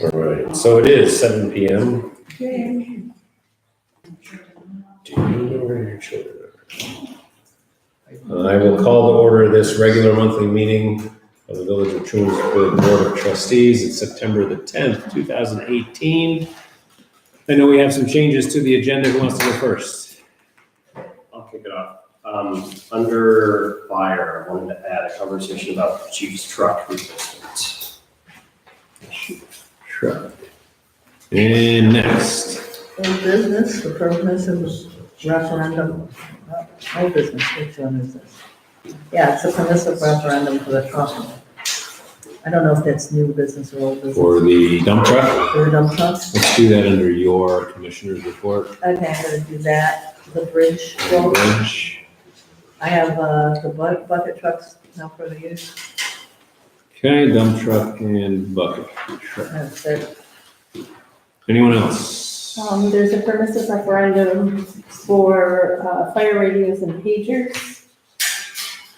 All right, so it is 7 p.m. Do you know where your children are? I will call to order this regular monthly meeting of the Village of Trumansburg Board of Trustees. It's September the 10th, 2018. I know we have some changes to the agenda. Who wants to go first? I'll kick it off. Under fire, I wanted to add a conversation about the chief's truck replacement. Sure. And next. Old business, the purpose of referendum, old business, which one is this? Yeah, it's a permissive referendum for the truck. I don't know if that's new business or old business. For the dump truck? For the dump trucks? Let's do that under your commissioner's report. Okay, I'm gonna do that, the bridge quote. Bridge. I have, the bucket trucks now for the use, Okay, dump truck and bucket truck. that's it. Anyone else? There's a permissive referendum for fire radios and pagers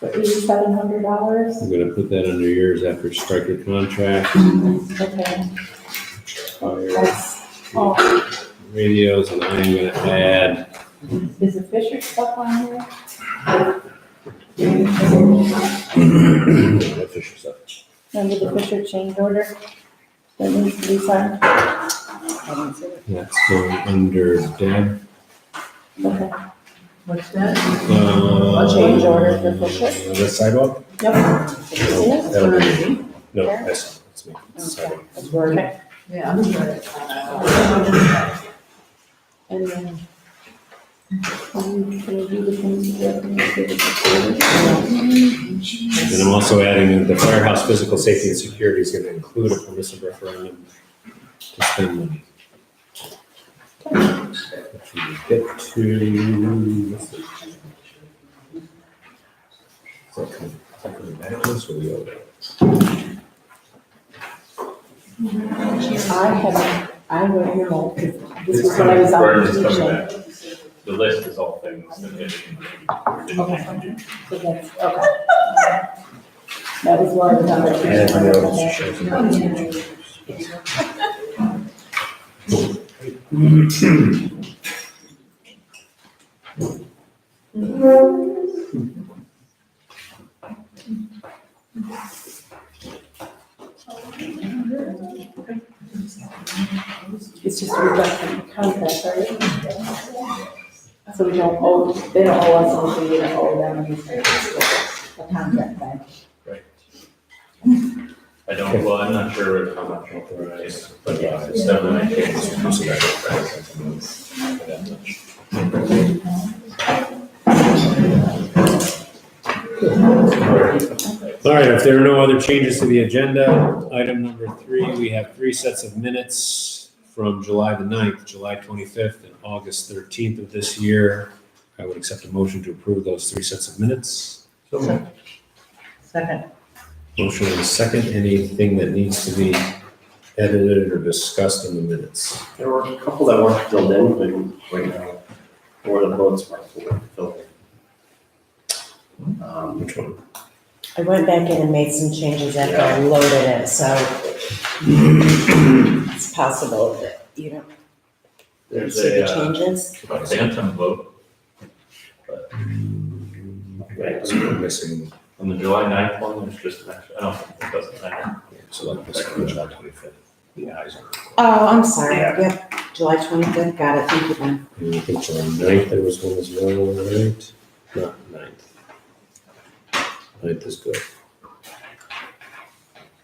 for $8,700. I'm gonna put that under yours after striker contract, Okay, fire that's all. radios, and I'm gonna add, Is the Fisher stuff on here? the Fisher stuff. Under the Fisher change order that needs to be signed? I don't see it. That's going under Deb. Okay. What's that? Change order for Fisher? The sidewalk? Yep. Did you see it? That'll be- No, that's me. Sidewalk. That's where, okay. Yeah, I'm sorry. And then, can you do the things that And I'm also adding the firehouse physical safety and security is gonna include a permissive referendum to spend money. If we get to. Is that coming back to us or we owe that? I don't know, this was what I was on teaching. The list is all things that Okay, so that's, okay. That was where I was on And the others the shows It's just a reduction in contract, right? So we don't owe, they don't owe us anything, we don't owe them anything, the contract back. I don't, well, I'm not sure how much authorized, but yeah, it's definitely. All right, if there are no other changes to the agenda, item number 3, we have 3 sets of minutes from July the 9th, July 25th, and August 13th of this year. I would accept a motion to approve those 3 sets of minutes. Second. Motion and a second. Anything that needs to be edited or discussed in the minutes? There were a couple that weren't filled in, but right now, or the votes weren't filled in. Which one? I went back in and made some changes after I loaded it, so it's possible that you don't There's see the a changes. phantom vote Right, so we're missing, on the July 9th one, there's just an extra, I don't think it doesn't matter. so like this on July 25th. The ayes are. Oh, I'm sorry, Yeah. yep, July 25th, got it, thank you, Ben. And I think July 9th, there was one as well, right? Not 9th. 9th is good.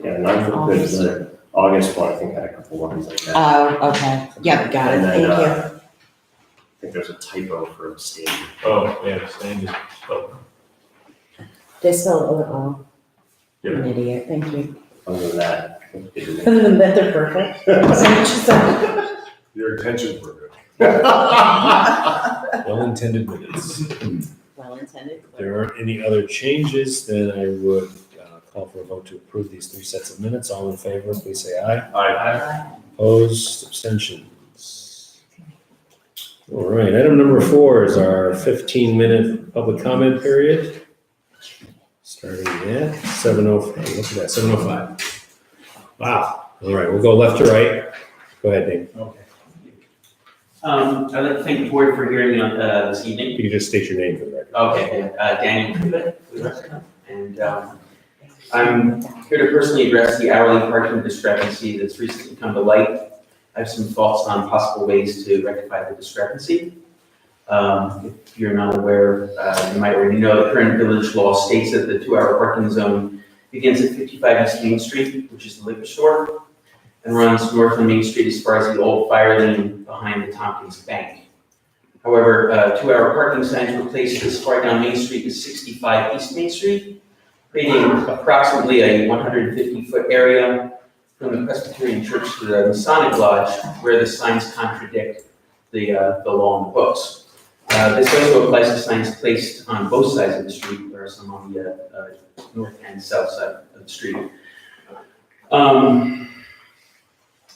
Yeah, 9th was good, the August one, I think had a couple ones like that. Oh, okay, yep, got it, And then, thank you. I think there's a typo for abstain. Oh, yeah, same as, oh, They spelled it all, I'm yeah. an idiot, thank you. Other than that, I think they did it. Other than that, they're perfect. So much so. Your intentions were good. Well-intended minutes. Well intended. If there aren't any other changes, then I would call for a vote to approve these 3 sets of minutes. All in favor, please say aye. Aye. Opposed, abstentions. All right, item number 4 is our 15-minute public comment period. Starting at 7:05, look at that, 7:05. Wow, All right, we'll go left to right. Go ahead, Dave. Okay. I'd like to thank the board for hearing me on this evening. You can just state your name for the record. Okay, Daniel Cubitt, and I'm here to personally address the hourly parking discrepancy that's recently come to light. I have some thoughts on possible ways to rectify the discrepancy. If you're not aware, you might already know the current village law states that the 2-hour parking zone begins at 55 East Main Street, which is the liquor store, and runs north on Main Street as far as the old fire lane behind the Tompkins Bank. However, 2-hour parking signs were placed as far down Main Street as 65 East Main Street, creating approximately a 150-foot area from the Presbyterian Church to the Masonic Lodge, where the signs contradict the law in the books. This also applies to signs placed on both sides of the street. There are some on the north and south side of the street.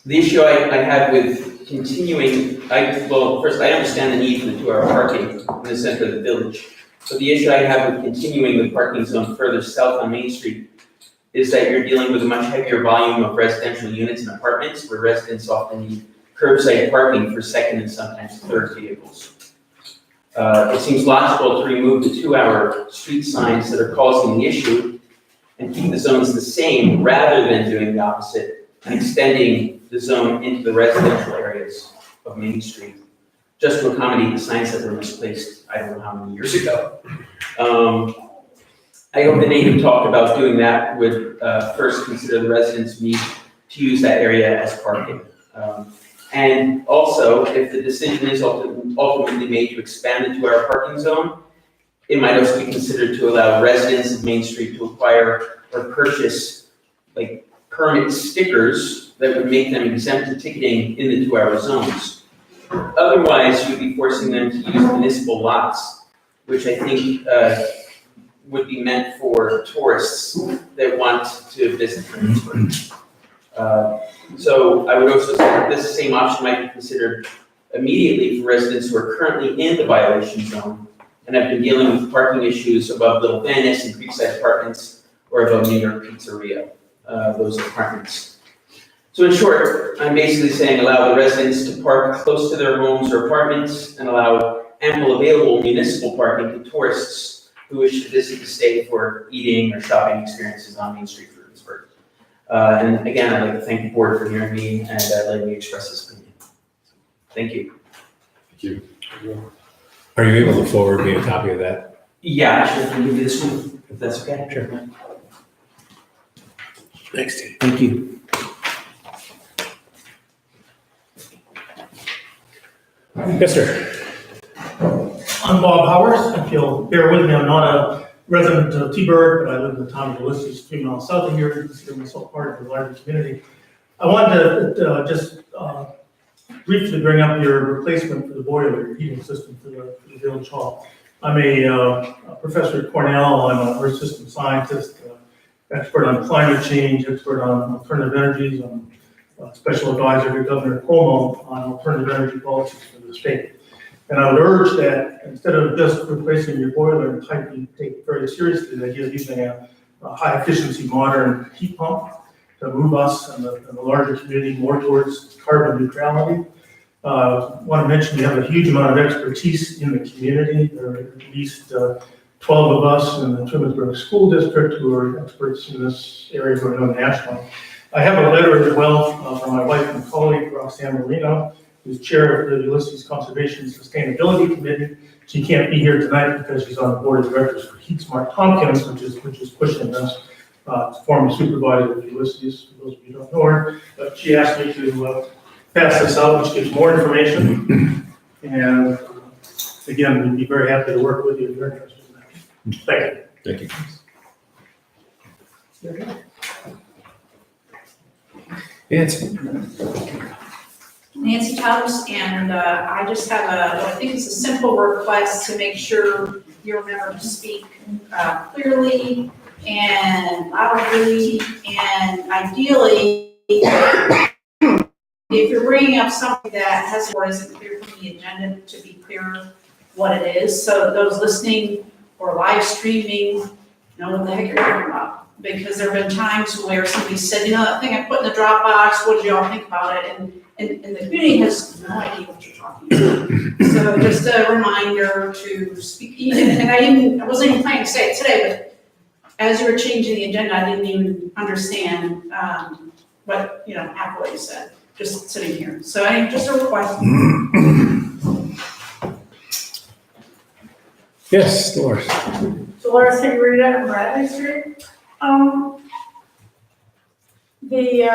The issue I had with continuing, first, I understand the need for the 2-hour parking in the center of the village. But the issue I have with continuing the parking zone further south on Main Street is that you're dealing with a much heavier volume of residential units and apartments where residents often need curbside parking for second and sometimes third vehicles. It seems logical to remove the 2-hour street signs that are causing the issue and keep the zones the same rather than doing the opposite and extending the zone into the residential areas of Main Street, just to accommodate the signs that were misplaced, I don't know how many years ago. I hope the native talk about doing that would first consider the residents' need to use that area as parking. And also, if the decision is ultimately made to expand the 2-hour parking zone, it might also be considered to allow residents of Main Street to acquire or purchase like permit stickers that would make them exempt to ticketing in the 2-hour zones. Otherwise, you'd be forcing them to use municipal lots, which I think would be meant for tourists that want to visit Williamsburg. So I would also say that this same option might be considered immediately for residents who are currently in the violation zone and have been dealing with parking issues above Little Venice and Creekside Apartments or above New York Pizzeria, those apartments. So in short, I'm basically saying allow the residents to park close to their homes or apartments and allow ample available municipal parking to tourists who wish to visit the state for eating or shopping experiences on Main Street, Williamsburg. And again, I'd like to thank the board for hearing me and letting me express this opinion. Thank you. Thank you. Are you able to forward me a copy of that? Yeah, actually, I can give you this one, if that's okay. Sure. Thanks, Dave. Thank you. Yes, sir. I'm Bob Howard. If you'll bear with me, I'm not a resident of T-Burg, but I live in the town of Ulysses, 3 miles south of here, to consider myself part of the larger community. I wanted to just briefly bring up your replacement for the boiler, your heating system for the village hall. I'm a professor at Cornell. I'm an earth system scientist, expert on climate change, expert on alternative energies. I'm a special advisor to Governor Cuomo on alternative energy policies for the state. And I would urge that instead of just replacing your boiler and pipe, you take very seriously the idea of using a high efficiency modern heat pump to move us and the larger community more towards carbon neutrality. Want to mention we have a huge amount of expertise in the community. There are at least 12 of us in the Trumansburg School District who are experts in this area who are known nationally. I have a letter as well from my wife and colleague, Roxanne Marino, who's chair of the Ulysses Conservation and Sustainability Committee. She can't be here tonight because she's on the board of directors for Heat Smart Tompkins, which is pushing us, former supervisor of Ulysses, for those of you who don't know her. But she asked me to pass this out, which gives more information. And again, we'd be very happy to work with you if you're interested in that. Thank you. Thank you. Nancy. Nancy Tubbs, and I just have what I think is a simple request to make sure you remember to speak clearly and loudly, and ideally, if you're bringing up something that has or isn't clear from the agenda, to be clear what it is, so those listening or live streaming know what the heck you're talking about. Because there've been times where somebody's said, you know, that thing I put in the Dropbox, what did y'all think about it? And the community has no idea what you're talking about. So just a reminder to speak, and I wasn't even planning to say it today, but as you were changing the agenda, I didn't even understand, what, half what you said, just sitting here. So just a request. Yes, Dolores. Dolores Higuerita and Bradley Street. The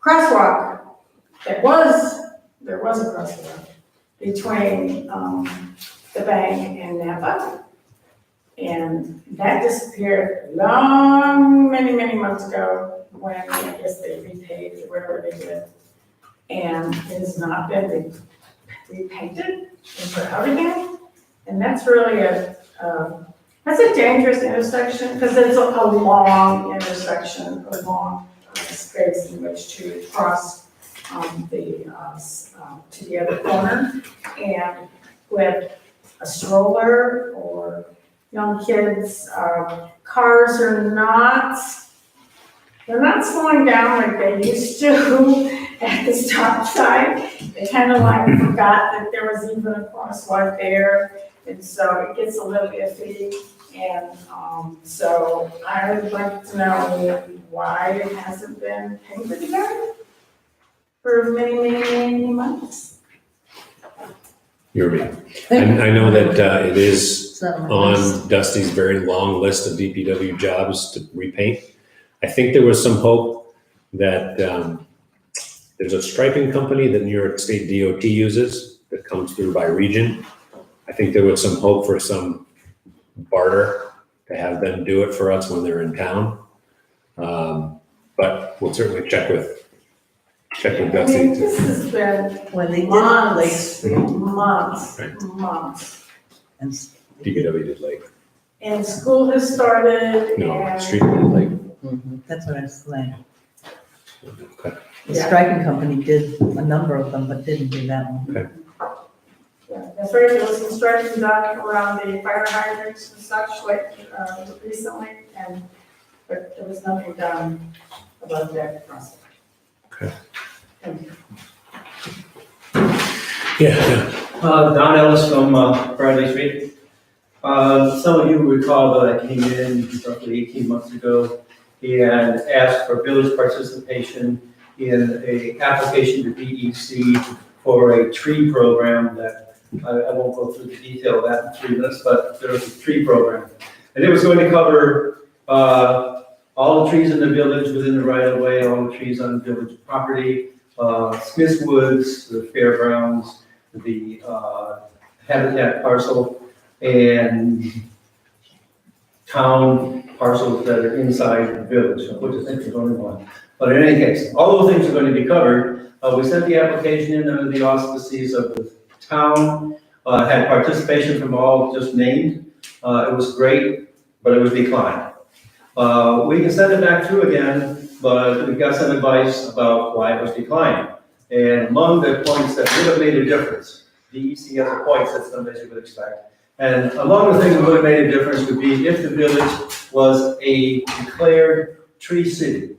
crosswalk, there was a crosswalk between the bank and Napa. And that disappeared many months ago when I guess they repaved or whatever they did. And it has not been repainted and put out again. And that's really that's a dangerous intersection because it's a long intersection, a long space in which to cross to the other corner. And with a stroller or young kids, cars are they're not slowing down like they used to at the stop sign. They kind of like forgot that there was even a crosswalk there. And so it gets a little iffy. And so I would like to know why it hasn't been painted again for many months. You're me. I know that it is Settlement. on Dusty's very long list of DPW jobs to repaint. I think there was some hope that there's a striping company that New York State DOT uses that comes through by region. I think there was some hope for some barter to have them do it for us when they're in town. But we'll certainly check with Dusty. This has been When they did months, Lake Right. months. and DPW did Lake. And school has started. No, and- Street did Lake. that's what I was saying. Okay. The Yeah. striping company did a number of them, but didn't do that one. Yeah, that's right, there was construction done around the fire hydrants and such like, recently, but there was nothing done about that process. Okay. Thank you. Yeah. Don Ellis from Bradley Street. Some of you recall that I came in roughly 18 months ago and asked for village participation in a application to DEC for a tree program that I won't go through the detail of that in 3 minutes, but there was a tree program. And it was going to cover all the trees in the village within the right of way, all the trees on village property, Smith's Woods, the fairgrounds, the habitat parcel, and town parcels that are inside the village, which I think is only one. But in any case, all those things are going to be covered. We sent the application in under the auspices of the town, had participation from all just named. It was great, but it was declined. We can send it back through again, but we got some advice about why it was declined. And among the points that would have made a difference, DEC has a point system, as you would expect. And among the things that would have made a difference would be if the village was a declared tree city.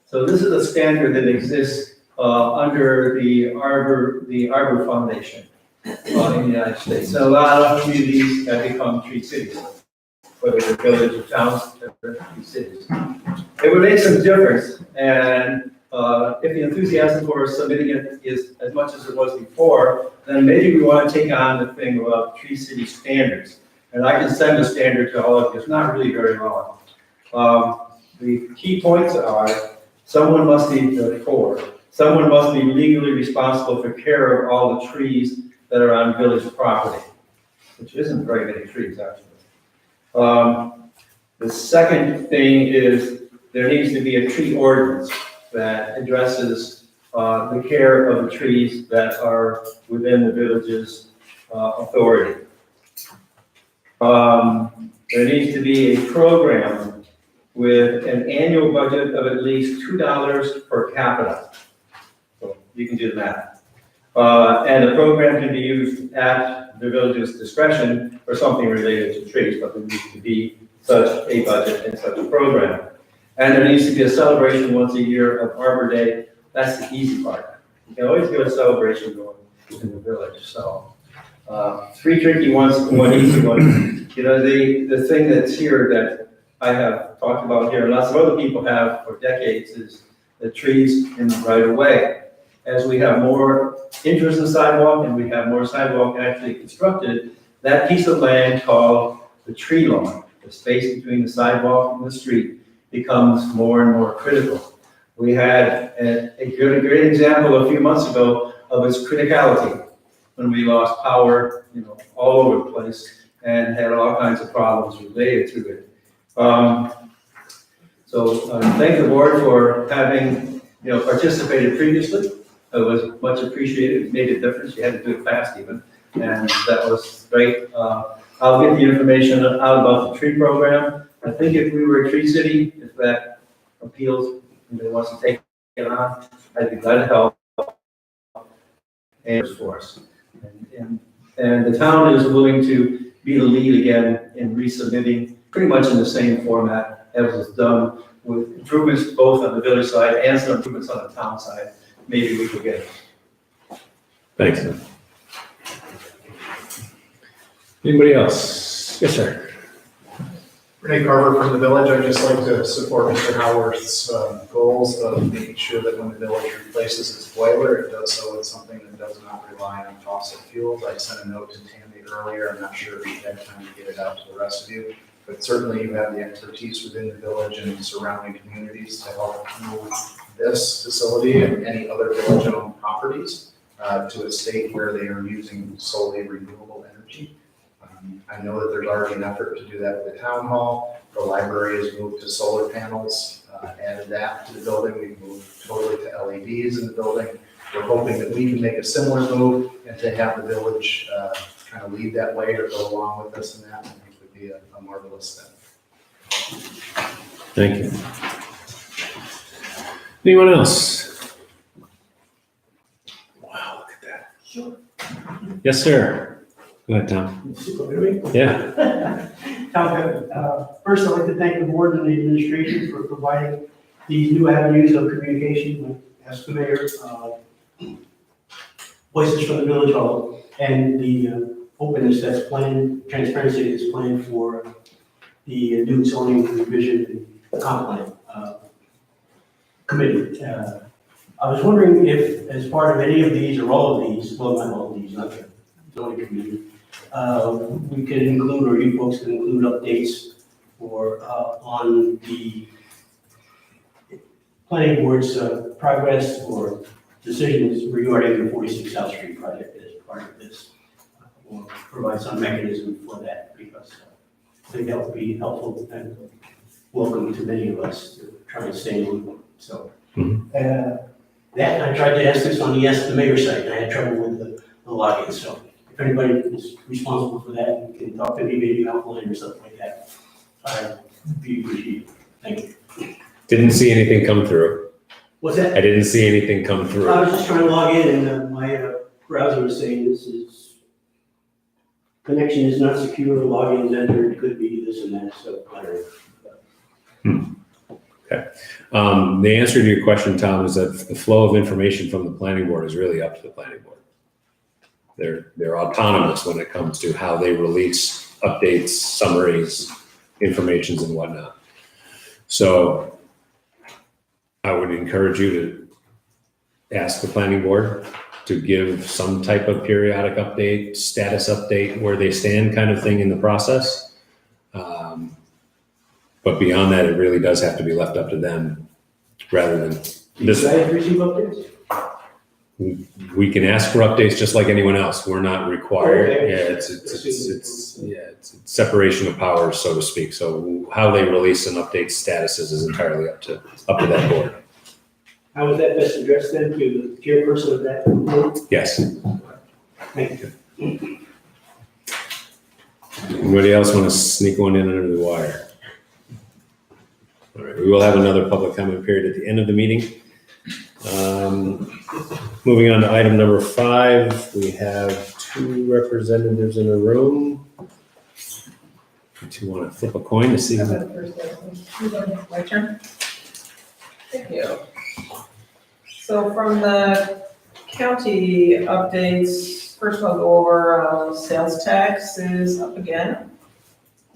So this is a standard that exists under the Arbor Foundation in the United States. So a lot of communities have become tree cities, whether they're village or towns, they're tree cities. It would make some difference, and if the enthusiasm for submitting it is as much as it was before, then maybe we want to take on the thing about tree city standards. And I can send a standard to all of you. It's not really very long. The key points are someone must be someone must be legally responsible for care of all the trees that are on village property, which isn't very many trees actually. The second thing is there needs to be a tree ordinance that addresses the care of the trees that are within the village's authority. There needs to be a program with an annual budget of at least $2 per capita. So you can do the math. And the program can be used at the village's discretion for something related to trees, but there needs to be such a budget and such a program. And there needs to be a celebration once a year of Arbor Day. That's the easy part. You can always get a celebration going in the village, so. 3 tricky ones and 1 easy one. You know, the thing that's here that I have talked about here, and lots of other people have for decades, is the trees in the right of way. As we have more interest in sidewalk and we have more sidewalk actually constructed, that piece of land called the tree lawn, the space between the sidewalk and the street, becomes more and more critical. We had a great example a few months ago of its criticality when we lost power, you know, all over the place and had all kinds of problems related to it. So thank the board for having, you know, participated previously. It was much appreciated. It made a difference. You had to do it fast even, and that was great. I'll get the information out about the tree program. I think if we were a tree city, if that appeals, anybody wants to take it on, I'd be glad to help. And for us, and the town is willing to be the lead again in resubmitting, pretty much in the same format as was done with improvements both on the village side and some improvements on the town side. Maybe we could get it. Thanks. Anybody else? Yes, sir. Renee Carver from the village. I'd just like to support Mr. Howarth's goals of making sure that when the village replaces its boiler, it does so with something that does not rely on fossil fuels. I sent a note to Tammy earlier. I'm not sure if she had time to get it out to the rest of you, but certainly you have the expertise within the village and surrounding communities to help move this facility and any other village-owned properties to a state where they are using solely renewable energy. I know that there's already an effort to do that with the town hall. The library has moved to solar panels, added that to the building. We've moved totally to LEDs in the building. We're hoping that we can make a similar move and to have the village kind of lead that way or go along with us in that. I think would be a marvelous thing. Thank you. Anyone else? Wow, look at that. Sure. Yes, sir. Go ahead, Tom. Yeah. First, I'd like to thank the board and the administration for providing these new avenues of communication with estimator, voices from the village hall, and the openness that's planned, transparency that's planned for the new zoning revision comp plan committee. I was wondering if, as part of any of these or all of these, well, not all of these, not the zoning committee, we can include, or you folks can include updates or on the planning board's progress or decisions regarding the 46 South Street project as part of this, or provide some mechanism for that, because I think that would be helpful and welcome to many of us to try and stay in. So that I tried to ask this on the mayor's site, and I had trouble with the login. So if anybody is responsible for that, you can talk to me, maybe outline or something like that. I'd be appreciated. Thank you. Didn't see anything come through. What's that? I didn't see anything come through. I was just trying to log in, and my browser was saying this is connection is not secure, login is entered, could be this and that, so I don't know. Okay. The answer to your question, Tom, is that the flow of information from the planning board is really up to the planning board. They're autonomous when it comes to how they release updates, summaries, informations and whatnot. So I would encourage you to ask the planning board to give some type of periodic update, status update, where they stand kind of thing in the process. But beyond that, it really does have to be left up to them rather than this. Do you guys receive updates? We can ask for updates just like anyone else. We're not required. Okay. Yeah, it's separation of powers, so to speak. So how they release and update statuses is entirely up to that board. How is that best addressed then to the chairperson of that board? Yes. Thank you. Anybody else want to sneak one in under the wire? All right, we will have another public comment period at the end of the meeting. Moving on to item number 5, we have 2 representatives in the room. Do you want to flip a coin to see How who? about first, my turn? Thank you. So from the county updates, first I'll go over sales tax is up again.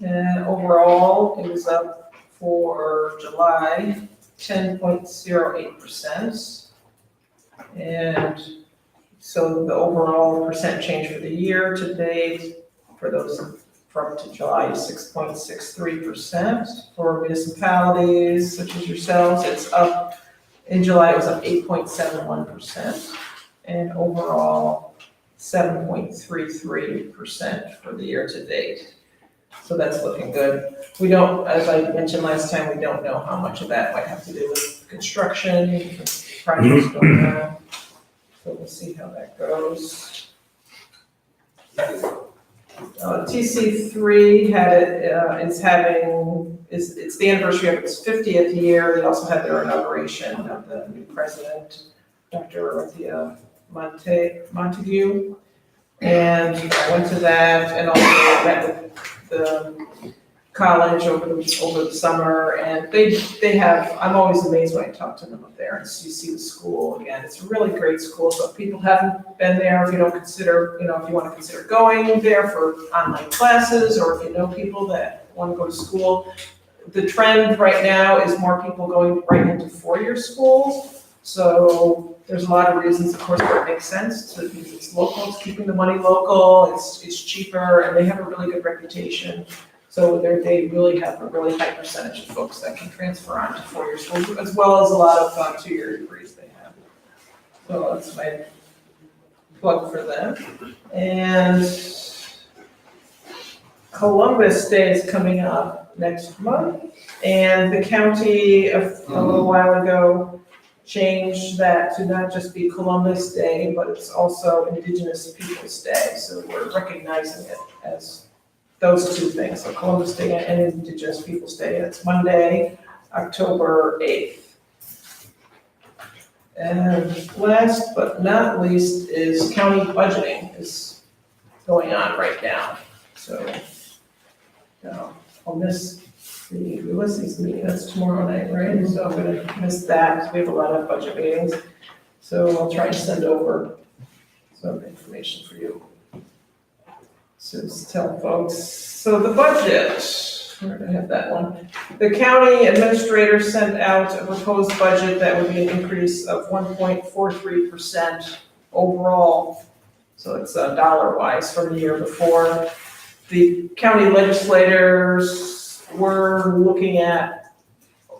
And overall, it was up for July 10.08%. And so the overall percent change for the year to date for those from to July is 6.63%. For municipalities such as yourselves, it's up, in July it was up 8.71%. And overall, 7.33% for the year to date. So that's looking good. We don't, as I mentioned last time, we don't know how much of that might have to do with construction, projects going on. So we'll see how that goes. TC3 had it, it's the anniversary of its 50th year. They also had their inauguration of the new president, Dr. Montague. And I went to that and also met with the college over the summer, and they have, I'm always amazed when I talk to them up there and you see the school again. It's a really great school, so if people haven't been there, if you don't consider, if you want to consider going there for online classes, or if you know people that want to go to school, the trend right now is more people going right into 4-year schools. So there's a lot of reasons, of course, where it makes sense to, because it's local, it's keeping the money local, it's cheaper, and they have a really good reputation. So they really have a really high percentage of folks that can transfer on to 4-year schools, as well as a lot of 2-year degrees they have. So that's my plug for them. And Columbus Day is coming up next month, and the county a little while ago changed that to not just be Columbus Day, but it's also Indigenous Peoples Day. So we're recognizing it as those 2 things, so Columbus Day and Indigenous Peoples Day. It's Monday, October 8th. And last but not least is county budgeting is going on right now. So I'll miss the Ulysses meeting, that's tomorrow night, right? So I'm gonna miss that, because we have a lot of budget meetings. So I'll try to send over some information for you. So just tell folks, so the budget, where did I have that one? The county administrator sent out a proposed budget that would be an increase of 1.43% overall. So it's dollar-wise from the year before. The county legislators were looking at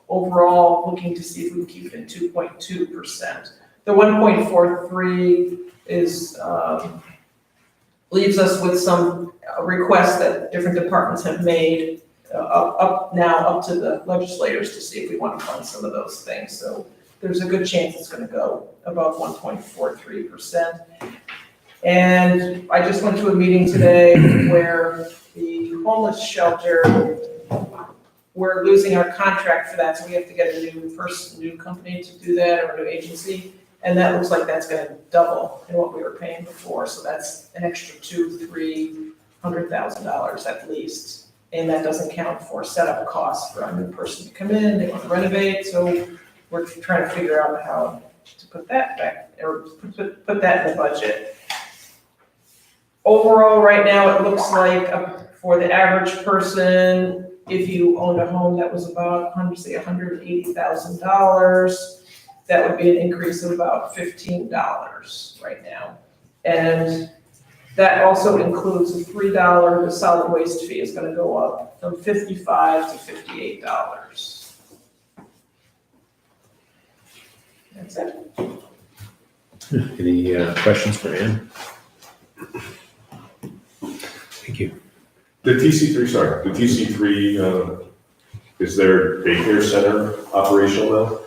overall, looking to see if we can keep it in 2.2%. The 1.43 is, leaves us with some requests that different departments have made up to the legislators to see if we want to fund some of those things. So there's a good chance it's going to go above 1.43%. And I just went to a meeting today where the homeless shelter, we're losing our contract for that, so we have to get a new company to do that, or a new agency. And that looks like that's gonna double in what we were paying before, so that's an extra $200,000-300,000 at least. And that doesn't count for setup costs for a new person to come in, they want to renovate, so we're trying to figure out how to put that back, or put that in the budget. Overall, right now, it looks like for the average person, if you owned a home that was about, $180,000, that would be an increase of about $15 right now. And that also includes a $3, the solid waste fee is gonna go up from $55 to $58. That's it. Any questions for Ann? Thank you. The TC3, is their daycare center operational now?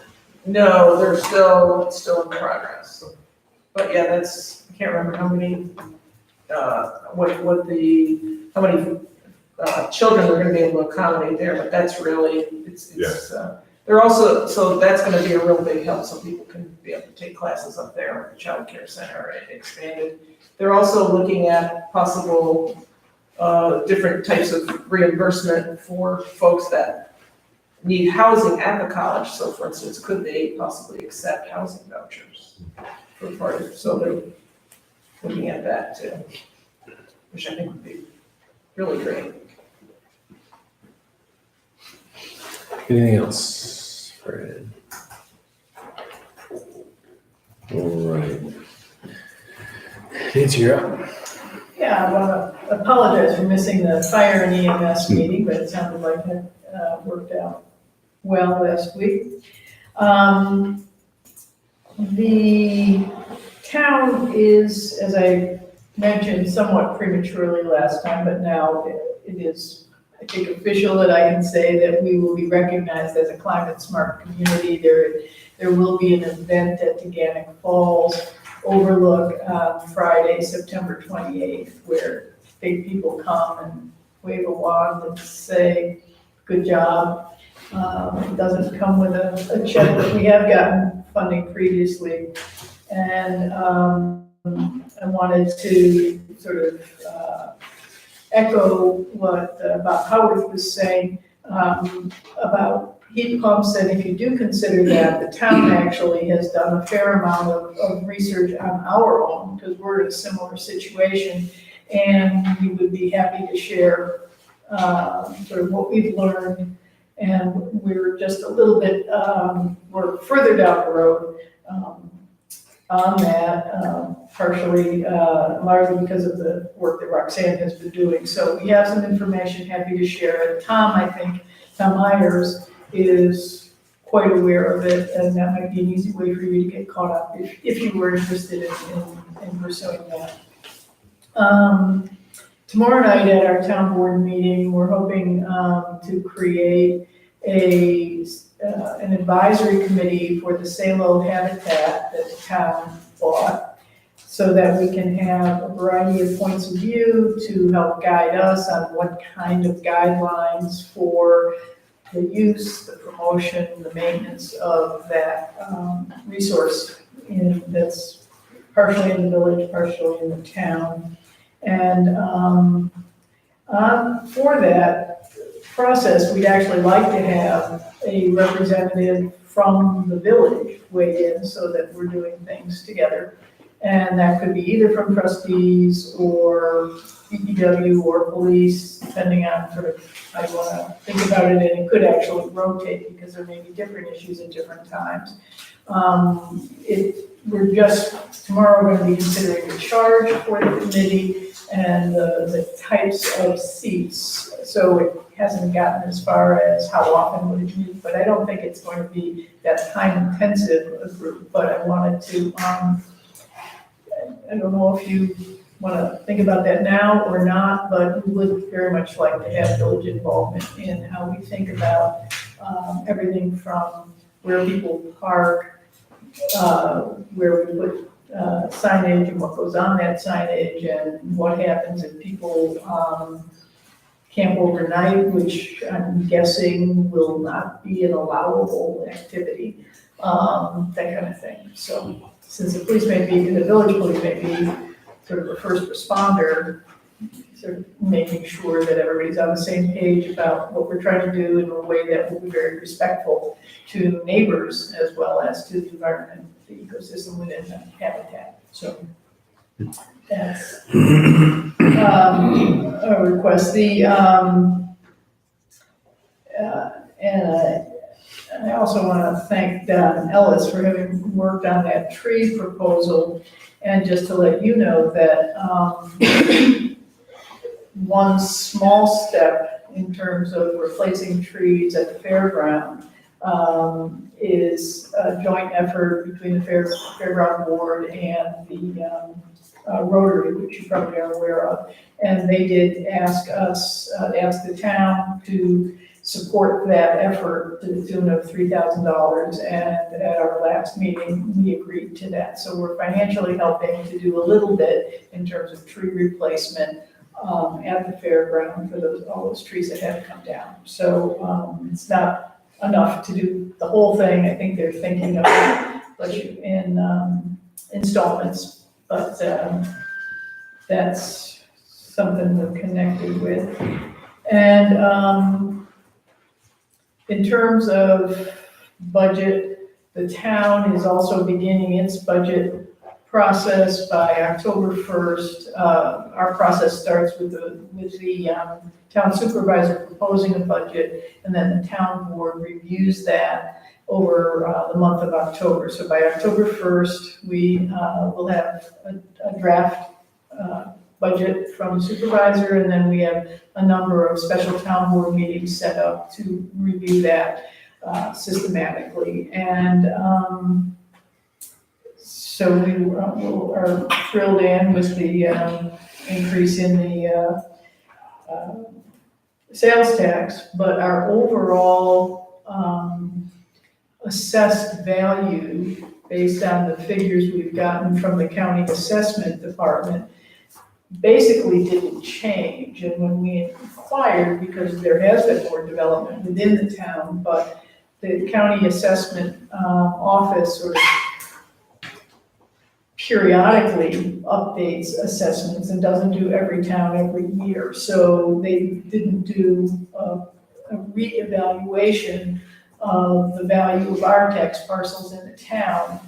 No, they're still in progress. But yeah, I can't remember how many, how many children we're gonna be able to accommodate there, but that's really, it's They're also, so that's gonna be a real big help, so people can be able to take classes up there at the child care center expanded. They're also looking at possible, different types of reimbursement for folks that need housing at the college. So for instance, could they possibly accept housing vouchers for part of, so they're looking at that too, which I think would be really great. Anything else, Fran? All right. Nancy, you're up. Yeah, I want to apologize for missing the fire and EMS meeting, but it sounded like it worked out well last week. The town is, as I mentioned somewhat prematurely last time, but now it is, I think, official that I can say that we will be recognized as a climate smart community. There will be an event at Teganic Falls Overlook on Friday, September 28th, where big people come and wave a wand and say, good job. It doesn't come with a check, but we have gotten funding previously. And I wanted to sort of echo what Bob Howard was saying about heat pumps, and if you do consider that, the town actually has done a fair amount of research on our own, because we're in a similar situation, and we would be happy to share sort of what we've learned, and we're just a little bit, we're further down the road on that, partially, largely because of the work that Roxanne has been doing. So we have some information, happy to share it. Tom Myers is quite aware of it, and that might be an easy way for you to get caught up if you were interested in pursuing that. Tomorrow night at our town board meeting, we're hoping to create an advisory committee for the Salo habitat that the town bought, so that we can have a variety of points of view to help guide us on what kind of guidelines for the use, the promotion, the maintenance of that resource that's partially in the village, partially in the town. And for that process, we'd actually like to have a representative from the village weigh in, so that we're doing things together. And that could be either from trustees or DPW or police, depending on sort of how you want to think about it. And it could actually rotate, because there may be different issues at different times. We're just tomorrow going to be considering the charge for the committee and the types of seats. So it hasn't gotten as far as how often would it meet, but I don't think it's going to be that time intensive a group. But I wanted to, I don't know if you want to think about that now or not, but we would very much like to have village involvement in how we think about everything from where people park, where we put signage and what goes on that signage, and what happens if people camp overnight, which I'm guessing will not be an allowable activity, that kind of thing. So since the police may be, the village police may be sort of a first responder, sort of making sure that everybody's on the same page about what we're trying to do in a way that will be very respectful to neighbors as well as to the environment, the ecosystem within the habitat. So that's a request. And I also want to thank Don Ellis for having worked on that tree proposal. And just to let you know that one small step in terms of replacing trees at the fairground is a joint effort between the fairground board and the Rotary, which you probably are aware of. And they did ask us, ask the town to support that effort to the tune of $3,000, and at our last meeting, we agreed to that. So we're financially helping to do a little bit in terms of tree replacement at the fairground for all those trees that have come down. So it's not enough to do the whole thing. I think they're thinking of it budget in installments, but that's something we're connected with. And in terms of budget, the town is also beginning its budget process by October 1st. Our process starts with the town supervisor proposing a budget, and then the town board reviews that over the month of October. So by October 1st, we will have a draft budget from the supervisor, and then we have a number of special town board meetings set up to review that systematically. And so we are thrilled in with the increase in the sales tax, but our overall assessed value, based on the figures we've gotten from the county assessment department, basically didn't change. And when we inquired, because there has been more development within the town, but the county assessment office sort of periodically updates assessments and doesn't do every town every year. So they didn't do a reevaluation of the value of our tax parcels in the town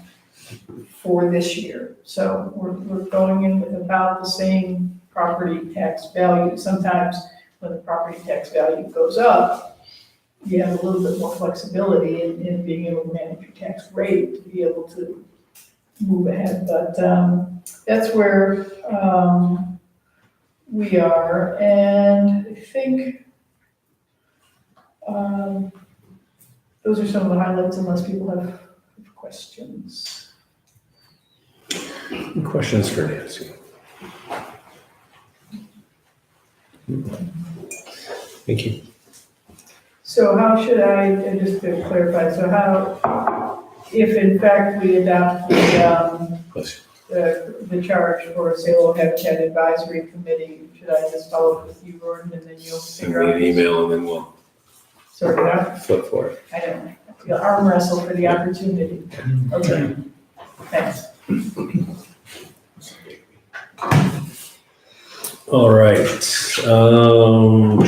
for this year. So we're going in with about the same property tax value. Sometimes when the property tax value goes up, you have a little bit more flexibility in being able to manage your tax rate to be able to move ahead. But that's where we are. And I think those are some of the highlights, unless people have questions. Questions for Nancy? Thank you. So how should I, just to clarify, so how, if in fact we adopt the charge for Salo Habitat Advisory Committee, should I just follow up with you, Gordon, and then you'll Send figure me out? an email and then we'll Sort it out? flip for it. I don't know. You'll arm wrestle for the opportunity. Okay, thanks. All right,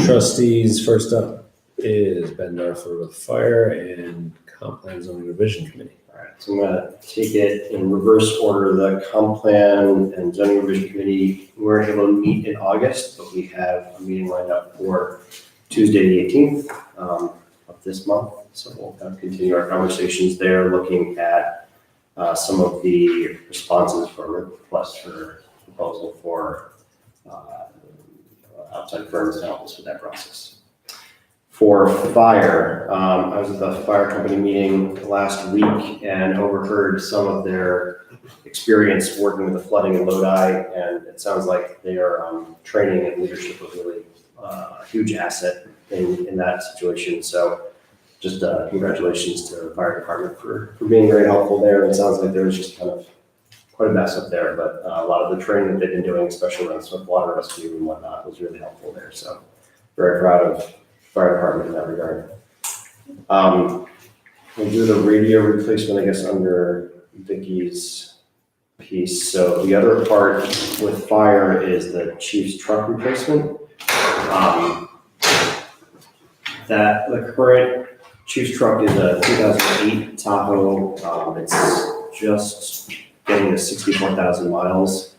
trustees, first up is Ben Darfur with Fire and Comp Plan Zoning Revision Committee. All right, so I'm gonna take it in reverse order. The comp plan and zoning revision committee, we weren't able to meet in August, but we have a meeting lined up for Tuesday, the 18th of this month. So we'll kind of continue our conversations there, looking at some of the responses for requests for proposal for outside firms to help us with that process. For fire, I was at the fire company meeting last week and overheard some of their experience working with the flooding in Lodi, and it sounds like their training and leadership was really a huge asset in that situation. So just congratulations to the fire department for being very helpful there. It sounds like there was just kind of quite a mess up there, but a lot of the training that they've been doing, especially around swift water rescue and whatnot, was really helpful there. So very proud of fire department in that regard. We'll do the radio replacement, I guess, under Vicky's piece. So the other part with fire is the chief's truck replacement. That the current chief's truck is a 2008 Tahoe. It's just getting to 64,000 miles.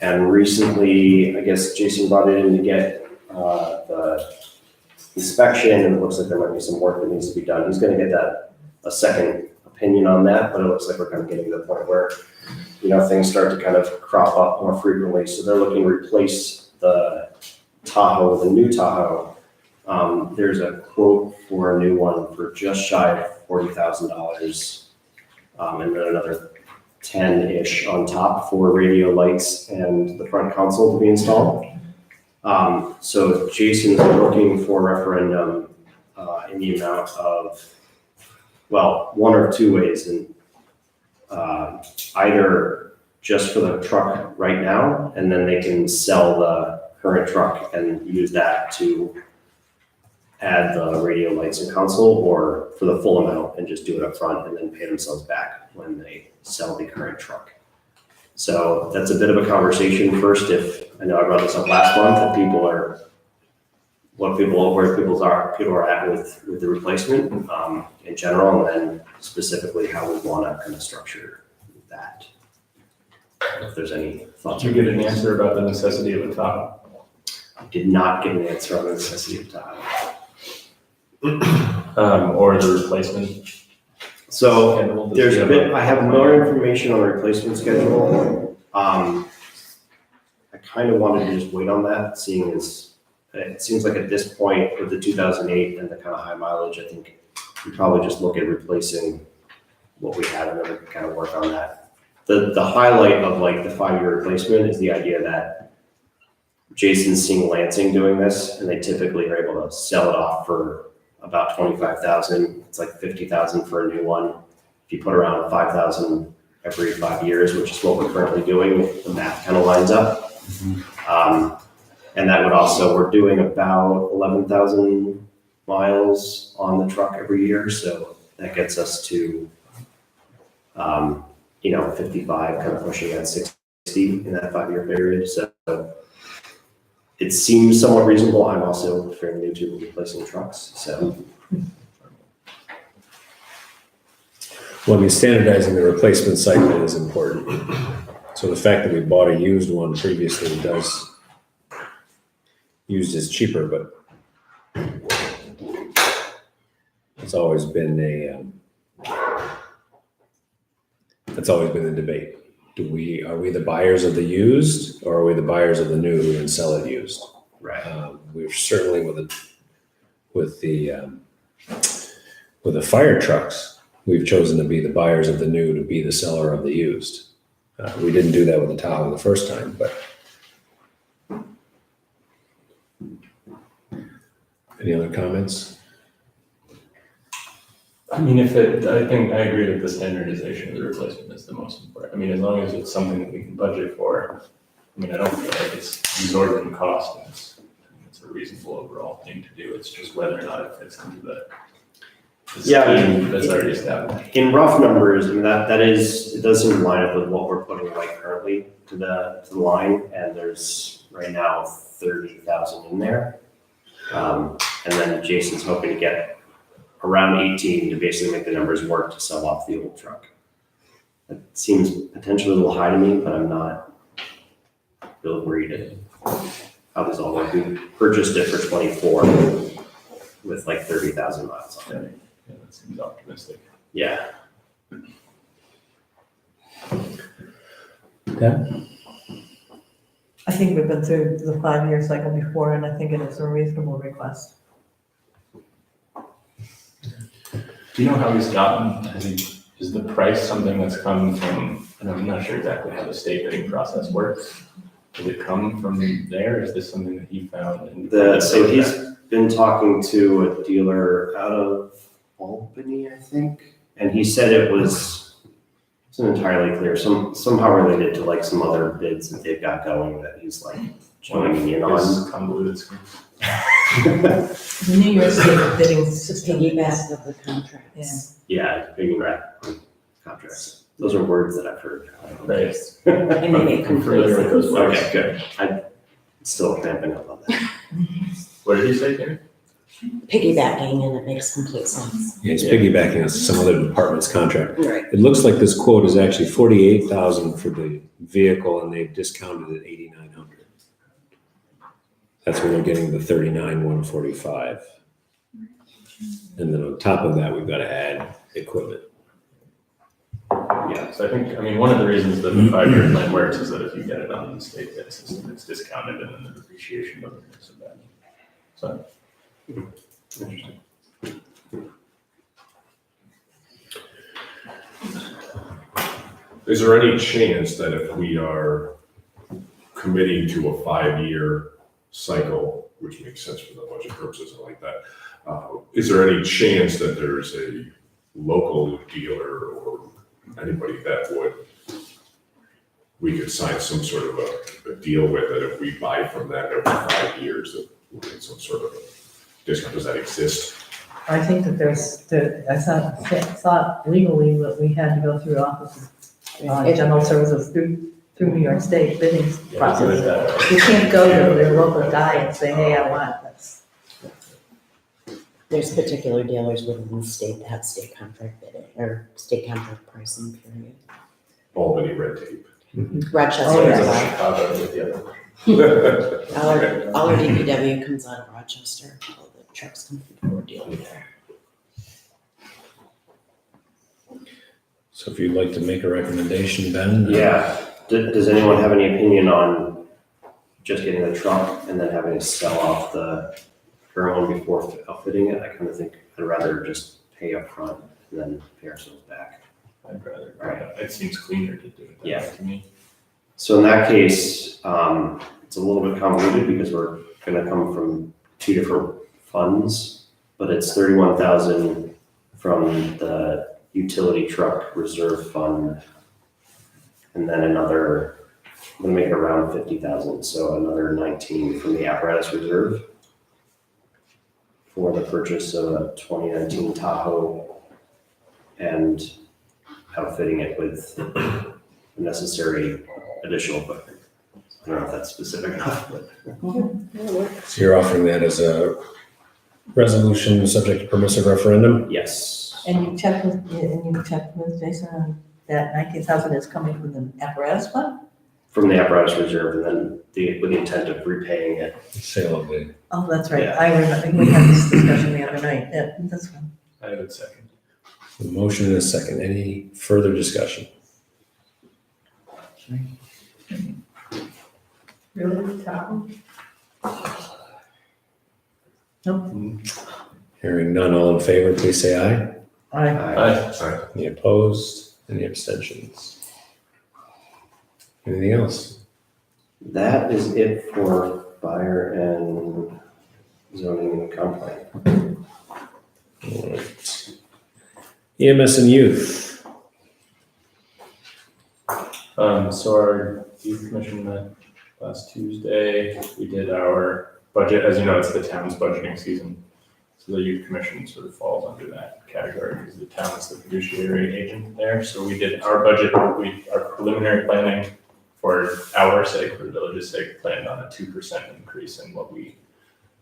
And recently, I guess Jason brought it in to get the inspection, and it looks like there might be some work that needs to be done. He's gonna get a second opinion on that, but it looks like we're kind of getting to the point where, things start to kind of crop up more frequently. So they're looking to replace the Tahoe, the new Tahoe. There's a quote for a new one for just shy of $40,000. And then another 10-ish on top for radio lights and the front console to be installed. So Jason is looking for referendum in the amount of, well, one or two ways, and either just for the truck right now, and then they can sell the current truck and use that to add the radio lights and console, or for the full amount and just do it up front and then pay themselves back when they sell the current truck. So that's a bit of a conversation first. If I know I brought this up last month, if people are, where people are at with the replacement in general, and then specifically how we want to kind of structure that. If there's any thoughts. Did you get an answer about the necessity of a top? I did not get an answer on the necessity of top. Or the replacement? So there's a bit, I have more information on the replacement schedule. I kind of wanted to just wait on that, seeing as it seems like at this point with the 2008 and the kind of high mileage, I think we probably just look at replacing what we have and then we can kind of work on that. The highlight of like the 5-year replacement is the idea that Jason's seeing Lansing doing this, and they typically are able to sell it off for about $25,000. It's like $50,000 for a new one. If you put around $5,000 every 5 years, which is what we're currently doing, the math kind of lines up. And that would also, we're doing about 11,000 miles on the truck every year, so that gets us to 55, kind of pushing at 60 in that 5-year period. So it seems somewhat reasonable. I'm also fairly new to replacing trucks, so. Well, I mean, standardizing the replacement cycle is important. So the fact that we bought a used one previously used is cheaper, but it's always been that's always been the debate. Are we the buyers of the used, or are we the buyers of the new who then sell it used? Right. We're certainly with the fire trucks, we've chosen to be the buyers of the new, to be the seller of the used. We didn't do that with the Tahoe the first time, but any other comments? I mean, I think I agree that the standardization of the replacement is the most important. I mean, as long as it's something that we can budget for, I mean, I don't feel like it's exorbitant cost. It's a reasonable overall thing to do. It's just whether or not it fits into the scheme that's already established. In rough numbers, I mean, it does seem to line up with what we're putting like currently to the line, and there's right now 30,000 in there. And then Jason's hoping to get around 18 to basically make the numbers work to sell off the old truck. That seems potentially a little high to me, but I'm not real worried at how this all works. We purchased it for 24 with like 30,000 miles on it. Yeah, that seems optimistic. Yeah. Yeah. I think we've been through the 5-year cycle before, and I think it is a reasonable request. Do you know how he's gotten, is the price something that's come from, and I'm not sure exactly how the state bidding process works. Did it come from there? Is this something that he found? So he's been talking to a dealer out of Albany, I think. And he said it wasn't entirely clear, somehow related to like some other bids that they've got going that he's like joining in on. Convoluted scheme. New York State bidding system. Piggyback of the contracts. Yeah, piggyback on contracts. Those are words that I've heard. Right. And they make I'm familiar with those words. Okay, good. I'm still cramping up on that. What did you say, Kenny? Piggybacking, and it makes complete sense. Yeah, it's piggybacking on some other department's contract. Right. It looks like this quote is actually $48,000 for the vehicle, and they've discounted it $8,900. That's where they're getting the $39,145. And then on top of that, we've got to add equipment. Yeah, so I mean, one of the reasons that the 5-year plan works is that if you get it on the state bid system, it's discounted and then the depreciation doesn't hurt so bad. So. Interesting. Is there any chance that if we are committing to a 5-year cycle, which makes sense for the budget purposes and like that, is there any chance that there's a local dealer or anybody that we could sign some sort of a deal with, that if we buy from them every 5 years, that we'll get some sort of does that exist? I think that I thought legally that we had to go through offices, general services through New York State bidding process. You can't go to their local guy and say, hey, I want this. There's particular dealers within the state that have state contract bidding, or state contract pricing period. Albany red tape. Rochester, Oh, as yeah. well. Chicago with the other. All our DPW comes out of Rochester, all the trucks come from Ford dealer there. So if you'd like to make a recommendation, Ben? Yeah, does anyone have any opinion on just getting the truck and then having to sell off the current one before outfitting it? I kind of think I'd rather just pay up front and then pay ourselves back. I'd rather, Right. it seems cleaner to do it that Yeah. way to me. So in that case, it's a little bit convoluted because we're gonna come from two different funds, but it's 31,000 from the utility truck reserve fund. And then another, I'm gonna make it around 50,000, so another 19 from the apparatus reserve for the purchase of a 2019 Tahoe and outfitting it with necessary additional equipment. I don't know if that's specific enough, but. So you're offering that as a resolution subject to permissive referendum? Yes. And you checked with Jason on that 19,000 is coming from the apparatus fund? From the apparatus reserve, and then with the intent of repaying it. Sale of the, Oh, that's right. Yeah. I remember, we had this discussion the other night. That's one. I would second. a motion and a second. Any further discussion? Really, Tom? Hearing none, all in favor, please say aye. I Any opposed? Any abstentions? Anything else? That is it for fire and zoning and comp plan. All right. EMS and youth. So our youth commission met last Tuesday. We did our budget, as you know, it's the town's budgeting season. So the youth commission sort of falls under that category because the town is the fiduciary agent there. So we did our budget, our preliminary planning for our sake, for the village's sake, planned on a 2% increase in what we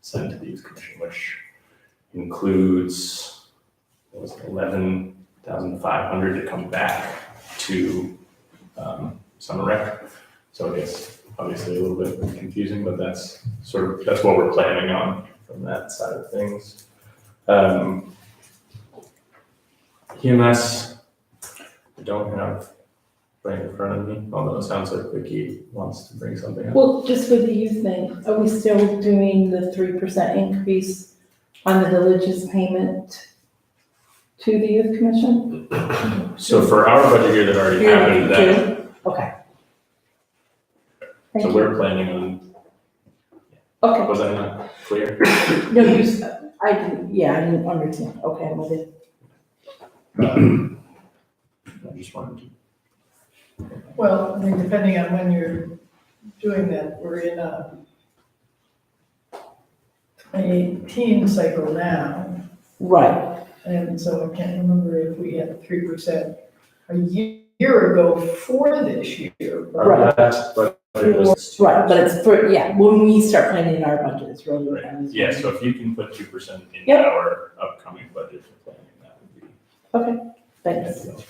send to the youth commission, which includes, what was it, 11,500 to come back to summer rec. So I guess obviously a little bit confusing, but that's what we're planning on from that side of things. EMS, I don't have right in front of me, although it sounds like Vicky wants to bring something up. Well, just for the youth thing, are we still doing the 3% increase on the village's payment to the youth commission? So for our budget year that already happened, that, Okay. so Thank you. we're planning on, Okay, was that not clear? no, I didn't understand, okay, I'm with it. I just wanted to. Well, I mean, depending on when you're doing that, we're in a 2018 cycle now. Right, And so I can't remember if we had 3% a year ago for this year. but- Right. Last budget was right, but it's for, when we start planning our budget, it's really. what I was Yeah, wondering. so if you can put 2% in Yep. our upcoming budget for planning, that would be Okay, thanks. ideal.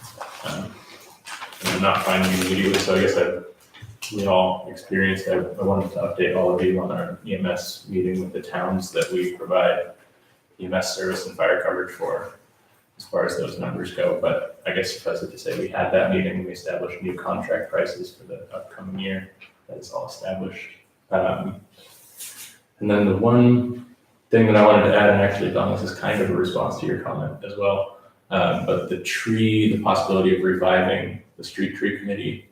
And I'm not finding it immediately, so I guess we all experienced, I wanted to update all of you on our EMS meeting with the towns that we provide EMS service and fire coverage for, as far as those numbers go. But I guess suffice it to say, we had that meeting, we established new contract prices for the upcoming year. That is all established. And then the one thing that I wanted to add, and actually, Don, this is kind of a response to your comment as well, but the possibility of reviving the street tree committee,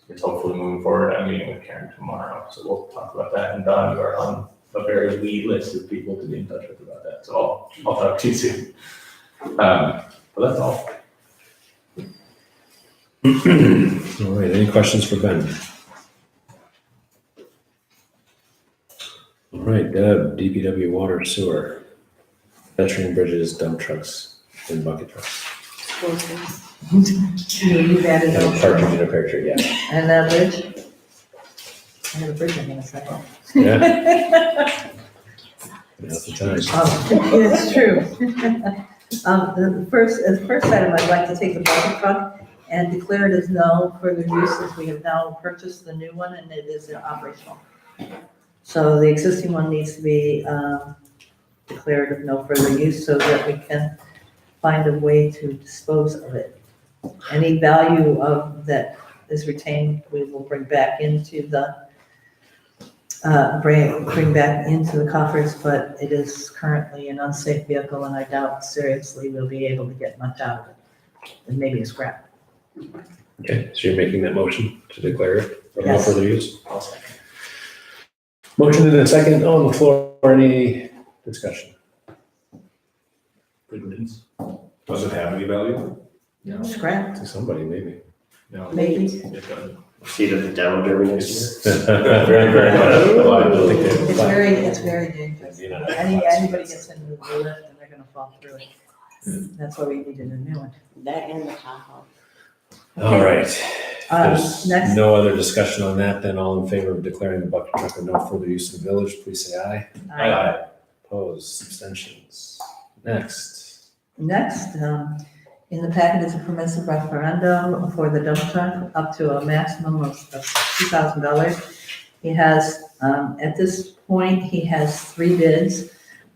it's hopefully moving forward. I'm meeting with Karen tomorrow, so we'll talk about that. And Don, you are on a very lead list of people to be in touch with about that, so I'll talk to you soon. But that's all. All right, any questions for Ben? All right, Deb, DPW water sewer, pedestrian bridges, dump trucks, and bucket trucks. You've added And a those. partridge in a pear tree, yeah. And that bridge? I have a bridge I'm gonna say. Yeah. Now's the time. It's true. The first item, I'd like to take the bucket truck and declare it as no further use as we have now purchased the new one and it is operational. So the existing one needs to be declared of no further use so that we can find a way to dispose of it. Any value of that is retained, we will bring back into the bring back into the coffers, but it is currently an unsafe vehicle and I doubt seriously we'll be able to get much out of it. And maybe a scrap. Okay, so you're making that motion to declare it of no Yes. further use? Motion and a second on the floor, any discussion? Good news. Does it have any value? Scrap, To somebody, maybe. No. maybe. It doesn't. See it at the demo derby next year. Very, very much. Well, I don't think they- It's very dangerous. You know, Anybody gets into the lift and they're gonna fall through it. That's why we needed a new one. That and the Tahoe. All right. There's Next, no other discussion on that, then all in favor of declaring the bucket truck of no further use in the village, please say aye. Opposed, abstentions. Next. Next, in the packet is a permissive referendum for the dump truck up to a maximum of $2,000. He has, at this point, he has 3 bids,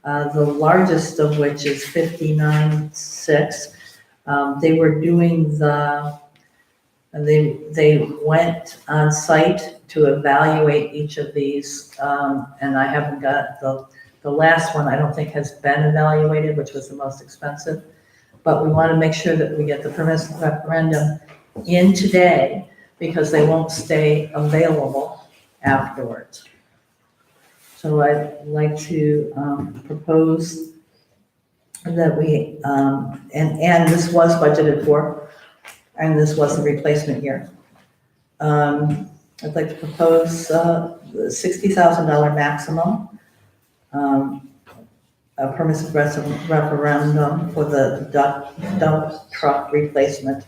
the largest of which is 59.6. They were doing they went on site to evaluate each of these, and I haven't got the last one, I don't think has been evaluated, which was the most expensive. But we want to make sure that we get the permissive referendum in today because they won't stay available afterwards. So I'd like to propose that we, and this was budgeted for, and this was the replacement year. I'd like to propose the $60,000 maximum, a permissive referendum for the dump truck replacement.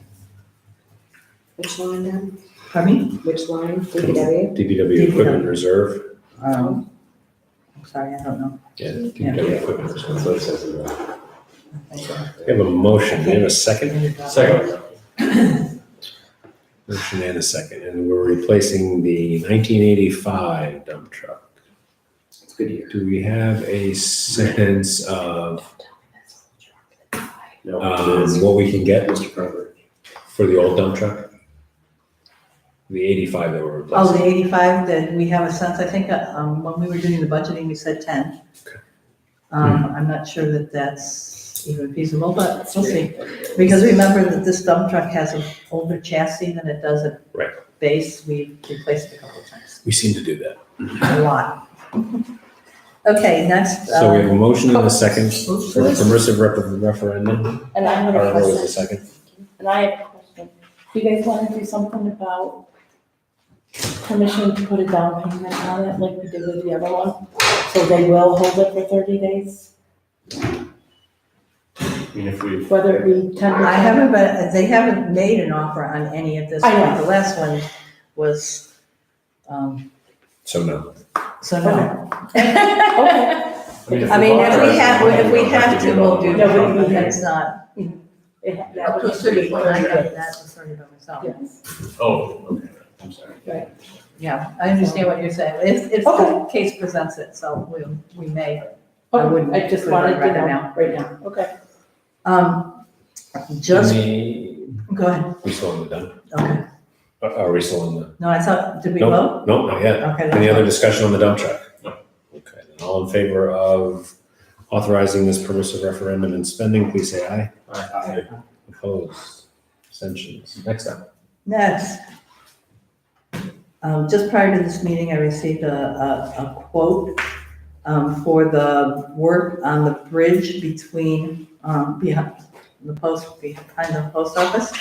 Which line then? Pardon me? Which line? DPW? DPW equipment reserve. I'm sorry, I don't know. Yeah, DPW equipment reserve. That's what it says in the. We have a motion, we have a second? Second. Motion and a second, and we're replacing the 1985 dump truck. It's a good year. Do we have a sense of No, it is. what we can get Mr. Carver. for the old dump truck? The 85 that we're Oh, replacing. the 85, that we have a sense, I think, when we were doing the budgeting, we said 10. Okay. I'm not sure that that's even feasible, but we'll see. Because remember that this dump truck has an older chassis than it does a Right. base. We replaced it a couple of times, We seem to do that. a lot. Okay, next. So we have a motion and a second for the permissive referendum. And I have a Carver was the question, second. and I have a question. Do you guys want to do something about permission to put a down payment on it like we did with the other one? So they will hold it for 30 days, I mean, if we, whether it be 10%? They haven't made an offer on any of this. I know. The last one was, So no. so no. Okay. I mean, if we have to, we'll do No, that, but but we- it's not. That would be When I got that, was started by myself. Yes. oh, okay, I'm sorry. Yeah, I understand what you're saying. If the case presents it, so we may. I wouldn't I just put it wanted on to record know now. right now, okay. Just, We go ahead. still haven't done. Okay. Are we still in the? No, I thought, did we Nope. vote? Nope, not yet. Okay. Any other discussion on the dump truck? No. Okay, then all in favor of authorizing this permissive referendum and spending, please say aye. Aye. Opposed, abstentions. Next up. Next. Just prior to this meeting, I received a quote for the work on the bridge behind the post office.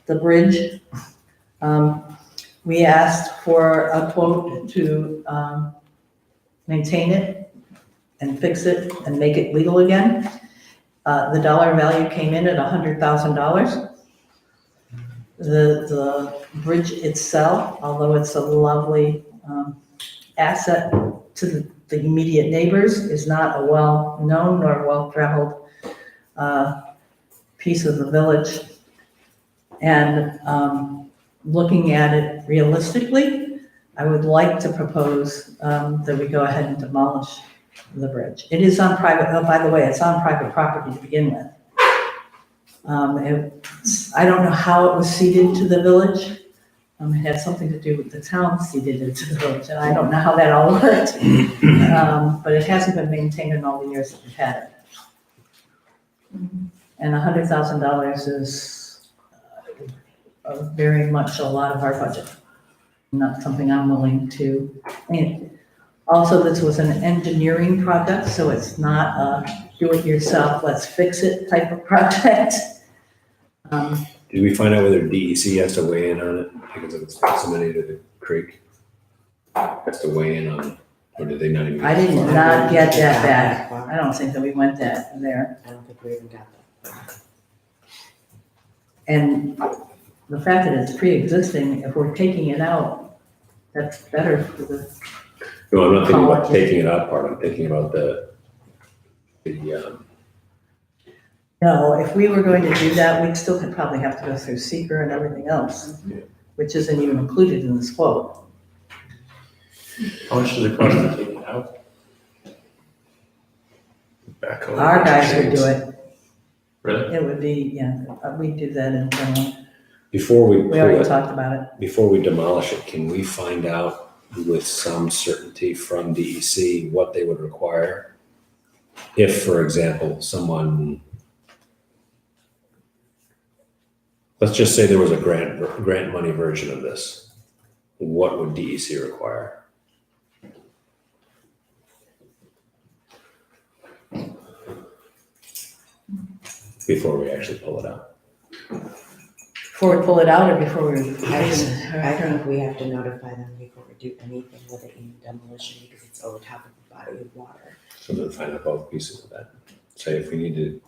The bridge. We asked for a quote to maintain it and fix it and make it legal again. The dollar value came in at $100,000. The bridge itself, although it's a lovely asset to the immediate neighbors, is not a well-known nor well-traveled piece of the village. And looking at it realistically, I would like to propose that we go ahead and demolish the bridge. It is on private, oh, by the way, it's on private property to begin with. I don't know how it was ceded to the village. It had something to do with the town ceded it to the village, and I don't know how that all worked. But it hasn't been maintained in all the years that we've had it. And $100,000 is very much a lot of our budget. Not something I'm willing to, also this was an engineering project, so it's not a do-it-yourself, let's fix it type of project. Did we find out whether DEC has to weigh in on it because of its proximity to the creek? Has to weigh in on it, or did they not even? I did not get that back. I don't think that we went there. I don't think we even got that. And the fact that it's pre-existing, if we're taking it out, that's better for the. No, I'm not thinking about taking it out part, I'm thinking about No, if we were going to do that, we'd still probably have to go through seeker and everything else, which isn't even included in this quote. How much does it cost to take it out? Backhoe. Our guys would do it. Really? It would be, yeah, we'd do that internally. before we We pull already it, talked about it. before we demolish it, can we find out with some certainty from DEC what they would require? If, for example, someone, let's just say there was a grant money version of this, what would DEC require? Before we actually pull it out. Before we pull it out or before we? I think we have to notify them before we do anything with it in demolition because it's over top of the body of water. So then find out both pieces of that. Say if we need to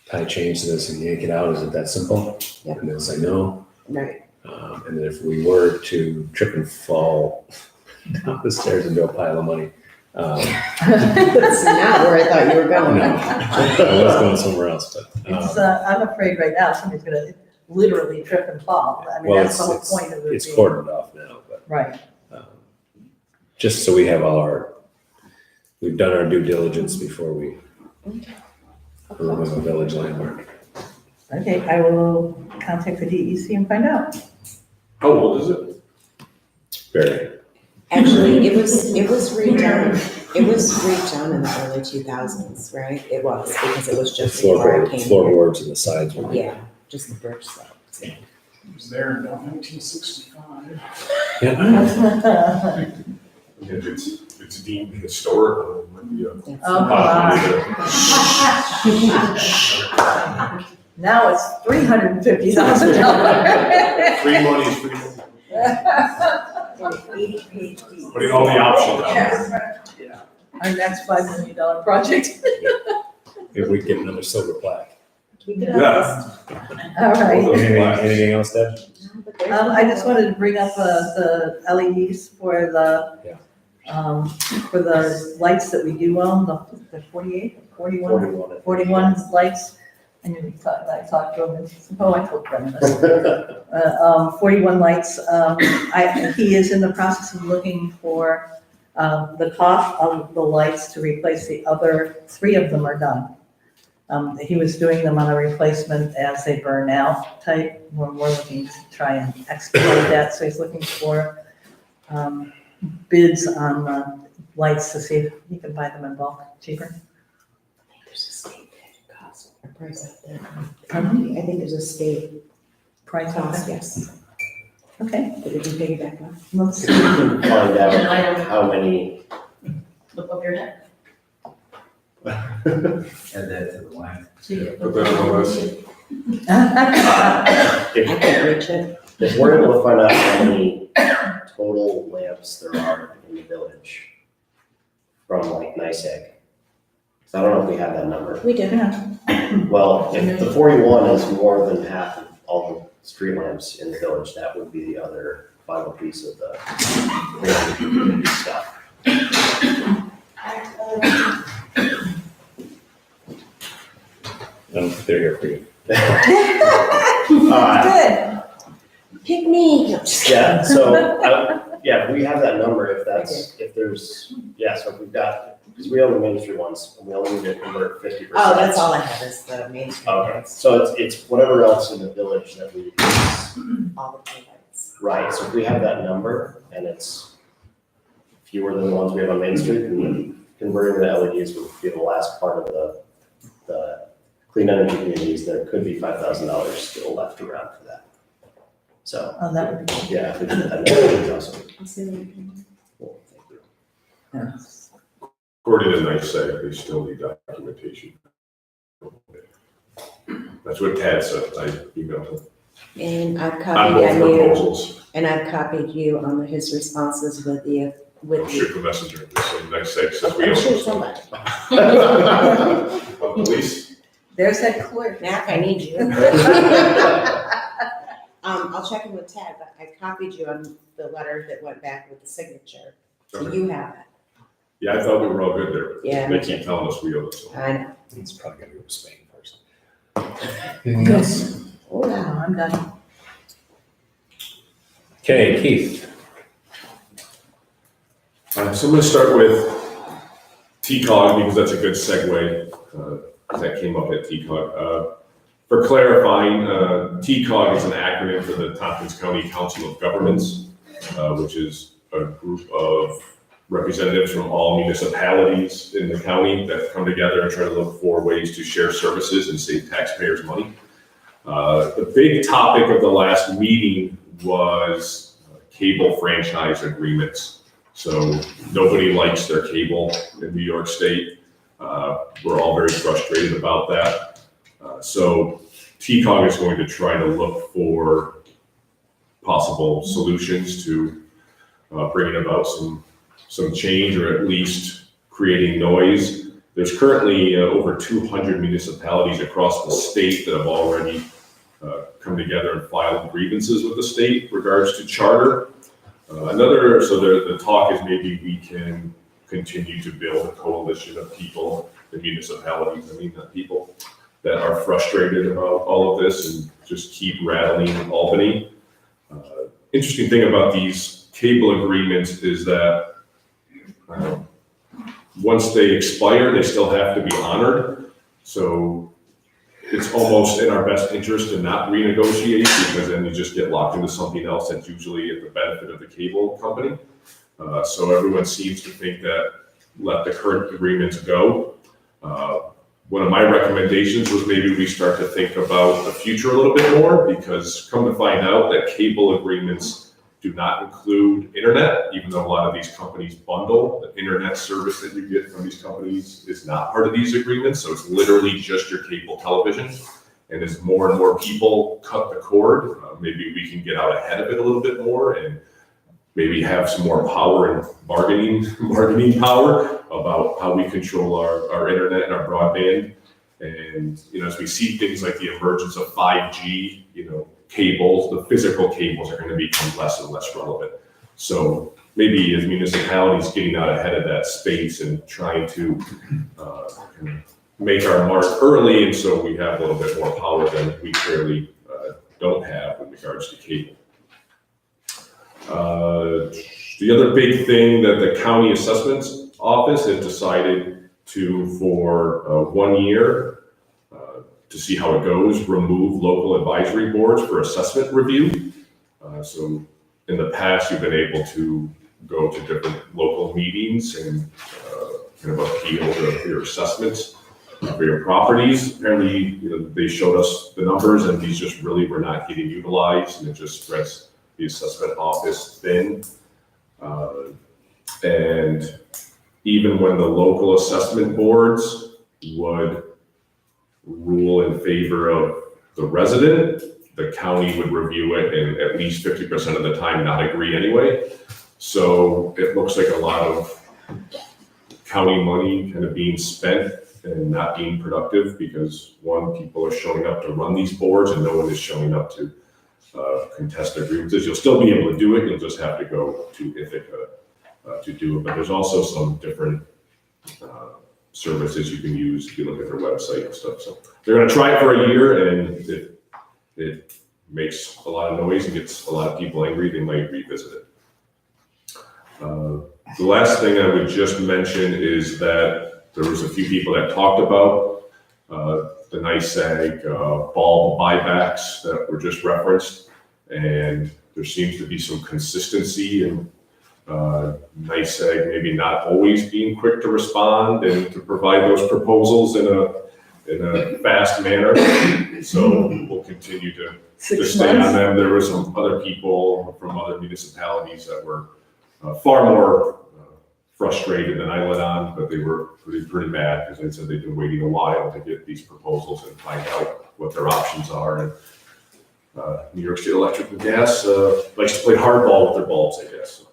tie chains to this and yank it out, is it that simple? Yep. And they'll say no. Right. And then if we were to trip and fall down the stairs into a pile of money. That's not where I thought you were going. No, I was going somewhere else, but. It's, I'm afraid right now somebody's gonna literally trip and fall. I mean, Well, that's the whole point of it. It's being- cordoned off now, but. Right. Just so we have we've done our due diligence before we remove a village landmark. Okay, I will contact the DEC and find out. How old is it? Very. Actually, it was redone. It was redone in the early 2000s, right? It was because it was The just before I came here. floorboards and the sides were. Yeah, just the bridge slopes. It was there in 1965. Yeah. If it's deemed historical, it might be a. Oh, come on. Now it's $350,000. Free money is free money. 80-page deed. Putting all the options out there. Our next $5 million project. If we get another silver plaque. Keep it Yeah. All right. Anything else, Deb? I just wanted to bring up the LEDs for the lights that we do own, the 41 lights. I knew I talked to him, and he said, oh, I told Brendan this. 41 lights. He is in the process of looking for the cost of the lights to replace the other 3 of them are done. He was doing them on a replacement as they burn out type, when we're looking to try and expedite that. So he's looking for bids on lights to see if he can buy them in bulk cheaper. There's a state cost or price out there. Pardon? I think there's a state Price on cost, that? yes. Okay, That we can piggyback on. let's If you can find out how many, Look up your head. Add that to the line. Put that on the list. I can't reach it. if we're able to find out how many total lamps there are in the village, from like NICEAG. So I don't know if we have that number. We do. Well, if the 41 is more than half of all the street lamps in the village, that would be the other final piece of the community stuff. They're here for you. Good. Pick me. Yeah, so, yeah, we have that number if that's, if there's, yeah, so if we've got, because we own the Main Street ones, and we only need to convert 50%. Oh, that's all I have is the Main Street Okay, lights, so it's whatever else in the village that we, all the lights. right, so if we have that number and it's fewer than the ones we have on Main Street, then converting the LEDs would be the last part of the clean energy communities. There could be $5,000 still left around for that. So, Oh, that would be. yeah, if we did that, that would be awesome. I'll see what we can do. Cool, thank you. Yeah. According to NICEAG, they still need documentation. That's what Tad said, I emailed him. And I've On copied both on you, proposals, and I've copied you on his responses with the, I'll with the. shoot the messenger, so NICEAG says we I'm don't. sure somebody. Police? There's that clerk. Mac, I need you. I'll check in with Ted, but I copied you on the letter that went back with the signature, so Okay. you have it. Yeah, I thought we were all good there. Yeah, They me keep telling us we owe it, so. I know. He's probably gonna go to Spain first. Yes. Oh, No, yeah. I'm done. Okay, Keith. So I'm gonna start with TCOG because that's a good segue, that came up at TCOG. For clarifying, TCOG is an acronym for the Tompkins County Council of Governments, which is a group of representatives from all municipalities in the county that come together and try to look for ways to share services and save taxpayers money. The big topic of the last meeting was cable franchise agreements. So nobody likes their cable in New York State. We're all very frustrated about that. So TCOG is going to try to look for possible solutions to bringing about some change, or at least creating noise. There's currently over 200 municipalities across the state that have already come together and filed grievances with the state in regards to charter. The talk is maybe we can continue to build a coalition of people, the municipalities, not people, that are frustrated about all of this and just keep rattling Albany. Interesting thing about these cable agreements is that once they expire, they still have to be honored. So it's almost in our best interest to not renegotiate, because then you just get locked into something else that's usually at the benefit of the cable company. So everyone seems to think that let the current agreements go. One of my recommendations was maybe we start to think about the future a little bit more, because come to find out that cable agreements do not include internet, even though a lot of these companies bundle. The internet service that you get from these companies is not part of these agreements, so it's literally just your cable television. And as more and more people cut the cord, maybe we can get out ahead of it a little bit more and maybe have some more power and bargaining power about how we control our internet and our broadband. And, as we see things like the emergence of 5G, cables, the physical cables are going to become less and less relevant. So maybe as municipalities getting out ahead of that space and trying to make our mark early, and so we have a little bit more power than we clearly don't have with regards to cable. The other big thing that the county assessments office has decided to, for 1 year, to see how it goes, remove local advisory boards for assessment review. So in the past, you've been able to go to different local meetings and kind of appeal to your assessments for your properties. Apparently, they showed us the numbers and these just really were not getting utilized, and it just spreads the assessment office thin. And even when the local assessment boards would rule in favor of the resident, the county would review it and at least 50% of the time not agree anyway. So it looks like a lot of county money kind of being spent and not being productive because one, people are showing up to run these boards and no one is showing up to contest their grievances. You'll still be able to do it, you'll just have to go to Ithaca to do it. But there's also some different services you can use if you look at their website and stuff. So they're gonna try it for a year, and if it makes a lot of noise and gets a lot of people angry, they might revisit it. The last thing I would just mention is that there was a few people that talked about the NICEAG bulb buybacks that were just referenced, and there seems to be some consistency in NICEAG maybe not always being quick to respond and to provide those proposals in a fast manner. So we'll continue to stay on them. There were some other people from other municipalities that were far more frustrated than I let on, but they were pretty mad because they said they've been waiting a while to get these proposals and find out what their options are. And New York State Electric and Gas likes to play hardball with their bulbs, I guess.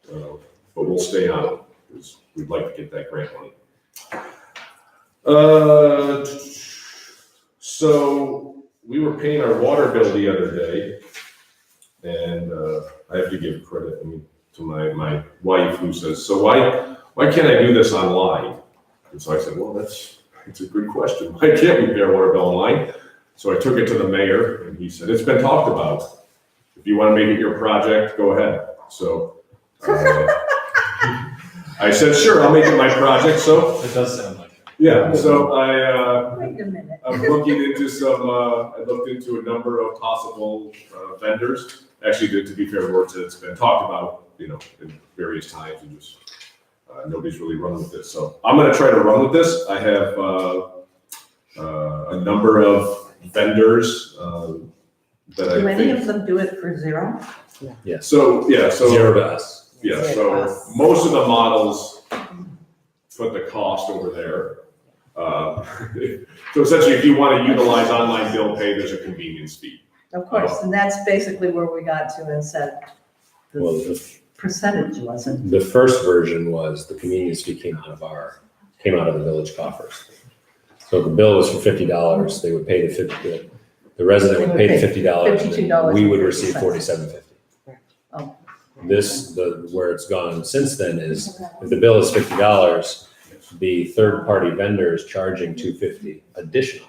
But we'll stay on it because we'd like to get that grant money. So we were paying our water bill the other day, and I have to give credit to my wife, who says, "So why can't I do this online?" And so I said, "Well, it's a good question. Why can't we pay our water bill online?" So I took it to the mayor, and he said, "It's been talked about. If you want to make it your project, go ahead." So I said, "Sure, I'll make it my project." So It does sound like it. yeah, so Wait a minute. I'm looking into I looked into a number of possible vendors. Actually, to be fair, it's been talked about, in various times, and just nobody's really run with it. So I'm going to try to run with this. I have a number of vendors that I Do any think. of them do it for zero? So Zero to us. Yeah, so most of the models put the cost over there. So essentially, if you want to utilize online bill pay, there's a convenience fee. Of course, and that's basically where we got to and said Well, the percentage wasn't. the first version was the convenience fee came out of the village coffers. So the bill was for $50, they would pay the resident would pay the $50, $52 and we would receive $47.50. Oh. Where it's gone since then is, if the bill is $50, the third-party vendor is charging $2.50 additional.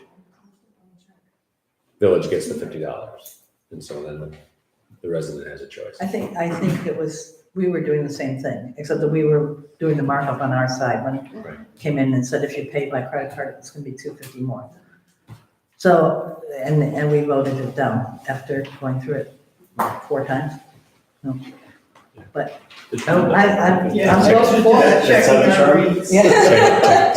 Village gets the $50, and so then the resident has a choice. I think we were doing the same thing, except that we were doing the markup on our side when it came in and said, if you pay by credit card, it's gonna be $2.50 more. So, and we voted it down after going through it 4 times. No. But The town. I'm Yeah, so for it. That's how the chart. Yeah.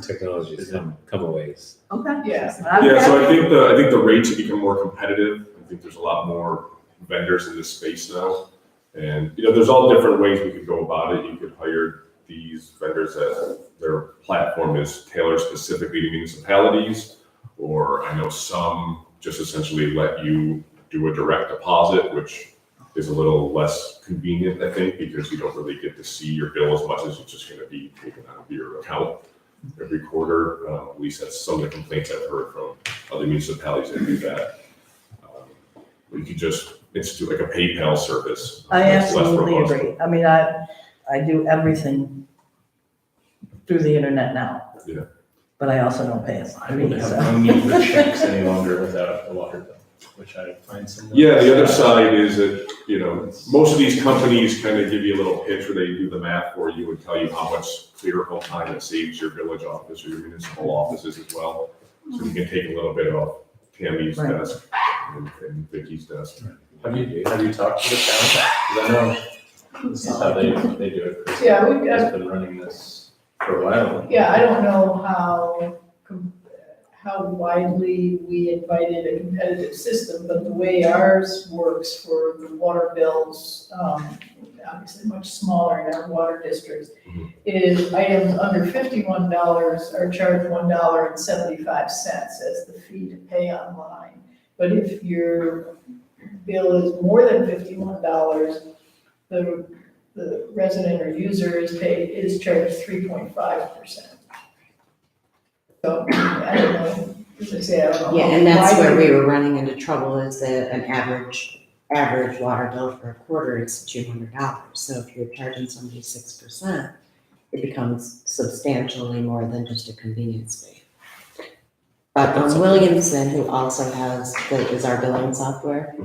Technology's come a ways. Okay. Yeah. Yeah, so I think the rates have become more competitive. I think there's a lot more vendors in this space now. And, there's all different ways we could go about it. You could hire these vendors that their platform is tailored specifically to municipalities, or I know some just essentially let you do a direct deposit, which is a little less convenient, I think, because you don't really get to see your bill as much as it's just gonna be taken out of your account every quarter. At least that's some of the complaints I've heard from other municipalities that do that. You could just institute like a PayPal service. I That's less absolutely robust. agree. I mean, I do everything through the internet now. Yeah. But I also don't pay it. I would have no need for checks any longer without a water bill, which I find somewhat. Yeah, the other side is that, most of these companies kind of give you a little pitch where they do the math for you and tell you how much clerical time it saves your village office or your municipal offices as well. So you can take a little bit off Tammy's Right. desk and Vicky's desk. Have you talked to the town? Because I know this is how they do it. Chris Yeah, we've got- has been running this for a while. Yeah, I don't know how widely we invited a competitive system, but the way ours works for the water bills, obviously much smaller in our water districts, is items under $51 are charged $1.75 as the fee to pay online. But if your bill is more than $51, the the resident or user is charged 3.5%. So, I don't know, as I say, I don't know. Yeah, and that's why where we were running into trouble, is that an average water bill for a quarter is $200. So if you're charging somebody 6%, it becomes substantially more than just a convenience fee. But on Williamson, who also is our billing software,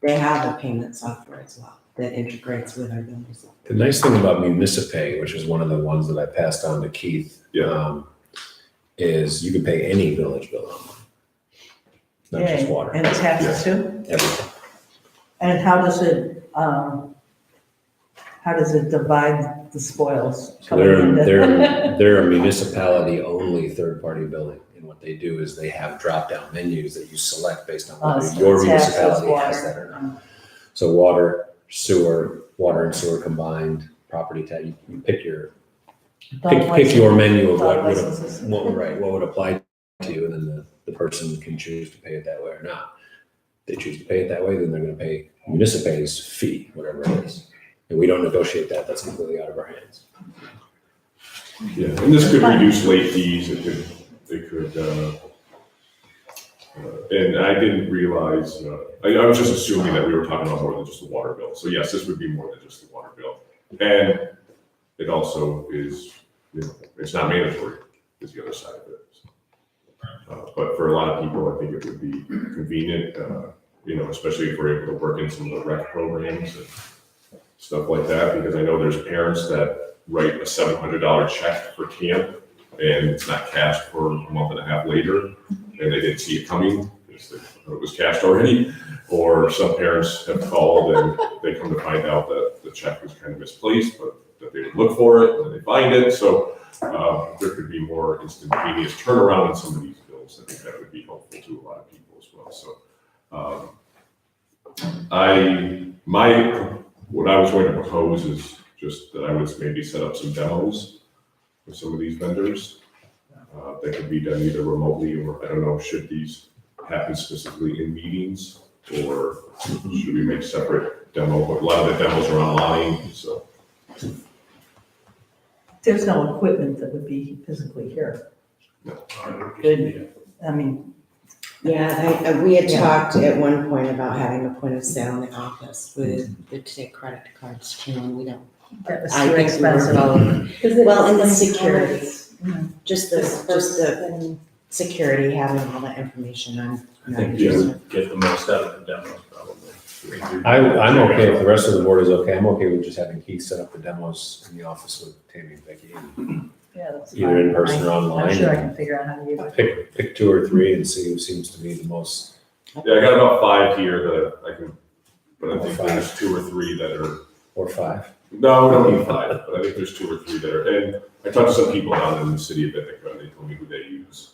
they have a payment software as well that integrates with our billing software. The nice thing about Municipay, which is one of the ones that I passed on to Keith, is you can pay any village bill online. Not just Yay. water. And taxes too? Everything. And how does it divide the spoils? So they're a municipality-only third-party billing. And what they do is they have drop-down menus that you select based on whether so your taxes, municipality has water. that or not. So water and sewer combined, property tax, you pick your menu of what would apply to you, and then the person can choose to pay it that way or not. If they choose to pay it that way, then they're gonna pay Municipay's fee, whatever it is. And we don't negotiate that, that's completely out of our hands. Yeah, and this could reduce late fees, it could, and I didn't realize, I was just assuming that we were talking about more than just the water bill. So yes, this would be more than just the water bill. And it also is, it's not mandatory, is the other side of it. But for a lot of people, I think it would be convenient, especially if we're able to work in some of the rec programs and stuff like that, because I know there's parents that write a $700 check for camp and it's not cashed for a month and a half later, and they didn't see it coming because they thought it was cashed already. Or some parents have called and they come to find out that the check was kind of misplaced, but that they would look for it and they find it. So there could be more instantaneous turnaround in some of these bills. I think that would be helpful to a lot of people as well. So what I was going to propose is just that I would maybe set up some demos with some of these vendors. That could be done either remotely or, I don't know, should these happen specifically in meetings, or should we make separate demo? But a lot of the demos are online, so. There's no equipment that would be physically here. No. Good, I mean. Yeah, we had talked at one point about having a point of sale in the office to take credit cards too, and we don't. That was I too think we were expensive. both. Well, and the like security, just the and security, having all that information on. I think you would get the most out of the demos probably. I'm okay, if the rest of the board is okay, I'm okay with just having Keith set up the demos in the office with Tammy and Becky. Yeah, that's Either in fine. person or online. I'm sure I can figure out how to use it. Pick 2 or 3 and see who seems to be the most. Yeah, I got about 5 here that I can, but I think there's 2 or 3 that are. Or 5. No, we don't need 5, but I think there's 2 or 3 that are, and I talked to some people down in the city of Ithaca, and they told me who they use.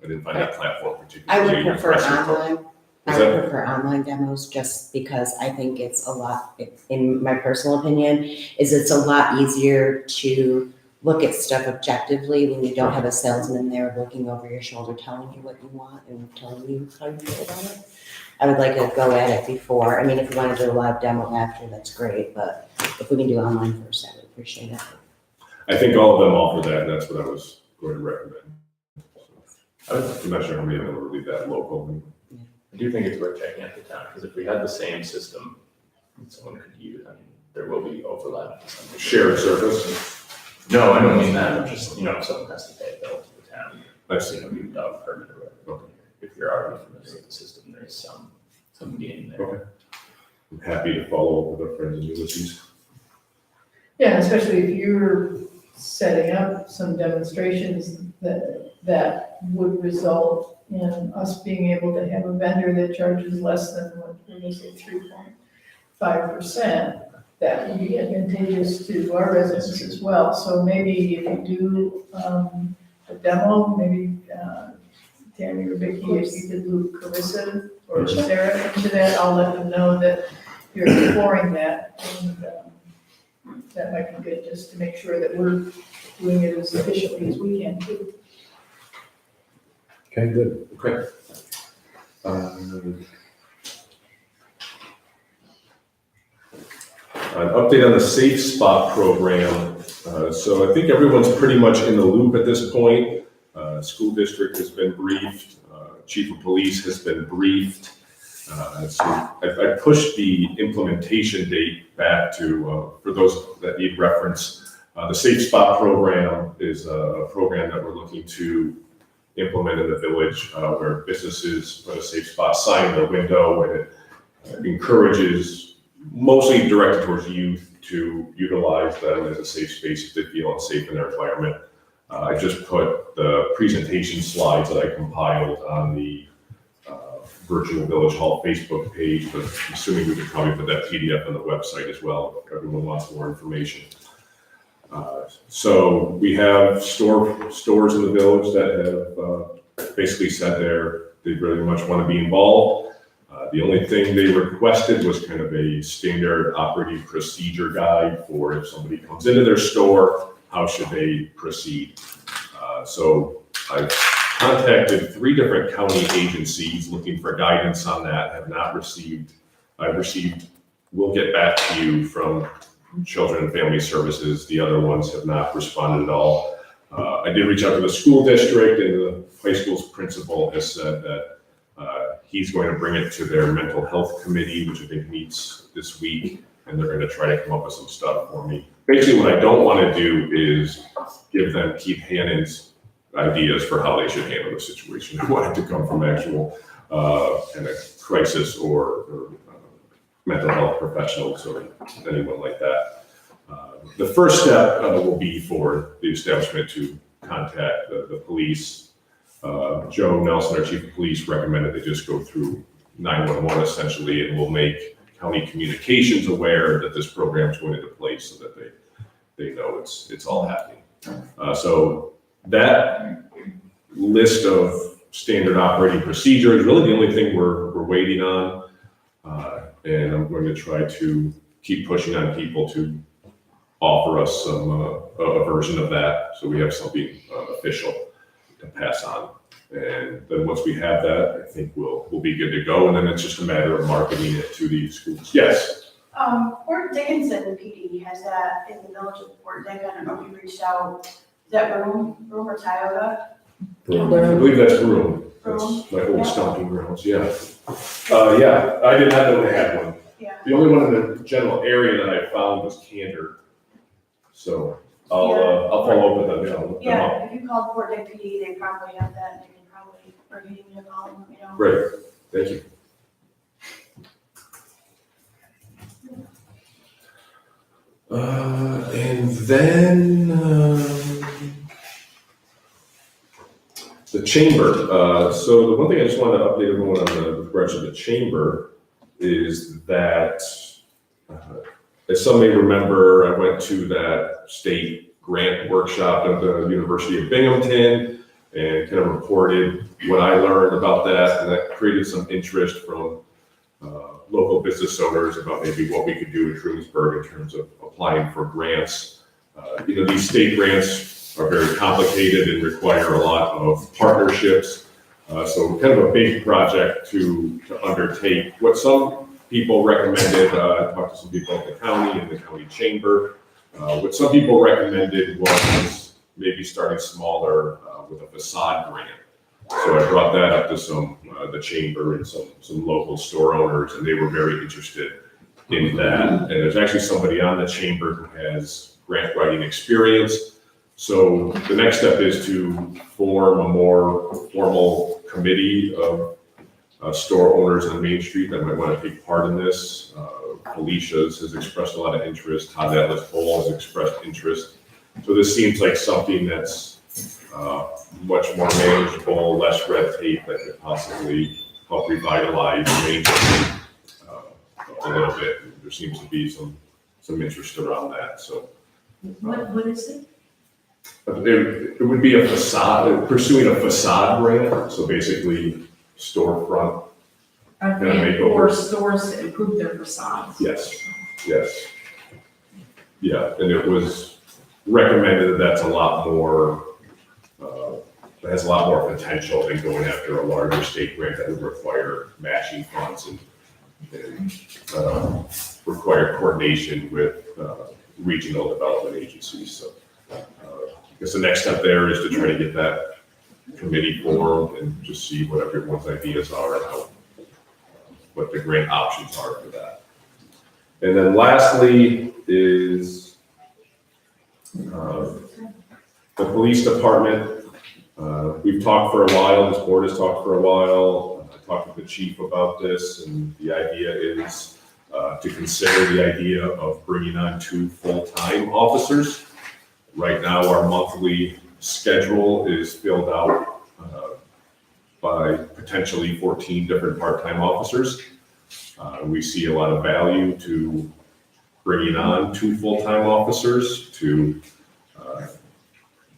I didn't find that platform I particularly would prefer impressive. online. I would prefer online demos just because I think it's a lot, in my personal opinion, it's a lot easier to look at stuff objectively when you don't have a salesman there looking over your shoulder telling you what you want and telling you how you feel about it. I would like to go at it before. I mean, if you want to do a live demo after, that's great, but if we can do online first, I would appreciate it. I think all of them offer that, and that's what I was going to recommend. I'm not sure how many of them are really that local. I do think it's worth checking at the time, because if we had the same system that someone could use, I mean, there will be overlap to some degree. Shared service? No, I don't mean that, I'm just, if someone has to pay a bill to the town, I see. you dog permit or whatever. If you're already familiar with the system, there's some gain there. Okay. I'm happy to follow up with our friends in Ulysses. Yeah, especially if you're setting up some demonstrations that would result in us being able to have a vendor that charges less than what we say 3.5%. That would be advantageous to our residents as well. So maybe if you do a demo, maybe Tammy or Vicky, if you could loop Carissa or Sarah into that, I'll let them know that you're exploring that. And that might be good, just to make sure that we're doing it as efficiently as we can too. Okay, good. Okay. An update on the Safe Spot program. So I think everyone's pretty much in the loop at this point. School district has been briefed. Chief of police has been briefed. So I pushed the implementation date back to, for those that need reference, the Safe Spot program is a program that we're looking to implement in the village where businesses put a safe spot sign in their window, and it encourages, mostly directed towards youth, to utilize them as a safe space if they feel unsafe in their environment. I just put the presentation slides that I compiled on the Virtual Village Hall Facebook page, but I'm assuming we could probably put that PDF on the website as well if everyone wants more information. So we have stores in the village that have basically said they really much want to be involved. The only thing they requested was kind of a standard operating procedure guide for if somebody comes into their store, how should they proceed. So I contacted 3 different county agencies looking for guidance on that, have not received. I've received, we'll get back to you from Children and Family Services. The other ones have not responded at all. I did reach out to the school district, and the high school's principal has said that he's going to bring it to their mental health committee, which I think meets this week, and they're going to try to come up with some stuff for me. Basically, what I don't want to do is give them Keith Hannon's ideas for how they should handle the situation. I want it to come from actual kind of crisis or mental health professionals or anyone like that. The first step will be for the establishment to contact the police. Joe Nelson, our chief of police, recommended they just go through 911 essentially, and we'll make county communications aware that this program is going into place so that they know it's all happening. So that list of standard operating procedure is really the only thing we're waiting on. And I'm going to try to keep pushing on people to offer us some a version of that, so we have something official to pass on. And then once we have that, I think we'll be good to go. And then it's just a matter of marketing it to the schools. Yes. Fort Dickinson PD has that in the village of Fort Dick. I don't know if you reached out. Is that Room or Tioga? I believe that's Room. That's my old stomping grounds. Yeah. Yeah. I did not know they had one. Yeah. The only one in the general area that I found was Candor. So I'll follow up with them. Look them up. Yeah, if you called Fort Dick PD, they probably have that. They can probably, or you can call them, you know. Great. Thank you. And then the chamber. So the one thing I just wanted to update everyone on the regards of the chamber is that, as some may remember, I went to that state grant workshop at the University of Binghamton and kind of reported what I learned about that, and that created some interest from local business owners about maybe what we could do in Trumansburg in terms of applying for grants. These state grants are very complicated and require a lot of partnerships. So kind of a big project to undertake. What some people recommended, I talked to some people at the county and the county chamber. What some people recommended was maybe starting smaller with a facade grant. So I brought that up to the chamber and some local store owners, and they were very interested in that. And there's actually somebody on the chamber who has grant writing experience. So the next step is to form a more formal committee of store owners on Main Street that might want to take part in this. Felicia's has expressed a lot of interest. Todd Atlas Hole has expressed interest. So this seems like something that's much more manageable, less red tape that could possibly help revitalize Main Street a little bit. There seems to be some interest around that. So What is it? it would be a facade, pursuing a facade grant. So basically storefront. Or stores to improve their facades. Yes. Yeah, and it was recommended that that's a lot more, it has a lot more potential than going after a larger state grant that would require matching funds and and require coordination with regional development agencies. So I guess the next step there is to try to get that committee formed and just see what everyone's ideas are and how, what the grant options are for that. And then lastly is the police department. We've talked for a while, this board has talked for a while. I talked with the chief about this, and the idea is to consider the idea of bringing on 2 full-time officers. Right now, our monthly schedule is filled out by potentially 14 different part-time officers. We see a lot of value to bringing on 2 full-time officers to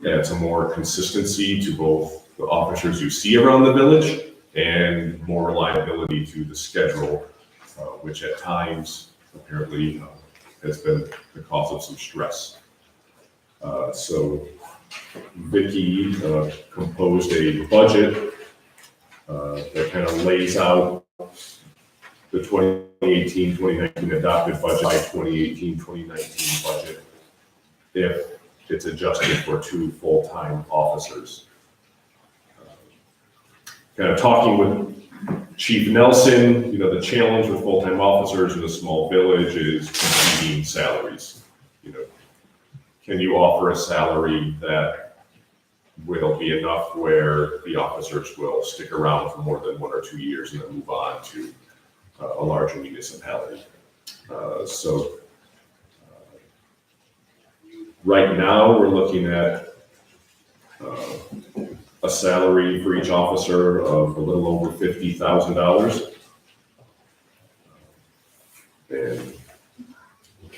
add some more consistency to both the officers you see around the village and more reliability to the schedule, which at times apparently has been the cause of some stress. So Vicki composed a budget that kind of lays out the 2018-2019 adopted budget by 2018-2019 budget if it's adjusted for 2 full-time officers. Kind of talking with Chief Nelson, you know, the challenge with full-time officers in a small village is competing salaries. You know, can you offer a salary that will be enough where the officers will stick around for more than 1 or 2 years and then move on to a larger municipality? Right now, we're looking at a salary for each officer of a little over $50,000. And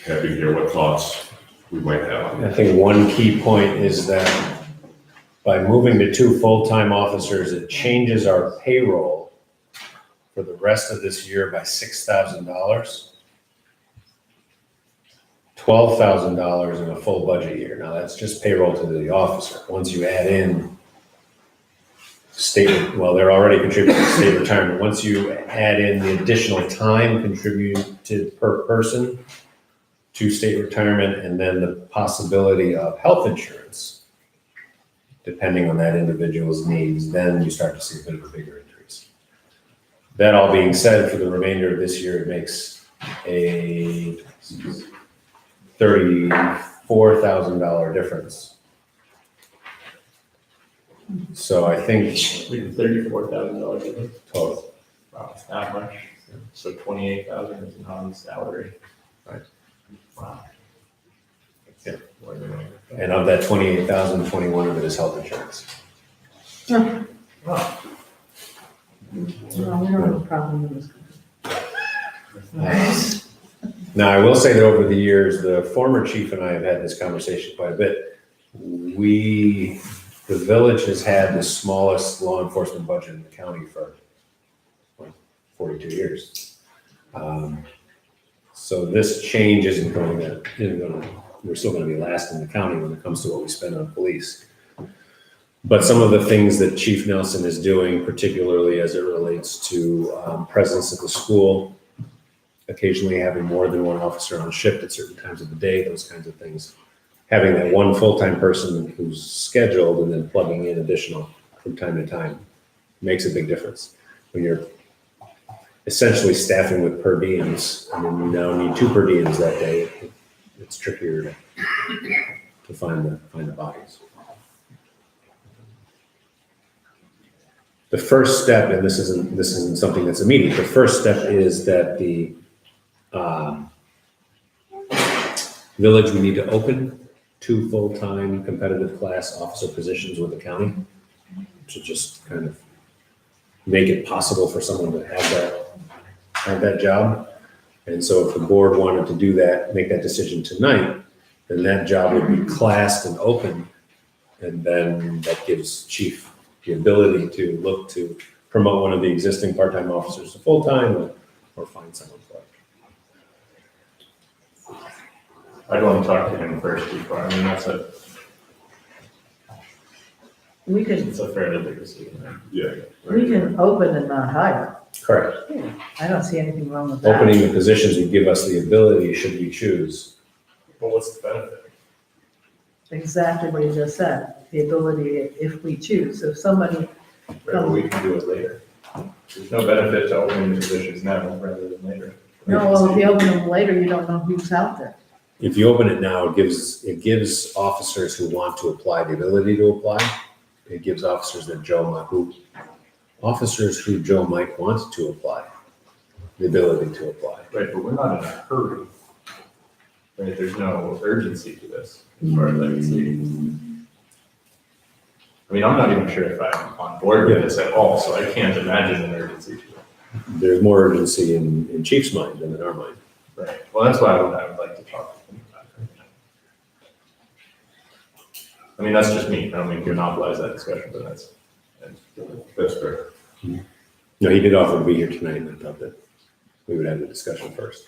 happy to hear what thoughts we might have on that. I think one key point is that by moving to 2 full-time officers, it changes our payroll for the rest of this year by $6,000. $12,000 in a full budget year. Now that's just payroll to the officer. Once you add in state, well, they're already contributing to state retirement. Once you add in the additional time contributed per person to state retirement, and then the possibility of health insurance, depending on that individual's needs, then you start to see a bit of a bigger increase. That all being said, for the remainder of this year, it makes a $34,000 difference. So I think We did $34,000 total. Wow, it's not much. So 28,000 is non-salary. Right. Wow. Yeah. More than I- And of that 28,000, 21 of it is health insurance. Wow. No, we don't have a problem with this. Now, I will say that over the years, the former chief and I have had this conversation quite a bit. The village has had the smallest law enforcement budget in the county for 42 years. So this change isn't going to, we're still going to be last in the county when it comes to what we spend on police. But some of the things that Chief Nelson is doing, particularly as it relates to presence at the school, occasionally having more than 1 officer on shift at certain times of the day, those kinds of things. Having that 1 full-time person who's scheduled and then plugging in additional from time to time makes a big difference. When you're essentially staffing with per diems, and then you now need 2 per diems that day, it's trickier to find the bodies. The first step, and this isn't something that's immediate, the first step is that the village, we need to open 2 full-time competitive class officer positions with the county to just kind of make it possible for someone to have that job. And so if the board wanted to do that, make that decision tonight, then that job would be classed and open. And then that gives chief the ability to look to promote one of the existing part-time officers to full-time or find someone for it. I'd want to talk to him first before, I mean, We can, it's a fairly big decision. Yeah. we can open and not hire. Correct. I don't see anything wrong with that. Opening the positions would give us the ability, should we choose. But what's the benefit? Exactly what you just said, the ability, if we choose, if somebody, Right, but we can do it later. There's no benefit to opening the positions now rather than later. no, well, if you open them later, you don't know who's out there. If you open it now, it gives officers who want to apply the ability to apply. It gives officers who Joe might want to apply, the ability to apply. Right, but we're not in a hurry. Right, there's no urgency to this, as far as I can see. I mean, I'm not even sure if I'm on board with this at all, so I can't imagine an urgency to it. There's more urgency in Chief's mind than in our mind. Right, well, that's why I would like to talk to him about it. I mean, that's just me, I don't mean to monopolize that discussion, but That's fair. No, he did offer to be here tonight, and I thought that we would have the discussion first.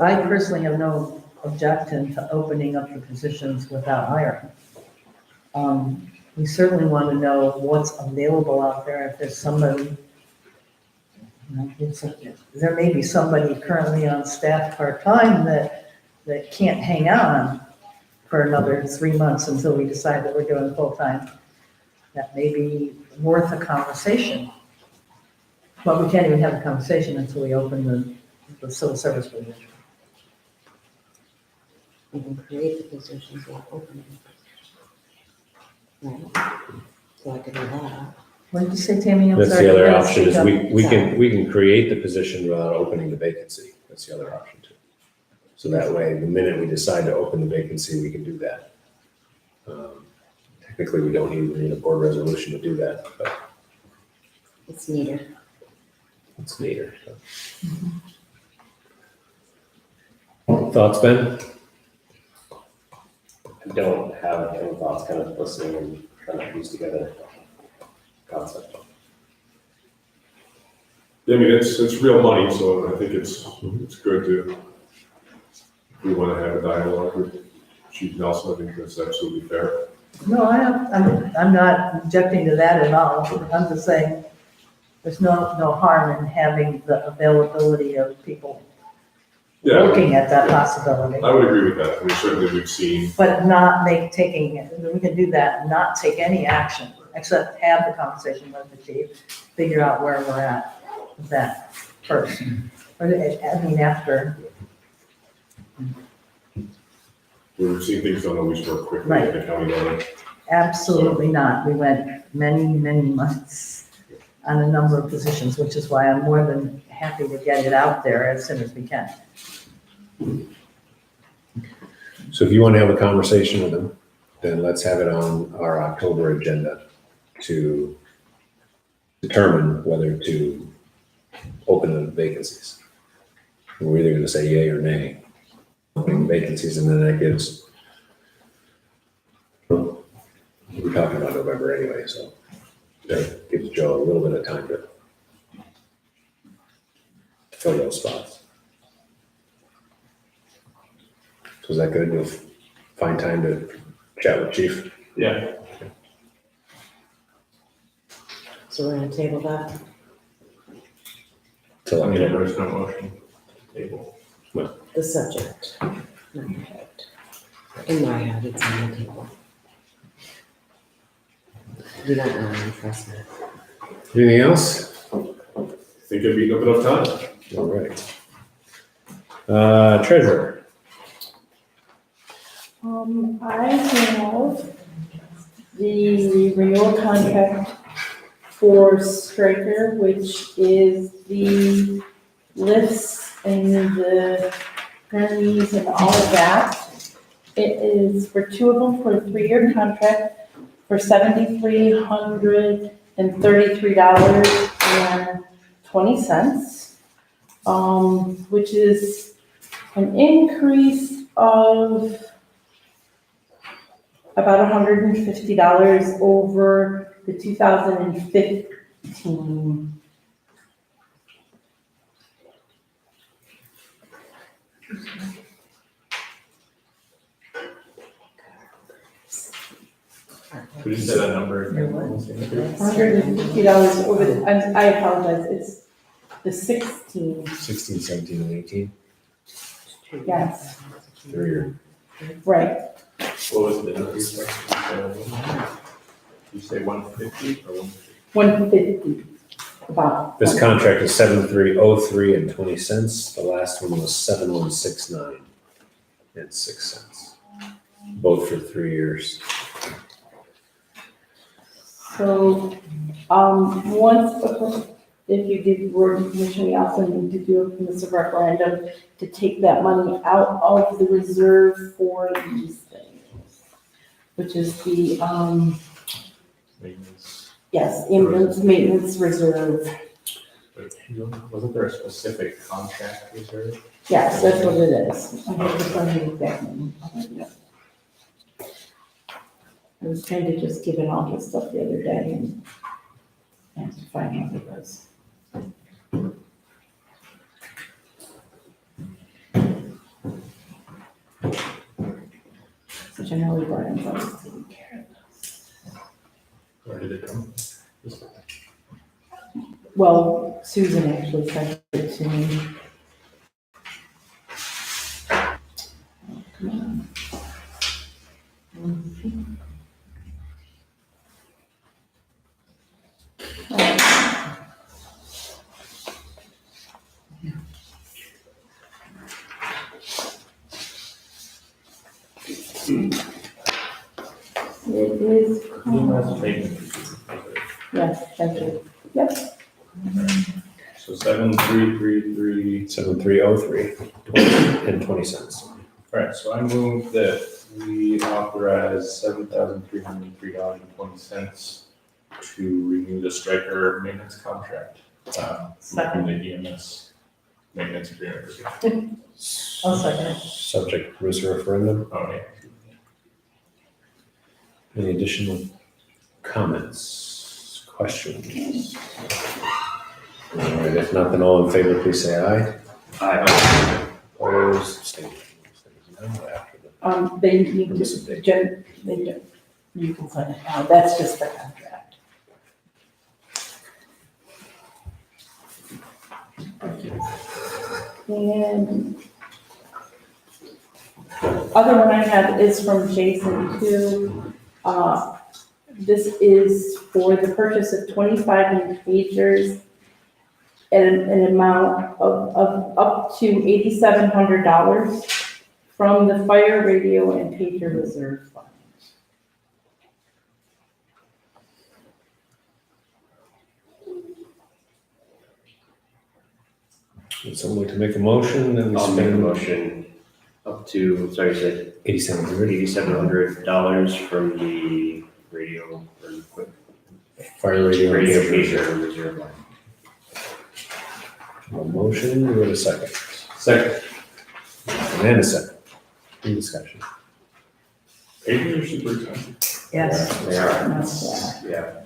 I personally have no objection to opening up the positions without hiring. We certainly want to know what's available out there, if there's somebody, there may be somebody currently on staff part-time that can't hang on for another 3 months until we decide that we're doing full-time. That may be worth a conversation. But we can't even have a conversation until we open the civil service position. We can create the positions while opening the positions. Right? So I could do that. What did you say, Tammy? I'm That's sorry, the other you gotta option, speak is up. we can create the position without opening the vacancy. That's the other option too. So that way, the minute we decide to open the vacancy, we can do that. Technically, we don't even need a board resolution to do that, but It's neater. it's neater. So. Thoughts, Ben? I don't have any thoughts, kind of listening and trying to piece together concept. Yeah, I mean, it's real money, so I think it's good to, if we want to have a dialogue with Chief Nelson, I think that's absolutely fair. No, I'm not objecting to that at all. I'm just saying, there's no harm in having the availability of people Yeah, looking at that possibility. I would agree with that. I mean, certainly we've seen, But not we can do that, not take any action, except have the conversation with the chief, figure out where we're at with that first. Or, I mean, after, we've seen things don't always work quickly Right. at the county level. absolutely not. We went many, many months on a number of positions, which is why I'm more than happy to get it out there as soon as we can. So if you want to have a conversation with them, then let's have it on our October agenda to determine whether to open the vacancies. We're either going to say yay or nay, opening vacancies, and then that gives, well, we're talking about November anyway, so that gives Joe a little bit of time to fill those spots. So is that good? You'll find time to chat with Chief? Yeah. So we're gonna table that. Till I mean, October. there's no motion to table. The subject. Not the head. In my head, it's on the table. We don't know any precedent. Anything else? Think I've eaten up enough time? All right. Treasurer. I have the renewal contract for Stryker, which is the lifts and the gurneys and all of that. It is for two of them for a 3-year contract for $7,333.20, which is an increase of about $150 over the 2015. Could you say that number again? $150 over the, I apologize, it's the 16, 16, 17, and 18, yes, 3 year. right. What was the increase? You say 150 or 150? 150, about. This contract is 7303 and 20 cents. The last one was 7169 and 6 cents. Both for 3 years. So, if you give road commission, we also need to do a permissive referendum to take that money out of the reserve for these things, which is the, Maintenance. yes, ambulance maintenance reserve. But wasn't there a specific contract reserve? Yes, that's what it is. I have to find the exact name. I was trying to just give it all this stuff the other day and I have to find out what it was. So generally Brian's always taking care of this. Where did it come? Well, Susan actually sent it to me. Oh, come on. It is called, yes, thank you. Yep, So 7333. 7303 and 20 cents. All right, so I move that we authorize $7,303.20 to renew the striker maintenance contract. Second. The EMS maintenance agreement. I'll second it. Subject to permissive referendum. Oh, yeah. Any additional comments, questions? All right, if not, then all in favor, please say aye. Aye. Opposed, abstained. After the they need permissive to, date. they don't, you can sign it now, that's just the contract. And other one I have is from Jason too. This is for the purchase of 25 new pagers at an amount of up to $8,700 from the Fire Radio and Pager Reserve Fund. Would someone like to make a motion that we I'll make a spend motion up to, sorry, you said $8,700 $8,700 from the radio or equipment. fire radio? Radio pager reserve line. A motion, we have a second. Second. And a second. Any discussion? Pagers are super expensive. Yes. They are, yeah.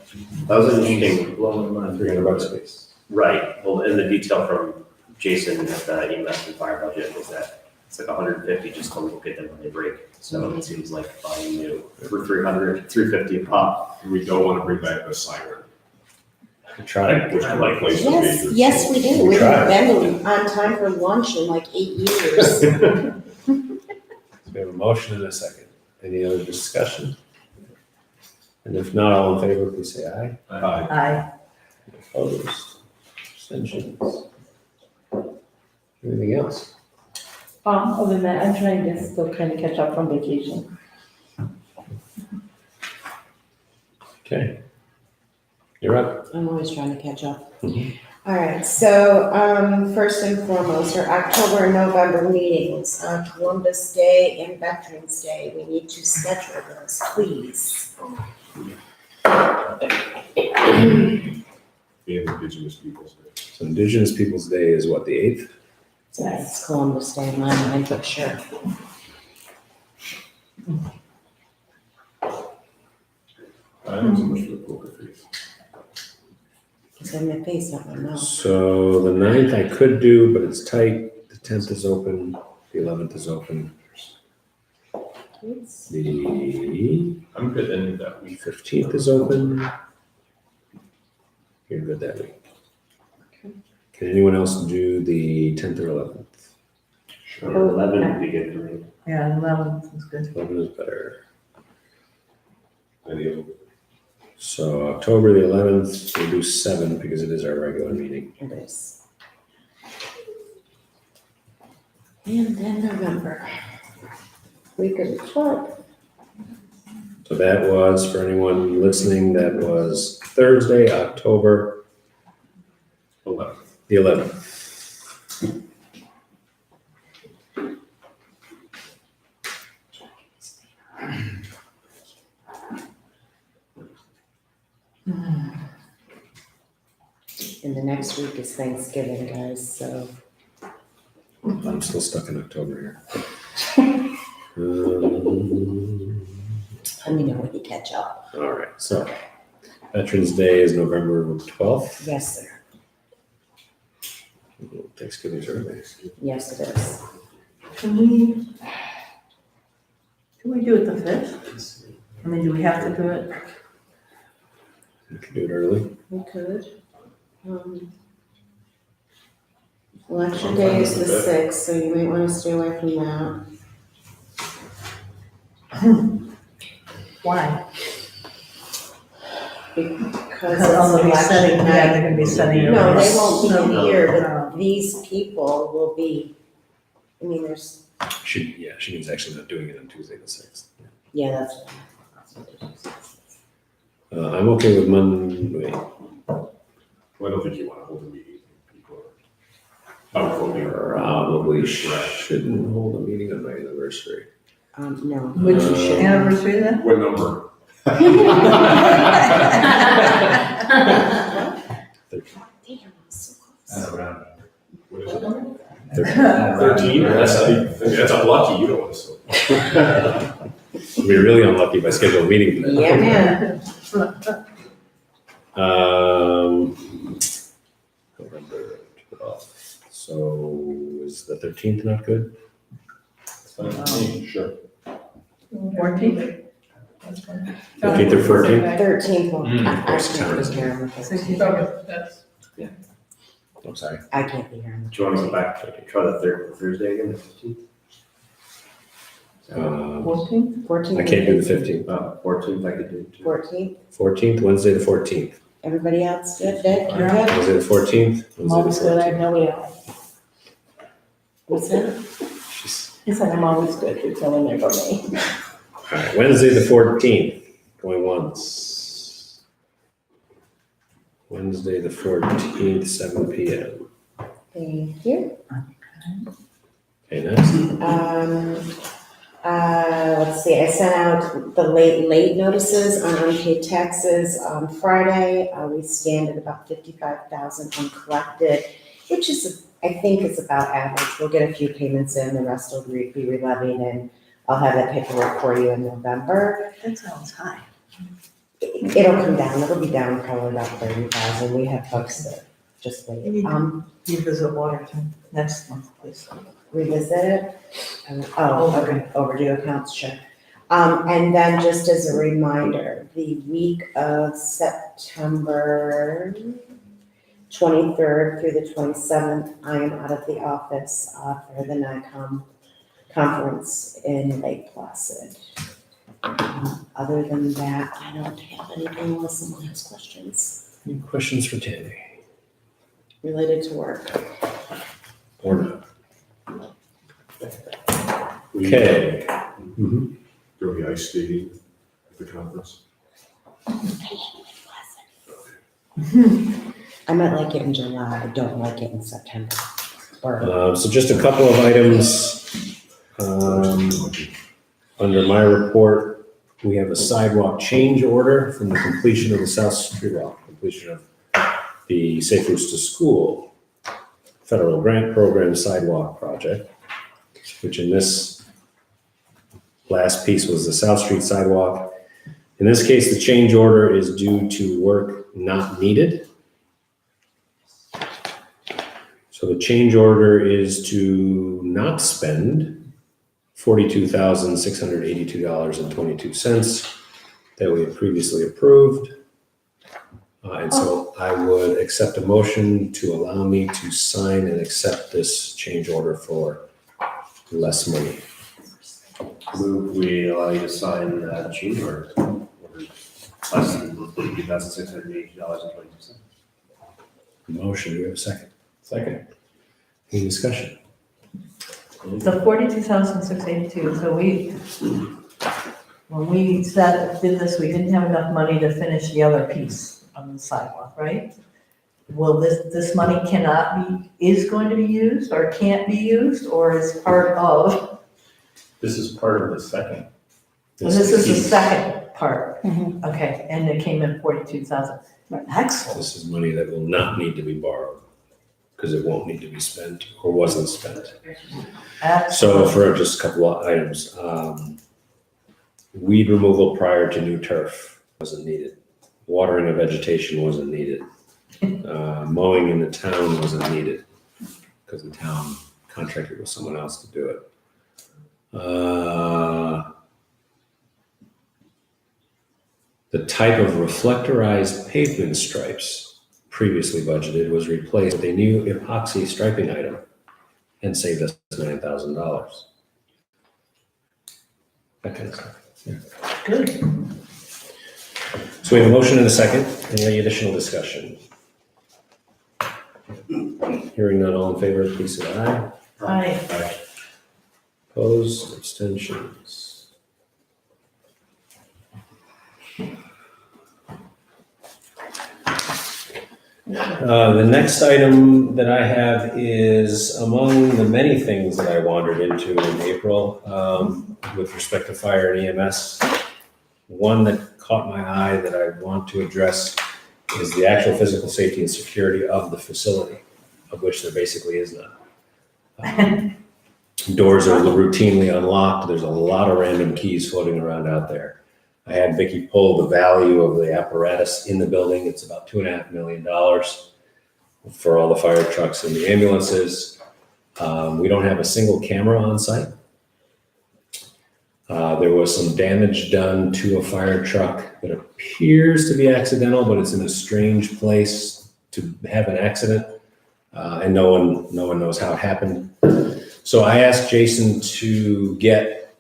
That was an interesting, Blowing my mind, $300 a piece. right, well, and the detail from Jason at the EMS and fire budget was that it's like 150 just to look at them when they break. So it seems like buying new for 300, 350 a pop. We don't want to bring back the siren. Try. Which I like places. Yes, yes, we do. We Try. haven't been on time for lunch in like 8 years. We have a motion and a second. Any other discussion? And if not, all in favor, please say aye. Aye. Aye. Opposed? Abstentions? Anything else? Other than that, I'm trying to still kind of catch up from vacation. Okay. You're up. I'm always trying to catch up. Mhm. All right, so, first and foremost, our October and November meetings, Columbus Day and Veterans Day, we need to schedule those, please. The Indigenous Peoples Day. So Indigenous Peoples' Day is what, the 8th? That's Columbus Day in my mind, but sure. I don't so much for the poker face. Because in my face, I don't know. So the 9th I could do, but it's tight. The 10th is open, the 11th is open. The I'm good any of that week. 15th is open. You're good that week. Can anyone else do the 10th or 11th? Sure, 11 would be good for me. Yeah, 11th is good. 11 is better. Any of them? So October the 11th, we'll do 7 because it is our regular meeting. It is. And then November. Week of the 12th. So that was, for anyone listening, that was Thursday, October 11. the 11th. And the next week is Thanksgiving, guys, so. I'm still stuck in October here. Let me know when you catch up. All right, so Veterans Day is November 12th. Yes, sir. Thanksgiving's early. Yes, it is. Can we do it the 5th? I mean, do we have to do it? We can do it early. We could. Election day is the 6th, so you might want to stay away from that. Why? Because they'll it's be election setting, yeah, night. they're gonna be setting. No, they everybody's- won't be No, here, no. but these people will be, I mean, there's, She means actually not doing it on Tuesday the 6th. yeah, that's. I'm okay with Monday. Well, I don't think you want to hold a meeting. People are out voting. Probably shouldn't hold a meeting on my anniversary. No. Which anniversary then? What number? Damn, so close. What is it? 13? That's unlucky. You don't want to. We're really unlucky if I schedule a meeting for that. Yeah, man. November 12th. So is the 13th not good? Sure. 14th? 13th or 14th? 13th, well, Mm. I can't be here on the 13th. I'm sorry. I can't be here on the Do you want to go back, try the Thursday again, the 15th? 14th? 14th. I can't do the 15th. 14th, I could do too. 14th. 14th, Wednesday the 14th. Everybody else good? Dick, you're Yeah. good? Wednesday the 14th. I'm always good, I have nobody else. What's that? He said I'm always good, you're telling me about me. All right, Wednesday the 14th, going once. Wednesday the 14th, 7 p.m. Thank you. Okay, next. Let's see, I sent out the late notices on unpaid taxes on Friday. We stand at about 55,000 uncollected, which is, I think is about average. We'll get a few payments in, the rest will be re-levied, and I'll have that paperwork for you in November. That sounds high. It'll come down, it'll be down probably about 30,000. We have folks that just wait. You visit Watertown next month, please. Revisit it? Okay, overdue accounts, sure. And then just as a reminder, the week of September 23rd through the 27th, I am out of the office for the NICOM conference in Lake Placid. Other than that, I don't have anything unless someone has questions Any questions for Tammy? related to work. Or not? Okay. Mhm. Go the ice skating at the conference. I might like it in July, I don't like it in September. So just a couple of items. Under my report, we have a sidewalk change order from the completion of the South Street, completion of the Safe Routes to School federal grant program sidewalk project, which in this last piece was the South Street sidewalk. In this case, the change order is due to work not needed. So the change order is to not spend $42,682.22 that we had previously approved. And so I would accept a motion to allow me to sign and accept this change order for less money. Move, we allow you to sign that change order. Less than $42,680.22. Motion, do we have a second? Second. Any discussion? So 42,682, so when we did this, we didn't have enough money to finish the other piece on the sidewalk, right? Will this money is going to be used or can't be used or is part of? This is part of the second. This is the second part. Mhm. Okay, and it came in 42,000. Excellent. This is money that will not need to be borrowed because it won't need to be spent or wasn't spent. So for just a couple of items, weed removal prior to new turf wasn't needed. Watering of vegetation wasn't needed. Mowing in the town wasn't needed because the town contracted with someone else to do it. The type of reflectorized pavement stripes previously budgeted was replaced with a new epoxy striping item and saved us $9,000. That kind of stuff. Yeah. Good. So we have a motion and a second. Any additional discussion? Hearing none, all in favor, please say aye. Aye. Opposed, abstentions. The next item that I have is among the many things that I wandered into in April with respect to fire and EMS. One that caught my eye that I want to address is the actual physical safety and security of the facility, of which there basically is none. Doors are routinely unlocked. There's a lot of random keys floating around out there. I had Vicki pull the value of the apparatus in the building. It's about $2.5 million for all the fire trucks and the ambulances. We don't have a single camera on site. There was some damage done to a fire truck that appears to be accidental, but it's in a strange place to have an accident, and no one knows how it happened. So I asked Jason to get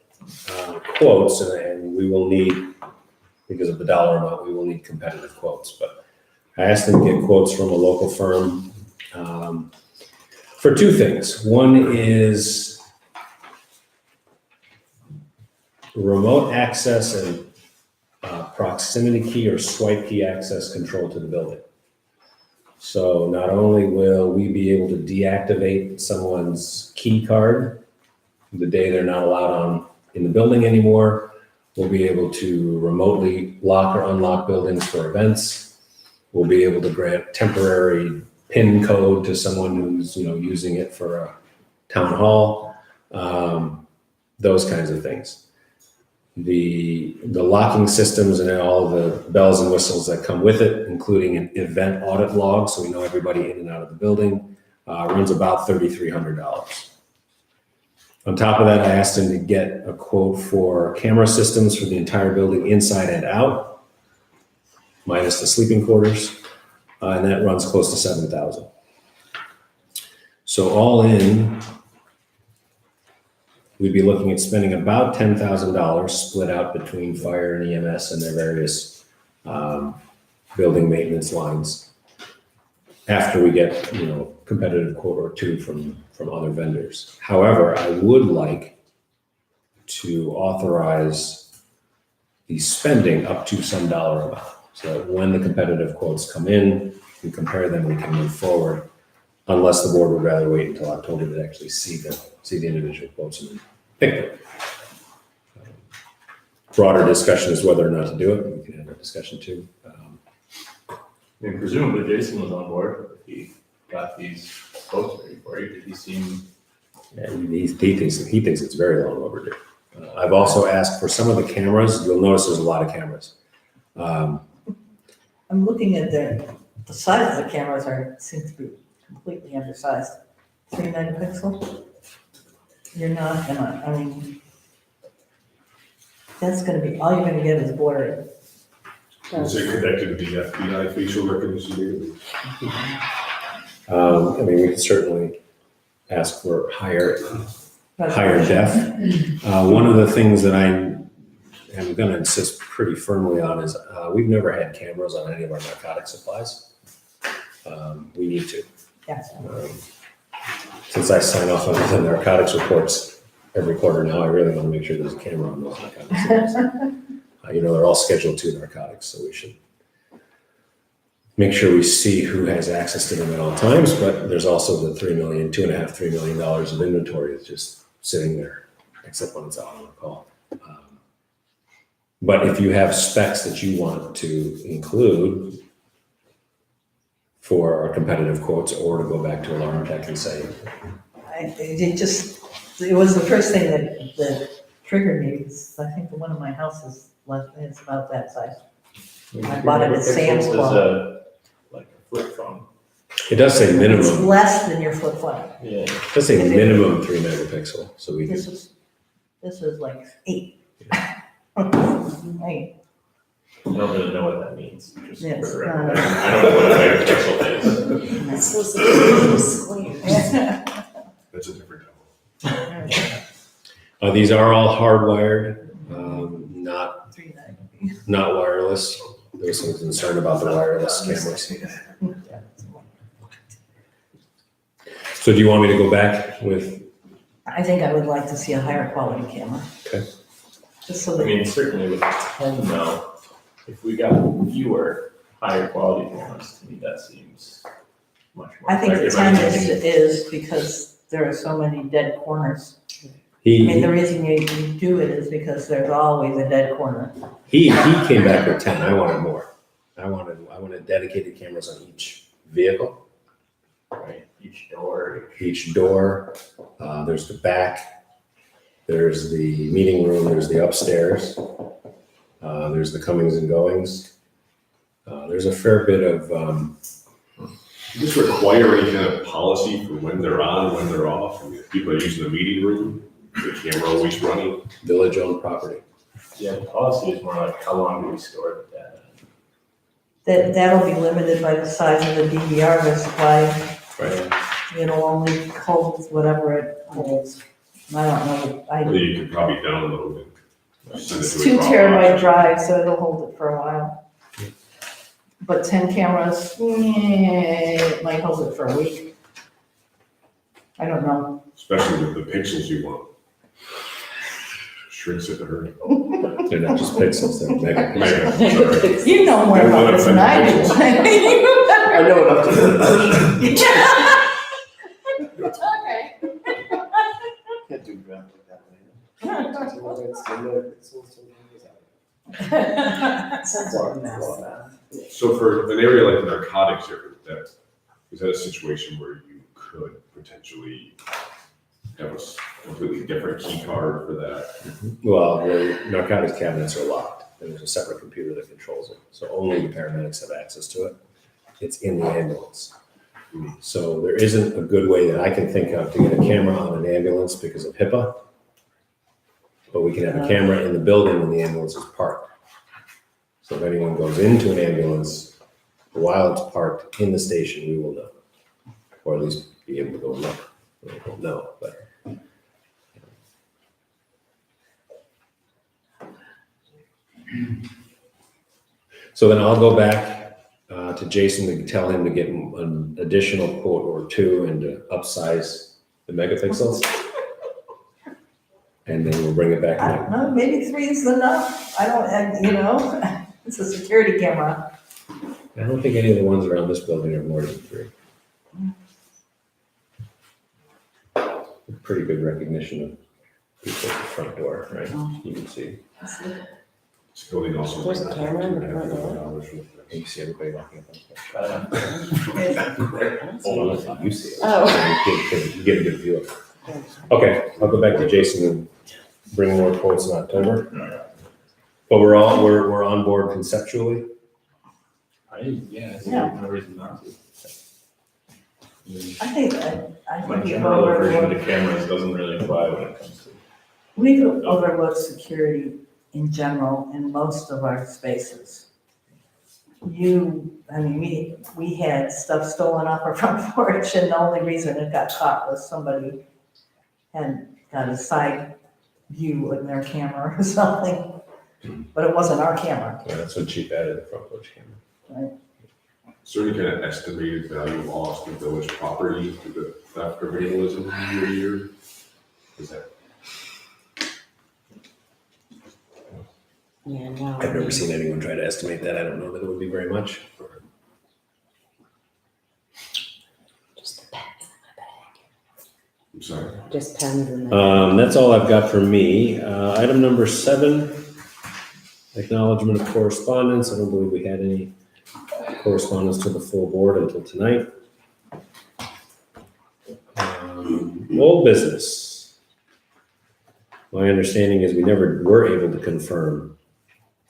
quotes, and we will need, because of the dollar amount, we will need competitive quotes. But I asked him to get quotes from a local firm for two things. One is remote access and proximity key or swipe key access control to the building. So not only will we be able to deactivate someone's key card the day they're not allowed in the building anymore, we'll be able to remotely lock or unlock buildings for events. We'll be able to grant temporary PIN code to someone who's using it for a town hall, those kinds of things. The locking systems and all the bells and whistles that come with it, including an event audit log, so we know everybody in and out of the building, runs about $3,300. On top of that, I asked him to get a quote for camera systems for the entire building inside and out, minus the sleeping quarters, and that runs close to $7,000. So all in, we'd be looking at spending about $10,000 split out between fire and EMS and their various building maintenance lines after we get, competitive quote or two from other vendors. However, I would like to authorize the spending up to some dollar amount. So that when the competitive quotes come in, we compare them, we can move forward, unless the board would rather wait until October to actually see the individual quotes and then pick them. Broader discussion is whether or not to do it. We can have that discussion too. I mean, presumably Jason was on board if he got these quotes ready for you. Did he seem? Yeah, he thinks it's very long overdue. I've also asked for some of the cameras. You'll notice there's a lot of cameras. I'm looking at the size of the cameras seem to be completely undersized. 3 megapixel? You're not gonna, That's gonna be, all you're gonna get is blurry. Is it connected to the FBI facial recognition? I mean, we can certainly ask for higher def. One of the things that I am gonna insist pretty firmly on is, we've never had cameras on any of our narcotic supplies. We need to. Yes. Since I sign off on the narcotics reports every quarter now, I really wanna make sure there's a camera on those narcotics supplies. They're all Schedule II narcotics, so we should make sure we see who has access to them at all times, but there's also the $3 million of inventory that's just sitting there, except when it's out on a call. But if you have specs that you want to include for our competitive quotes, or to go back to Alarm Tech and say, it was the first thing that triggered me, because I think one of my houses is about that size. I bought it at Sam's Club. Like a flip phone. it does say It's minimum, less than your flip phone. Yeah. it does say minimum 3 megapixel, so we can. This is like 8. Right. I don't really know what that means. Just Yes, for the record. I don't know what a megapixel is. That's supposed to be squares. That's a different level. These are all hardwired, not 390. not wireless. There was some concern about the wireless cameras. So do you want me to go back with? I think I would like to see a higher quality camera. Okay. Just so I that, mean, certainly with 10 though, if we got fewer higher quality cameras, to me that seems much more. I think the effective. 10 is because there are so many dead corners. I mean, the reason you do it is because there's always a dead corner. He came back with 10. I wanted more. I wanted dedicated cameras on each vehicle. Right, each door. Each door. There's the back. There's the meeting room. There's the upstairs. There's the comings and goings. There's a fair bit of. Does this require any kind of policy for when they're on, when they're off? I mean, if people are using the meeting room, the camera always running. Village-owned property. Yeah, the policy is more like how long do we store the data? That'll be limited by the size of the DVR they supply. Right. It'll only hold whatever it holds. I don't know. Or you could probably download it. Send it It's to a 2 Dropbox. terabyte drive, so it'll hold it for a while. But 10 cameras, it might hold it for a week. I don't know. Especially with the pixels you want. Shrinks it to hurry. They're not just pixels, they're mega. Mega, sorry. You know more about this than I do. I know enough to. Okay. Can't do graphic that way. So for an area like the narcotics area, is that a situation where you could potentially have a completely different key card for that? Well, the narcotics cabinets are locked. There's a separate computer that controls it, so only the paramedics have access to it. It's in the ambulance. So there isn't a good way that I can think of to get a camera on an ambulance because of HIPAA. But we can have a camera in the building when the ambulance is parked. So if anyone goes into an ambulance while it's parked in the station, we will know. Or at least be able to go look. We won't know, but. So then I'll go back to Jason to tell him to get an additional quote or two and to upsize the megapixels. And then we'll bring it back. I don't know, maybe 3 is enough. It's a security camera. I don't think any of the ones around this building are more than 3. Pretty good recognition of people at the front door, right? You can see. This building also. There's a camera in the front door. You can see everybody walking up. Oh, You see it. Oh. You get a good view of it. Okay, I'll go back to Jason and bring more quotes in October. But we're on board conceptually. I think there's no reason not to. I think My we've general aversion to overlooked, cameras doesn't really apply when it comes to. we've overlooked security in general in most of our spaces. We had stuff stolen off our front porch, and the only reason it got caught was somebody had got a side view in their camera or something, but it wasn't our camera. Yeah, that's what Chief added, the front porch camera. Is there any kind of estimated value lost in village property due to theft or vandalism year to year? Is that? Yeah, no. I've never seen anyone try to estimate that. I don't know that it would be very much. Just depends. I'm sorry. Just depends. That's all I've got for me. Item number 7, acknowledgement of correspondence. I don't believe we had any correspondence to the full board until tonight. Old business. My understanding is we never were able to confirm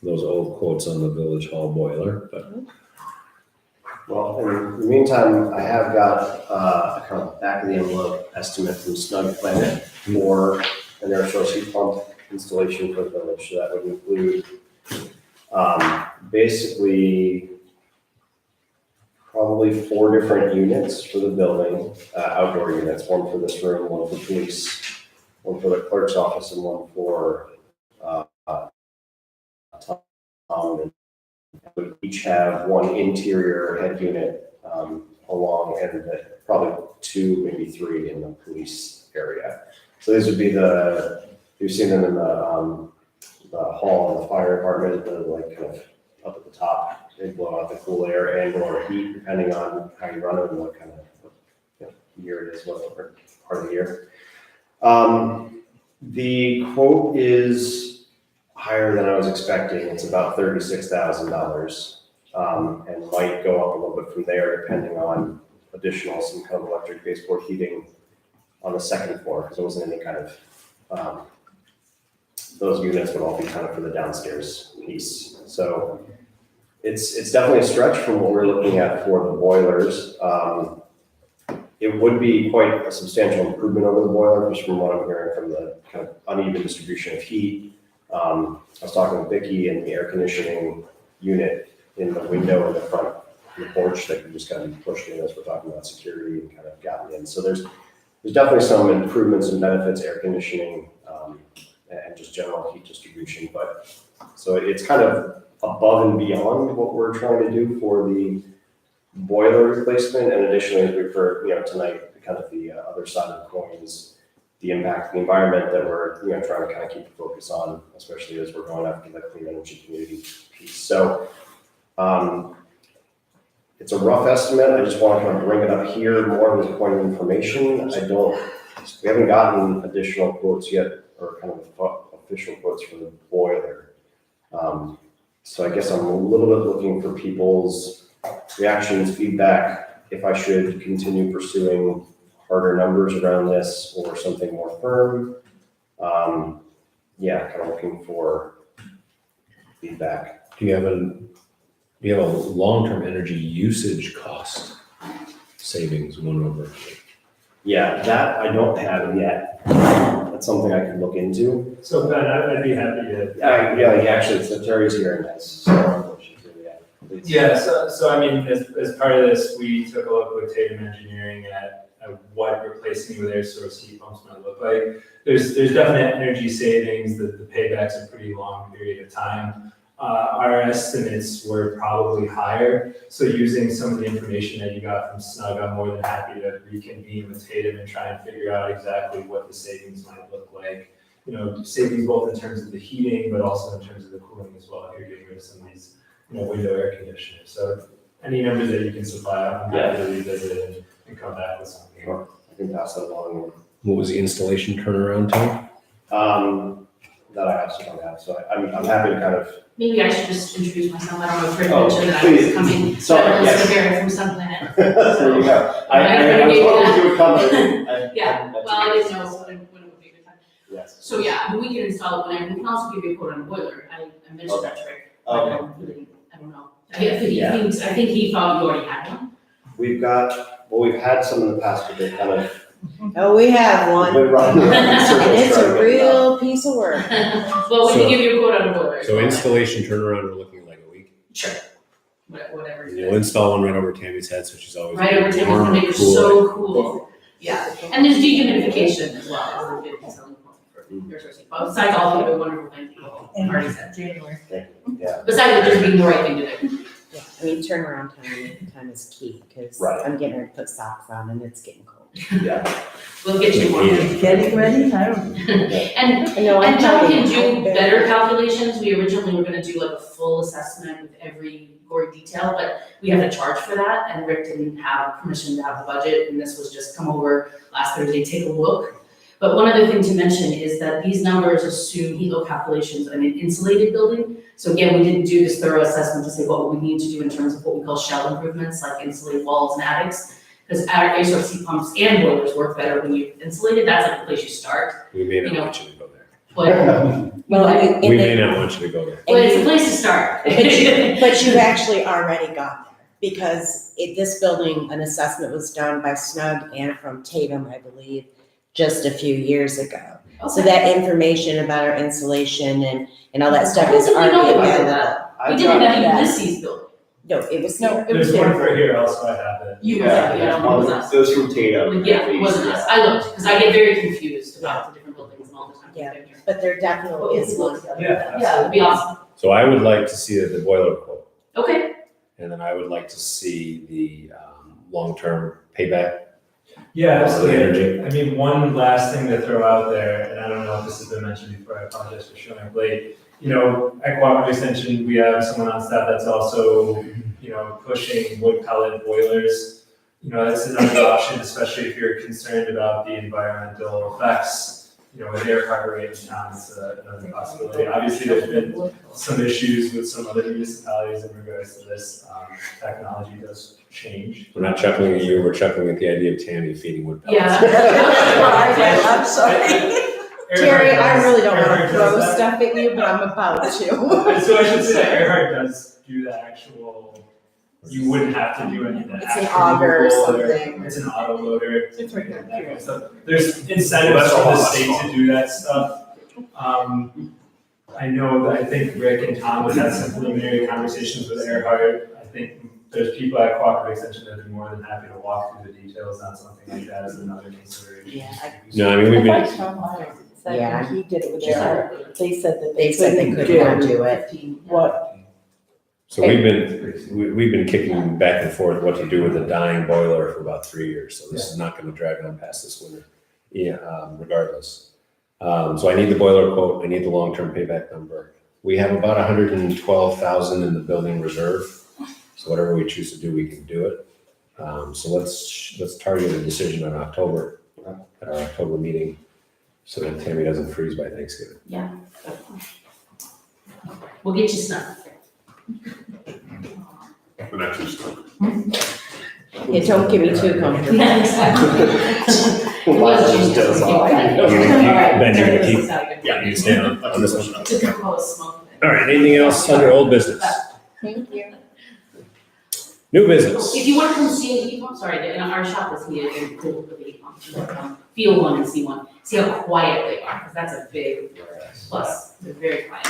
those old quotes on the Village Hall boiler, but Well, in the meantime, I have got a kind of back of the envelope estimate from Snug Planet for an air source heat pump installation for the village. So that would include basically probably 4 different units for the building, outdoor units, one for this room, one for police, one for the clerk's office, and one for Tom. We each have one interior head unit along, and probably 2, maybe 3 in the police area. So these would be you've seen them in the hall in the fire department, the like kind of up at the top. They blow out the cool air and or heat depending on how you run it and what kind of year it is, what part of the year. The quote is higher than I was expecting. It's about $36,000, and might go up a little bit from there depending on some kind of electric baseboard heating on the second floor, because there wasn't any kind of those units would all be kind of for the downstairs piece. So it's definitely a stretch from what we're looking at for the boilers. It would be quite a substantial improvement over the boiler, just from what I'm hearing from the kind of uneven distribution of heat. I was talking with Vicki, and the air conditioning unit in the window in the front of the porch that can just kind of be pushed in as we're talking about security and kind of gotten in. So there's definitely some improvements and benefits, air conditioning, and just general heat distribution. But so it's kind of above and beyond what we're trying to do for the boiler replacement. And additionally, as we've heard, tonight, kind of the other side of the coin is the impact of the environment that we're, trying to kind of keep the focus on, especially as we're going after the clean energy community piece. So it's a rough estimate. I just want to kind of bring it up here more as a point of information. We haven't gotten additional quotes yet, or kind of official quotes for the boiler. So I guess I'm a little bit looking for people's reactions, feedback, if I should continue pursuing harder numbers around this or something more firm. Kind of looking for feedback. do you have a long-term energy usage cost savings one over? Yeah, that I don't have yet. That's something I could look into. So Ben, I'd be happy to. Actually, so Terry's here and that's, so, please. Yeah, so I mean, as part of this, we took a look with Tatum Engineering at what replacing with air source heat pumps might look like. There's definite energy savings, the payback's a pretty long period of time. Our estimates were probably higher, so using some of the information that you got from Snug, I'm more than happy to reconvene with Tatum and try and figure out exactly what the savings might look like. Savings both in terms of the heating, but also in terms of the cooling as well. You're getting rid of some of these, window air conditioners. So any numbers that you can supply, I'm happy to revisit it and come back with something. Sure, I can pass that along. What was the installation turnaround time? That I also don't have, so I'm happy to kind of. Maybe I should just introduce myself. I don't know if Fred Oh, mentioned that I please. was coming. Sorry, yes. Here from Sun Planet. There you go. I was hoping you would come. Yeah, well, I didn't know when it would be a good time. Yes. So yeah, I mean, we can install it whenever. We can also give you a quote on the boiler. I mentioned that trick. Okay. I don't know. I think he thought you already had one. We've had some in the past, but they kind of Oh, we have We've one, been running around in circles and it's trying to a get it done. real piece of work. Well, we So- can give you a quote on a boiler. So installation turnaround, we're looking at like a week. Sure. Whatever. And you'll install one right over Tammy's head, so she's always. Right over Tammy's warm, gonna make it cool. so cool. Yeah, and there's dehumidification as well. Besides all the other wonderful things people already said. January. Yeah, Besides there just being the right thing to do. Yeah, I mean, turnaround time is key, because Right. I'm getting ready to put socks on and it's getting cold. yeah. We'll get you one. Getting ready? I don't. And No, I'm And John telling can you, do better calculations, we originally were gonna do like a full assessment with every gory detail, but we have to charge for that, and Rick didn't have permission to have the budget, and this was just come over last Thursday, take a look. But one other thing to mention is that these numbers assume HELO calculations in an insulated building. So again, we didn't do this thorough assessment to say what we need to do in terms of what we call shell improvements, like insulate walls and attics. Because our HRC pumps and boilers work better when you've insulated, that's like the place you start, We may You not know. want you to go there. but, Well, I mean, We may not want you to go there. but it's a place to start. But you've actually already got there, because this building, an assessment was done by Snug and from Tatum, I believe, just a few years ago. So that information about our insulation and all that stuff is I don't think we already know about available. that. We I've did got- that in Ulysses building. No, it was No, here. it was There's one there. for here also, I have it. You, yeah, it was us. It was from Tatum. Yeah, it wasn't us. I looked, because I get very confused about the different buildings and all the time. Yeah. But there definitely is one. Yeah, Yeah, it'd be awesome. So I would like to see the boiler quote, Okay, and then I would like to see the long-term payback. Yeah, of the energy. I mean, one last thing to throw out there, and I don't know if this has been mentioned before, I apologize for showing up late. You know, at Cooperative Extension, we have someone on staff that's also, you know, pushing wood pellet boilers. You know, that's another option, especially if you're concerned about the environmental effects. You know, with air cargo rate in town, it's another possibility. Obviously, there's been some issues with some other municipalities in regards to this. Technology does change. We're not chuckling at you, we're chuckling at the idea of Tammy feeding wood pellets. yeah. I'm sorry. Terry, I really don't want to Earhart does throw that. stuff at you, but I'm about to. So I should say that Earhart does do the actual, you wouldn't have to do any of that. It's an actual auger or removal something. It's an auto loader. It's right here. That kind of stuff. There's incentives That's a for the lot. state to do that stuff. I know that I think Rick and Tom have had some preliminary conversations with Earhart. I think there's people at Cooperative Extension that would be more than happy to walk through the details on something like that as another consideration. Yeah, No, I mean, we've I been, thought Tom Myers said Yeah. when he did it with their, they said that They said they could not do it. What, so we've been kicking back and forth what to do with the dying boiler for about 3 years, so this is not gonna drag on past this winter. Yeah, regardless. So I need the boiler quote, I need the long-term payback number. We have about 112,000 in the building reserve, so whatever we choose to do, we can do it. So let's target a decision in October, at our October meeting, so that Tammy doesn't freeze by Thanksgiving. Yeah. We'll get you some. But not too stuck. Yeah, don't get me too comfortable. Why don't you just doze off? Ben, you're gonna keep, yeah, you stay on this one. To propose smoke. All right, anything else under old business? thank you. New business? If you want to come see the heat pump, sorry, and our shop is heated and cooled with the heat pump. Feel one and see one, see how quiet they are, because that's a big plus, they're very quiet.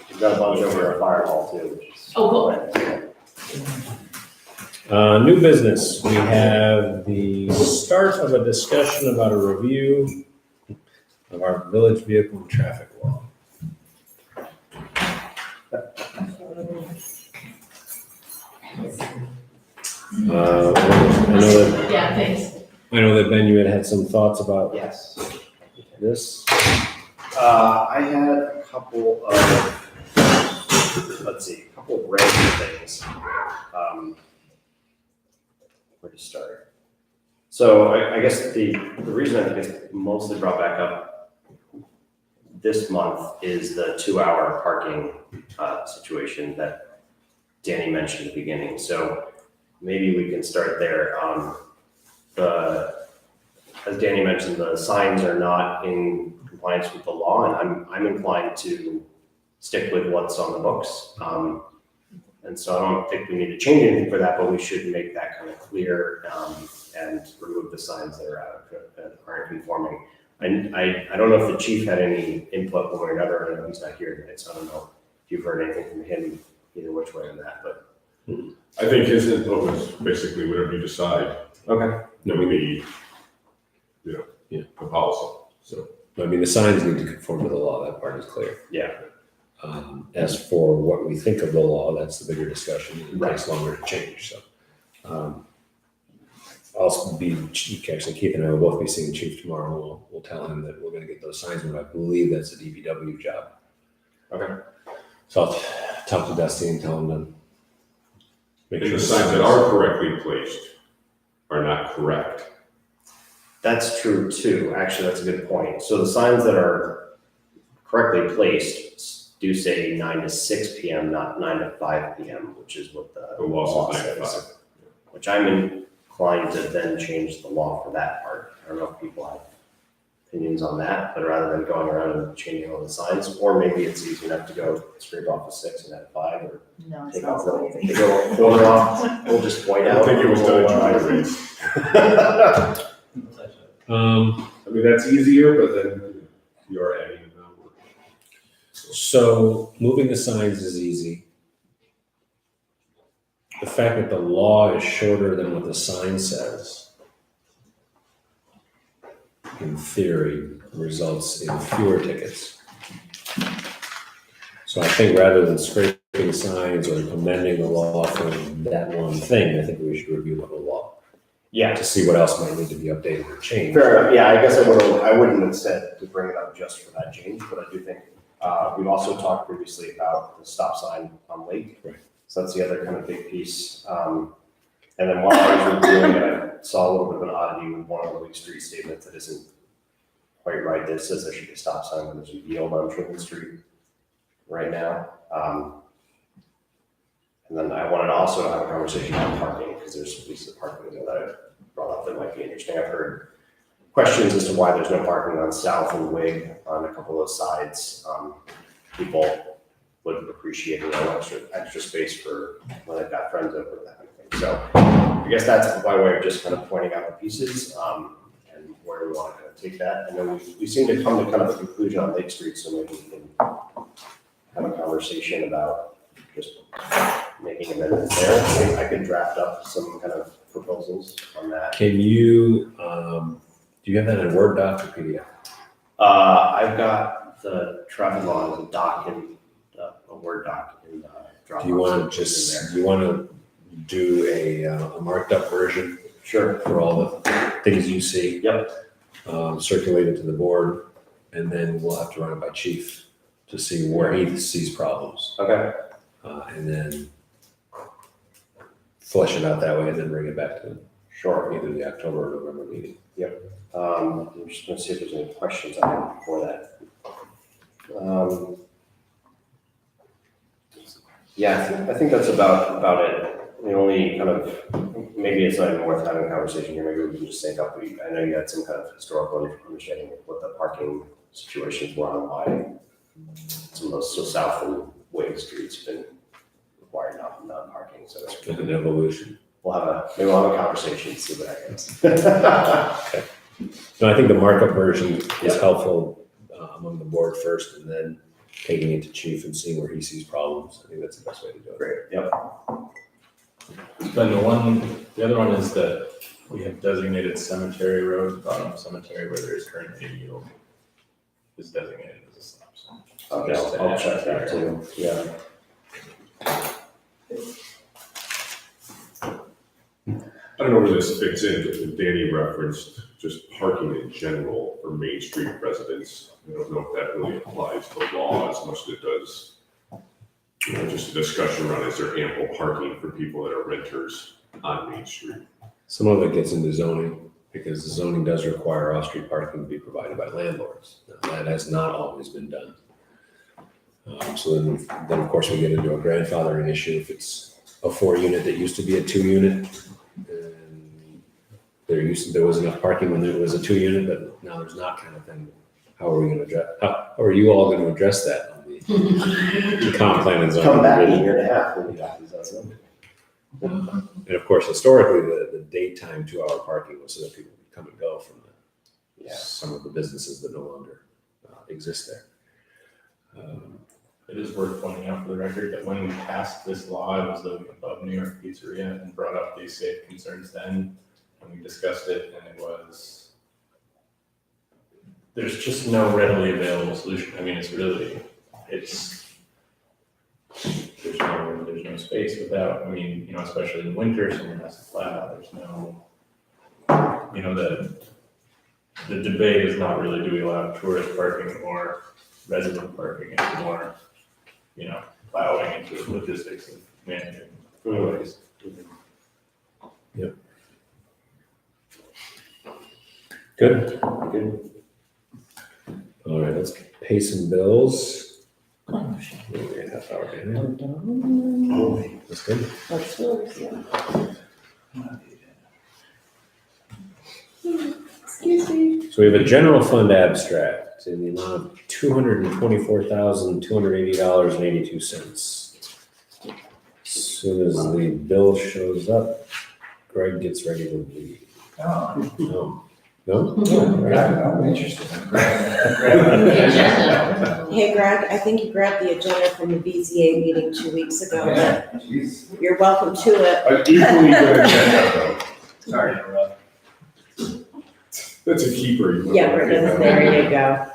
We've got a bunch over at Fire Hall too, which is. Oh, New business, we have the start of a discussion about a review of our village vehicle and traffic law. I know that, Yeah, thanks. I know that Ben, you had some thoughts about Yes. this. I had a couple of, let's see, a couple of random things. Where to start? So I guess the reason I think it's mostly brought back up this month is the 2-hour parking situation that Danny mentioned at the beginning. So maybe we can start there. As Danny mentioned, the signs are not in compliance with the law, and I'm inclined to stick with what's on the books. And so I don't think we need to change anything for that, but we should make that kind of clear and remove remove the signs that aren't conforming. I don't know if the chief had any input one way or another. I know he's not here tonight, so I don't know if you've heard anything from him either which way on that, but. I think his input was basically whatever you decide, Okay. that would be, the policy, so. I mean, the signs need to conform to the law, that part is clear. Yeah. As for what we think of the law, that's the bigger discussion, it takes longer to change, so. I'll be, actually Keith and I will both be seeing Chief tomorrow, we'll tell him that we're gonna get those signs, but I believe that's a DPW job. Okay. So I'll talk to Dusty and tell him to make And sure. the signs that are correctly placed are not correct. That's true too. Actually, that's a good point. So the signs that are correctly placed do say 9 to 6 p.m., not 9 to 5 p.m., which is what the law says 9 to 5. Which I'm inclined to then change the law for that part. I don't know if people have opinions on that, but rather than going around and changing all the signs, or maybe it's easy enough to go scrape off a 6 and add 5, or No, it's take not off so the, easy. take a corner off, we'll just point I out. don't think it was done in We'll, July. I mean, that's easier, but then you're adding a number. So moving the signs is easy. The fact that the law is shorter than what the sign says, in theory, results in fewer tickets. So I think rather than scraping signs or amending the law for that one thing, I think we should review the whole law Yeah. to see what else might need to be updated or changed. Fair enough. Yeah, I guess I wouldn't have said to bring it up just for that change, but I do think, we've also talked previously about the stop sign on Lake. Right. So that's the other kind of big piece. And then while I was reviewing it, I saw a little bit of an oddity with one of the Lake Street statements that isn't quite right. That says there should be a stop sign when there's a yield on Trinity Street right now. And then I wanted to also have a conversation about parking, because there's some pieces of parking that I brought up that might be interesting. I've heard questions as to why there's no parking on South and Wig on a couple of those sides. People would appreciate extra space for when they've got friends over, that kind of thing. So I guess that's my way of just kind of pointing out the pieces and where we want to kind of take that. And then we seem to come to kind of a conclusion on Lake Street, so maybe we can have a conversation about just making amendments there. I could draft up some kind of proposals on that. Can you, do you have that in Word doc or PDF? I've got the traffic law as a doc in a Word doc in Dropbox. Do you want to just, you want to do a marked up version? Sure. For all the things you see? Yep. Circulate it to the board, and then we'll have to run it by chief to see where he sees problems. Okay. And then flesh it out that way and then bring it back to Sure. either the October or November meeting. I'm just gonna see if there's any questions I have before that. Yeah, I think that's about it. The only kind of, maybe it's not even worth having a conversation here, maybe we can just sync up. I know you had some kind of historical understanding of what the parking situations were on why some of those, so South and Wade Streets have been required non-parking, so It's been an evolution. maybe we'll have a conversation, see what happens. No, I think the markup version is helpful among the board first, and then taking it to chief and seeing where he sees problems. I think that's the best way to do it. Great, yep. Then the other one is that we have designated cemetery road, bottom cemetery, where there is currently a yield, is designated as a stop sign. Okay, I'll check that too, yeah. I don't know where this fits in, but Danny referenced just parking in general for Main Street residents. I don't know if that really applies to the law as much as it does, just a discussion around, is there ample parking for people that are renters on Main Street? Some of it gets into zoning, because the zoning does require off-street parking to be provided by landlords. Now, that has not always been done. So then of course we get into a grandfathering issue if it's a 4-unit that used to be a 2-unit. And there was enough parking when there was a 2-unit, but now there's not, kind of thing. How are we going to address? How are you all going to address that on the comp plan and zoning? Come back in a year and a half when we got these outside. And of course, historically, the daytime 2-hour parking was so that people could come and go from some of the businesses that no longer exist there. It is worth pointing out for the record that when we passed this law, I was living above New York Pizzeria and brought up these safe concerns then, and we discussed it, and it was, there's just no readily available solution. I mean, there's no space without, I mean, you know, especially in winter, someone has to plow, there's no, you know, the debate is not really, do we allow tourist parking or resident parking? It's more, you know, plowing into the logistics of managing highways. Yep. Good. Good. All right, let's pay some bills. We're a half hour behind. Oh, that's good. That's yours, yeah. Excuse me. So we have a general fund abstract in the amount of $224,280.82. As soon as the bill shows up, Greg gets ready to leave. Oh, No? No? I'm interested in Hey Greg, I think you grabbed the agenda from the BZA meeting 2 weeks ago. Yeah, jeez. You're welcome to it. Equally good agenda, Sorry to interrupt. though. That's a keeper. You Yeah, wanna Brendan, keep there you go.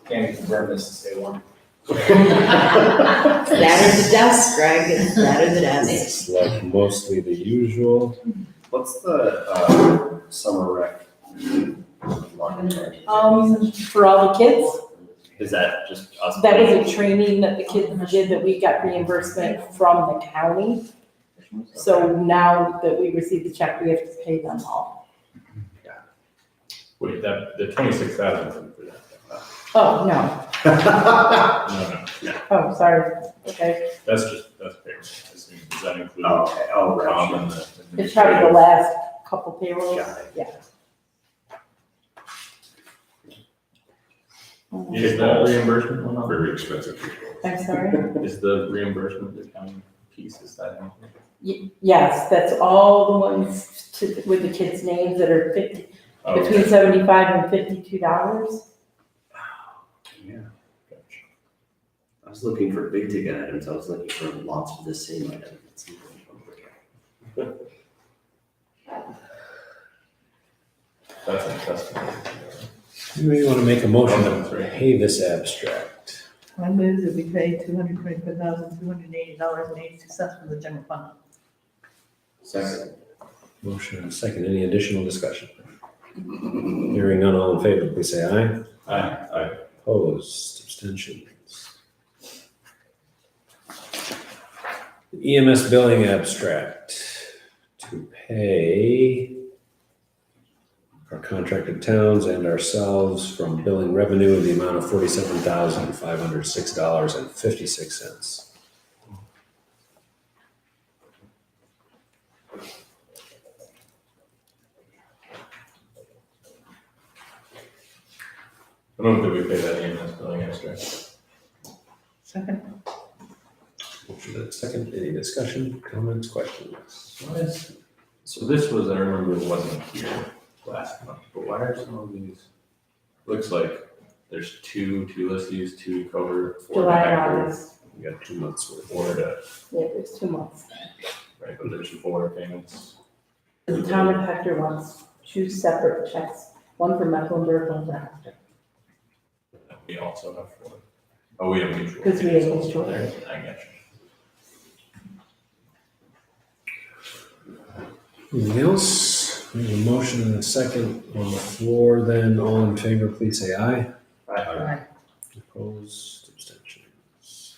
Can't confirm this to stay warm. It's that or the desk, Greg, it's that or the desk. It's like mostly the usual. What's the summer rec? For all the kids, Is that just us? that was a training that the kids did that we got reimbursement from the county. So now that we received the check, we have to pay them all. Wait, the 26,000 for that. Oh, no. No, Oh, sorry. Okay. that's payroll. Does that include Oh, okay, oh, right. com and the It's probably the administrative? last couple payrolls. Got it. Yeah. Is that reimbursement one on? Very expensive. I'm sorry? Is the reimbursement, the county piece, is that included? Yes, that's all the ones with the kids' names that are between Okay. $75 and $52. Yeah. I was looking for big ticket items. I was looking for lots of the same item. That's interesting. We want to make a motion That's to right. pay this abstract. I move that we pay $224,280.82 from the general fund. Second. Motion and a second. Any additional discussion? Hearing none, all in favor, please say aye. Aye. Opposed, abstentions. EMS billing abstract to pay our contracted towns and ourselves from billing revenue in the amount of $47,506.56. I don't think we pay that EMS billing extra. Second. Motion and a second. Any discussion, comments, questions? So this was, I remember it wasn't here last month, but why are some of these, looks like there's two listies, two cover, four July to and Hector, August. We got 2 months worth. four to, Yeah, there's 2 months. right, but there's four payments. The town of Hector wants 2 separate checks, one for Mecklenburg, one for Hector. We also have four. Oh, we have mutual. Because we have payments mutual. also there. I got you. Anything else? We have a motion and a second on the floor, then all in favor, please say aye. Aye. Opposed, abstentions.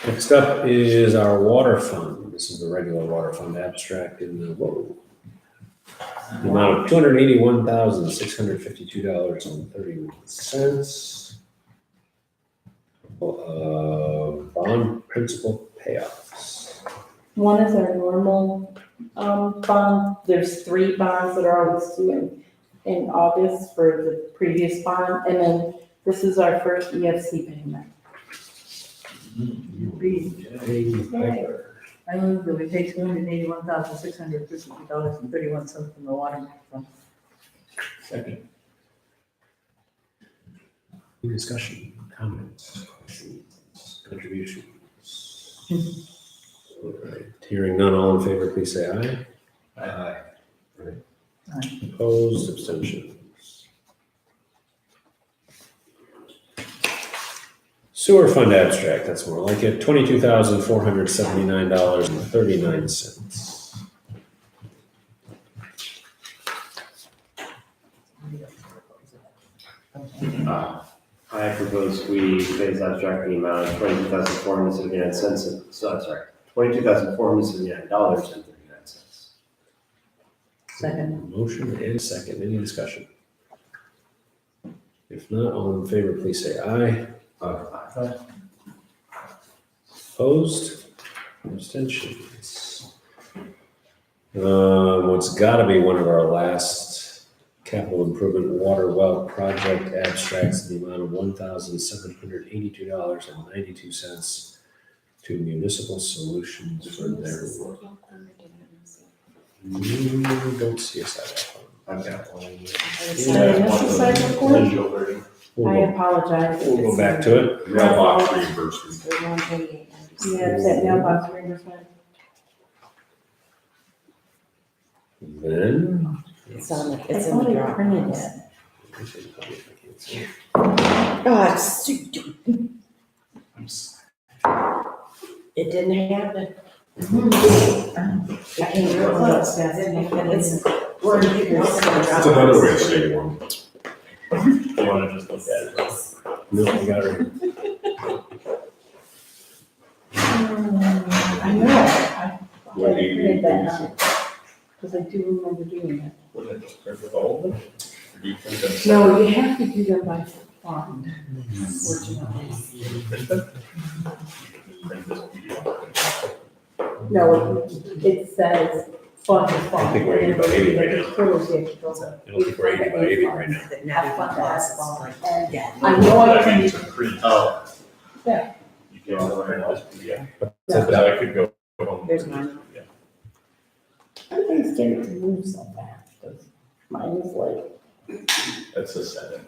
Next up is our water fund. This is the regular water fund abstract in the, the amount of $281,652.31. Bond principal payoffs. One is our normal bond. There's 3 bonds that are always due in August for the previous bond. And then this is our first EFC payment. Hey, Piper. I move that we pay $281,652.31 from the water fund. Second. Any discussion, comments, questions, contributions? All right, hearing none, all in favor, please say aye. Aye. Opposed, abstentions. Sewer fund abstract, that's more like it, $22,479.39. I propose we pay this abstract in the amount of $22,479, $22,479.39. Second. Motion and second, any discussion? If not, all in favor, please say aye. Opposed? Abstentions? What's gotta be one of our last capital improvement water well project abstracts in the amount of $1,782.92 to Municipal Solutions for their work. Don't see a sidewalk. I've got one. Digital version. We'll I go- apologize. We'll go back to it. Mailbox reimbursement. Yeah, it's that mailbox reimbursement. Then. It's on the, I it's in thought the I printed Dropbox. it. God, it didn't happen. It came real close, it's, we're in here. That's another way of saying one. You wanna just look at it? No, I got it. I know, I What, printed that out, because I do remember doing it. Wouldn't it just print with all of them? Or do you print them No, separate? you have to do them by font, unfortunately. Print them? Print this PDF. No, it says font to font. I think we're 80 by 80 right now. Colors you have to go. I don't think we're 80 by 80 right now. But now Have fun, the class have is fun. like, And yeah. I know I But mean can, to print. Oh. Yeah. You can't print this PDF. Yeah. But I could go home. There's mine. Yeah. everything's getting to move so fast, 'cause mine is like, That's a 7.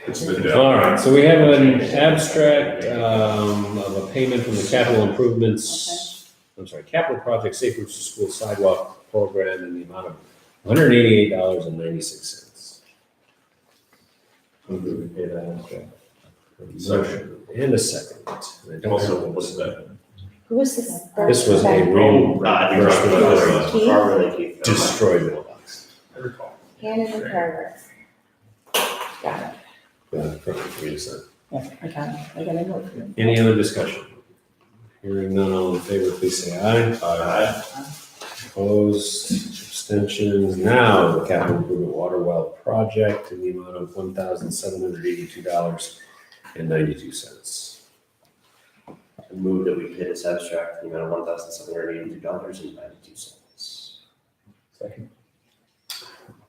It's the All right, so we have an abstract of a payment from the capital improvements, capital project Safe Routes to School Sidewalk Program in the amount of $188.96. Who do we pay that abstract? Motion and a second. And I don't Also, have what's this. that? Who was this? This was a reimbursement Keith? Carver, Keith. destroyed mailbox. I recall. Hannon and Carver. Got it. Perfect for you to sign. yeah, I got a note for you. Any other discussion? Hearing none, all in favor, please say aye. Aye. Opposed, abstentions. Now, the capital improvement water well project in the amount of $1,782.92. I move that we pay this abstract in the amount of $1,782.92. Second.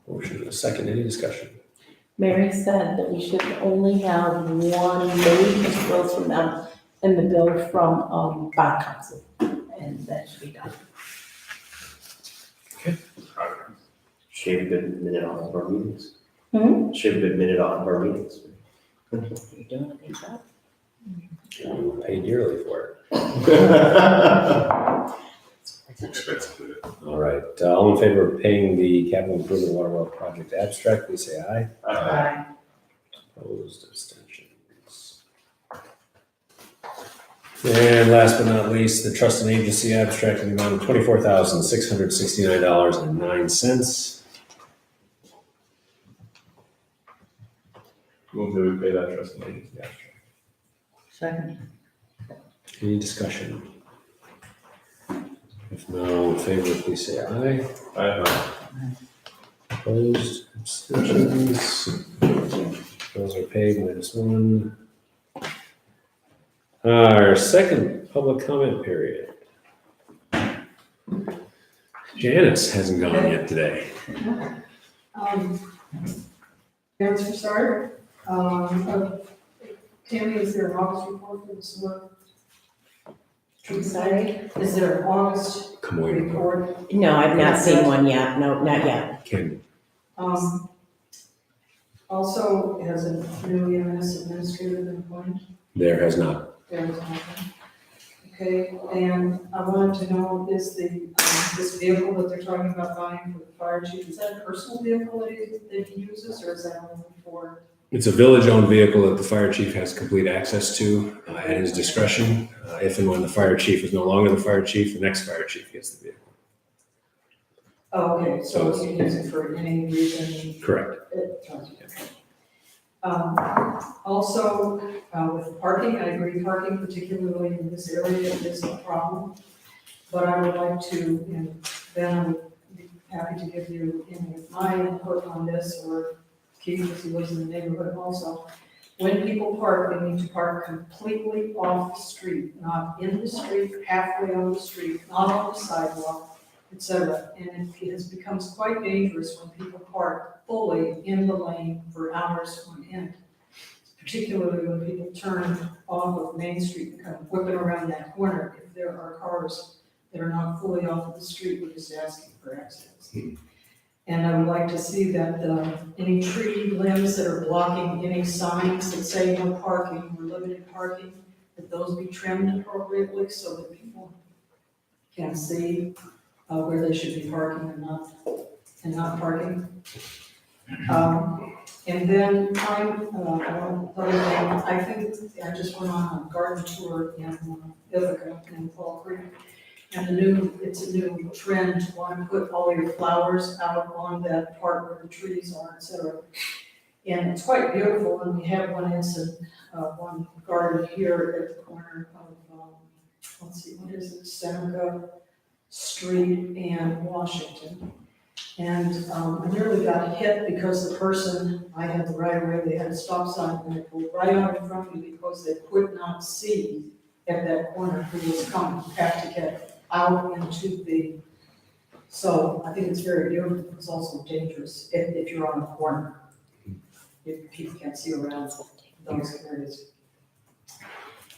Motion and a second, any discussion? Mary said that we should only have one maybe bills from them and the bill from, bond council, and that should be done. Shave a good minute off of our meetings. Hmm? Shave a good minute off of our meetings. You're doing a good job. You pay dearly for it. It's expensive. All right, all in favor of paying the capital improvement water well project abstract, please say aye. Aye. Opposed, abstentions. And last but not least, the trust and agency abstract in the amount of $24,669.09. Move that we pay that trust and agency abstract. Second. Any discussion? If not, all in favor, please say aye. Aye. Opposed, abstentions. Bills are paid -1. Our second public comment period. Janice hasn't gone yet today. Thanks for start. Tammy, is there a August report for the sewer? I'm sorry? Is there an August Come on. report? No, I've not seen one yet. No, not yet. Can, Also, has a new EMS administrator been appointed? there has not. There is nothing. Okay, and I wanted to know, is this vehicle that they're talking about buying for the fire chief, is that a personal vehicle that he uses, or is that only for? It's a village-owned vehicle that the fire chief has complete access to at his discretion. If and when the fire chief is no longer the fire chief, the next fire chief gets the vehicle. Oh, okay, so you can use it for any reason? Correct. Also, with parking, I agree, parking particularly in this area is a problem. But I would like to, and Ben, I would be happy to give you any of my input on this, or Keith, because he lives in the neighborhood also. When people park, they need to park completely off the street, not in the street, halfway on the street, not on the sidewalk, etc. And it has becomes quite dangerous when people park fully in the lane for hours on end. Particularly when people turn off of Main Street and come whipping around that corner, if there are cars that are not fully off of the street, we're just asking for access. And I would like to see that any tree limbs that are blocking any signs that say no parking or limited parking, that those be trimmed appropriately so that people can see where they should be parking and not parking. And then another thing, I think I just went on a garden tour in Ithaca in Fall Creek. And it's a new trend to want to put all your flowers out on that part where the trees are, et cetera. And it's quite beautiful, and we have one garden here at the corner of, let's see, what is it, Seneca Street and Washington. And I nearly got hit because the person, I had the right of way, they had a stop sign, and it pulled right out in front of me because they could not see at that corner who was coming, have to get out into so I think it's very beautiful, it's also dangerous if you're on the corner. If people can't see around those areas.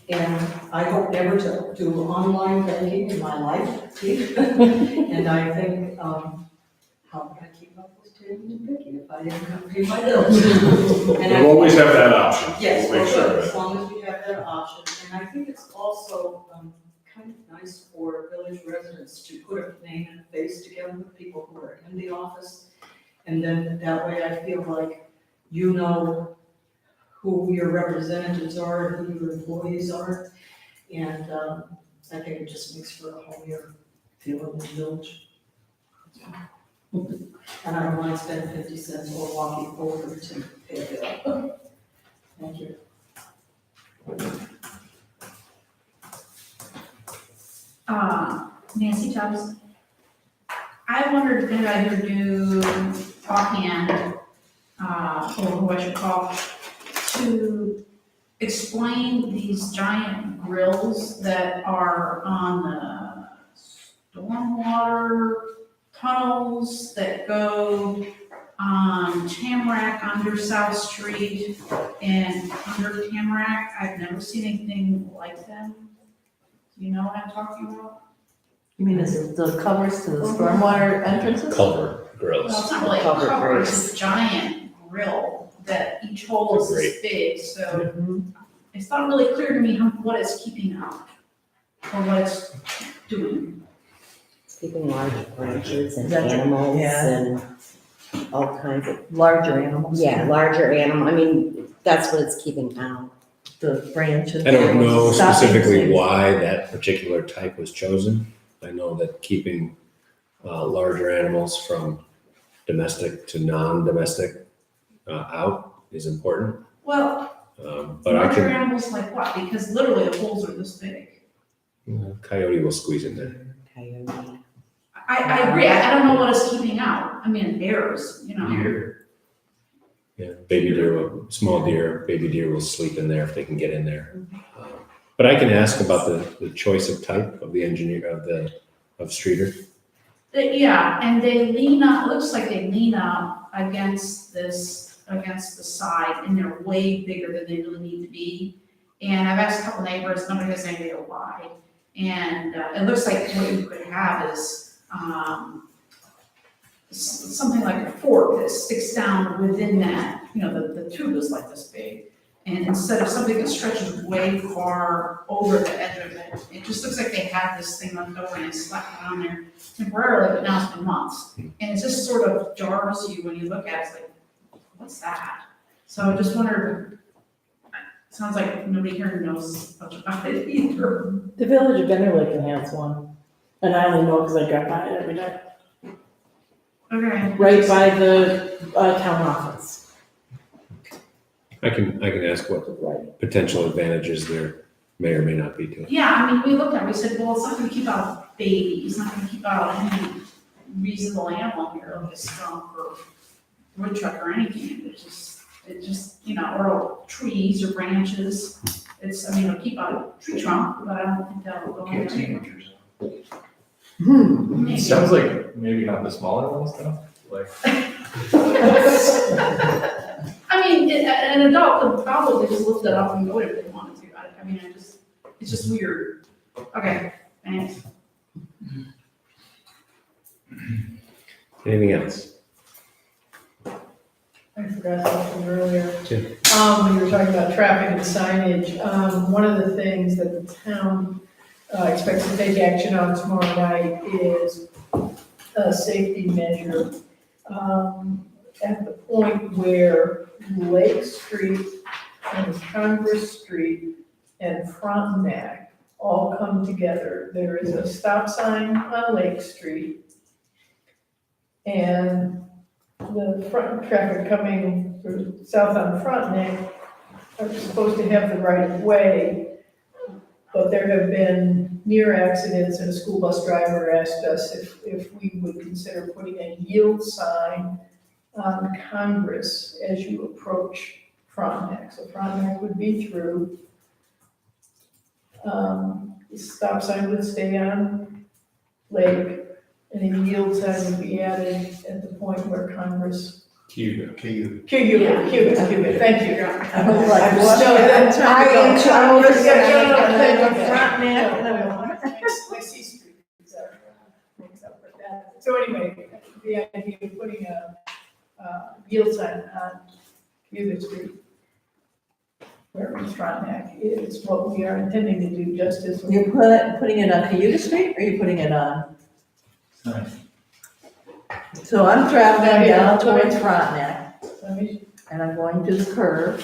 And I hope never to do online banking in my life, and I think, how would I keep up with Tammy and Vicky if I didn't come pay my bills? And We'll always have that option. Yes, We'll make sure of it. as long as we have that option, and I think it's also, kind of nice for village residents to put a name and a face together with people who are in the office. And then that way I feel like you know who your representatives are and who your employees are. And I think it just makes for a homier feeling in the village. And I don't want to spend 50 cents or walking over to pay a bill. Thank you. Nancy Tubbs. I wondered if anybody here knew offhand, or who I should call, to explain these giant grills that are on the stormwater tunnels that go on Tamarack under South Street and under Tamarack. I've never seen anything like them. You know what I'm talking about? You mean is the covers to the stormwater entrances? Culvert grills. Well, it's not really a Covered cover, bridge. it's a giant grill that each hole is this big, so it's not really clear to me what it's keeping out or what it's doing. It's keeping large branches and That's- animals yeah. and all kinds of, Larger animals. yeah, larger animal. I mean, that's what it's keeping out. The branches. I don't know Stopping specifically things. why that particular type was chosen. I know that keeping larger animals from domestic to non-domestic out is important. Well, But I larger can, animals like what? Because literally the holes are this big. coyote will squeeze in there. Coyote. I agree, I don't know what it's keeping out. I mean, bears, you know. Yeah, baby deer, small deer, baby deer will sleep in there if they can get in there. But I can ask about the choice of type of the engineer, of Streeter. Yeah, and they lean up, it looks like they lean up against the side, and they're way bigger than they really need to be. And I've asked a couple neighbors, nobody has any idea why. And it looks like what you could have is something like a fork that sticks down within that, the tube is like this big. And instead of something that stretches way far over the edge of it, it just looks like they had this thing left over and slapped it on there temporarily, but now it's been months. And it just sort of jars you when you look at it, it's like, what's that? So I just wondered, it sounds like nobody here knows much about it either. The Village of Benderlicken has one, and I only know because I drive by it every day, Okay. right by the town office. I can ask what potential advantages there may or may not be to it. Yeah, I mean, we looked at it, we said, well, it's not gonna keep out babies, it's not gonna keep out any reasonable animal here, like a skunk or woodchuck or anything. It just, or trees or branches. It'll keep out a tree trunk, but I don't think that'll go in there. Maybe. Sounds like maybe not the smaller ones though, like. I mean, an adult could probably just lift it up and go if they wanted to. It's just weird. Okay, thanks. Anything else? I forgot something earlier. Sure. When you were talking about traffic and signage, one of the things that the town expects to take action on tomorrow night is a safety measure. At the point where Lake Street and Congress Street and Frontenac all come together, there is a stop sign on Lake Street. And the front traffic coming sort of south on Frontenac are supposed to have the right of way. But there have been near accidents, and a school bus driver asked us if we would consider putting a yield sign on Congress as you approach Frontenac. So Frontenac would be through. The stop sign would stay on Lake, and a yield sign would be added at the point where Congress. Cuba, thank you. I was like, My C Street is mixed up with that. So anyway, the idea of putting a yield sign on Cuba Street, where it's Frontenac, is what we are intending to do, just as. You're putting it on Cayuga Street, or are you putting it on? So I'm traveling down towards Frontenac, and I'm going to the curve,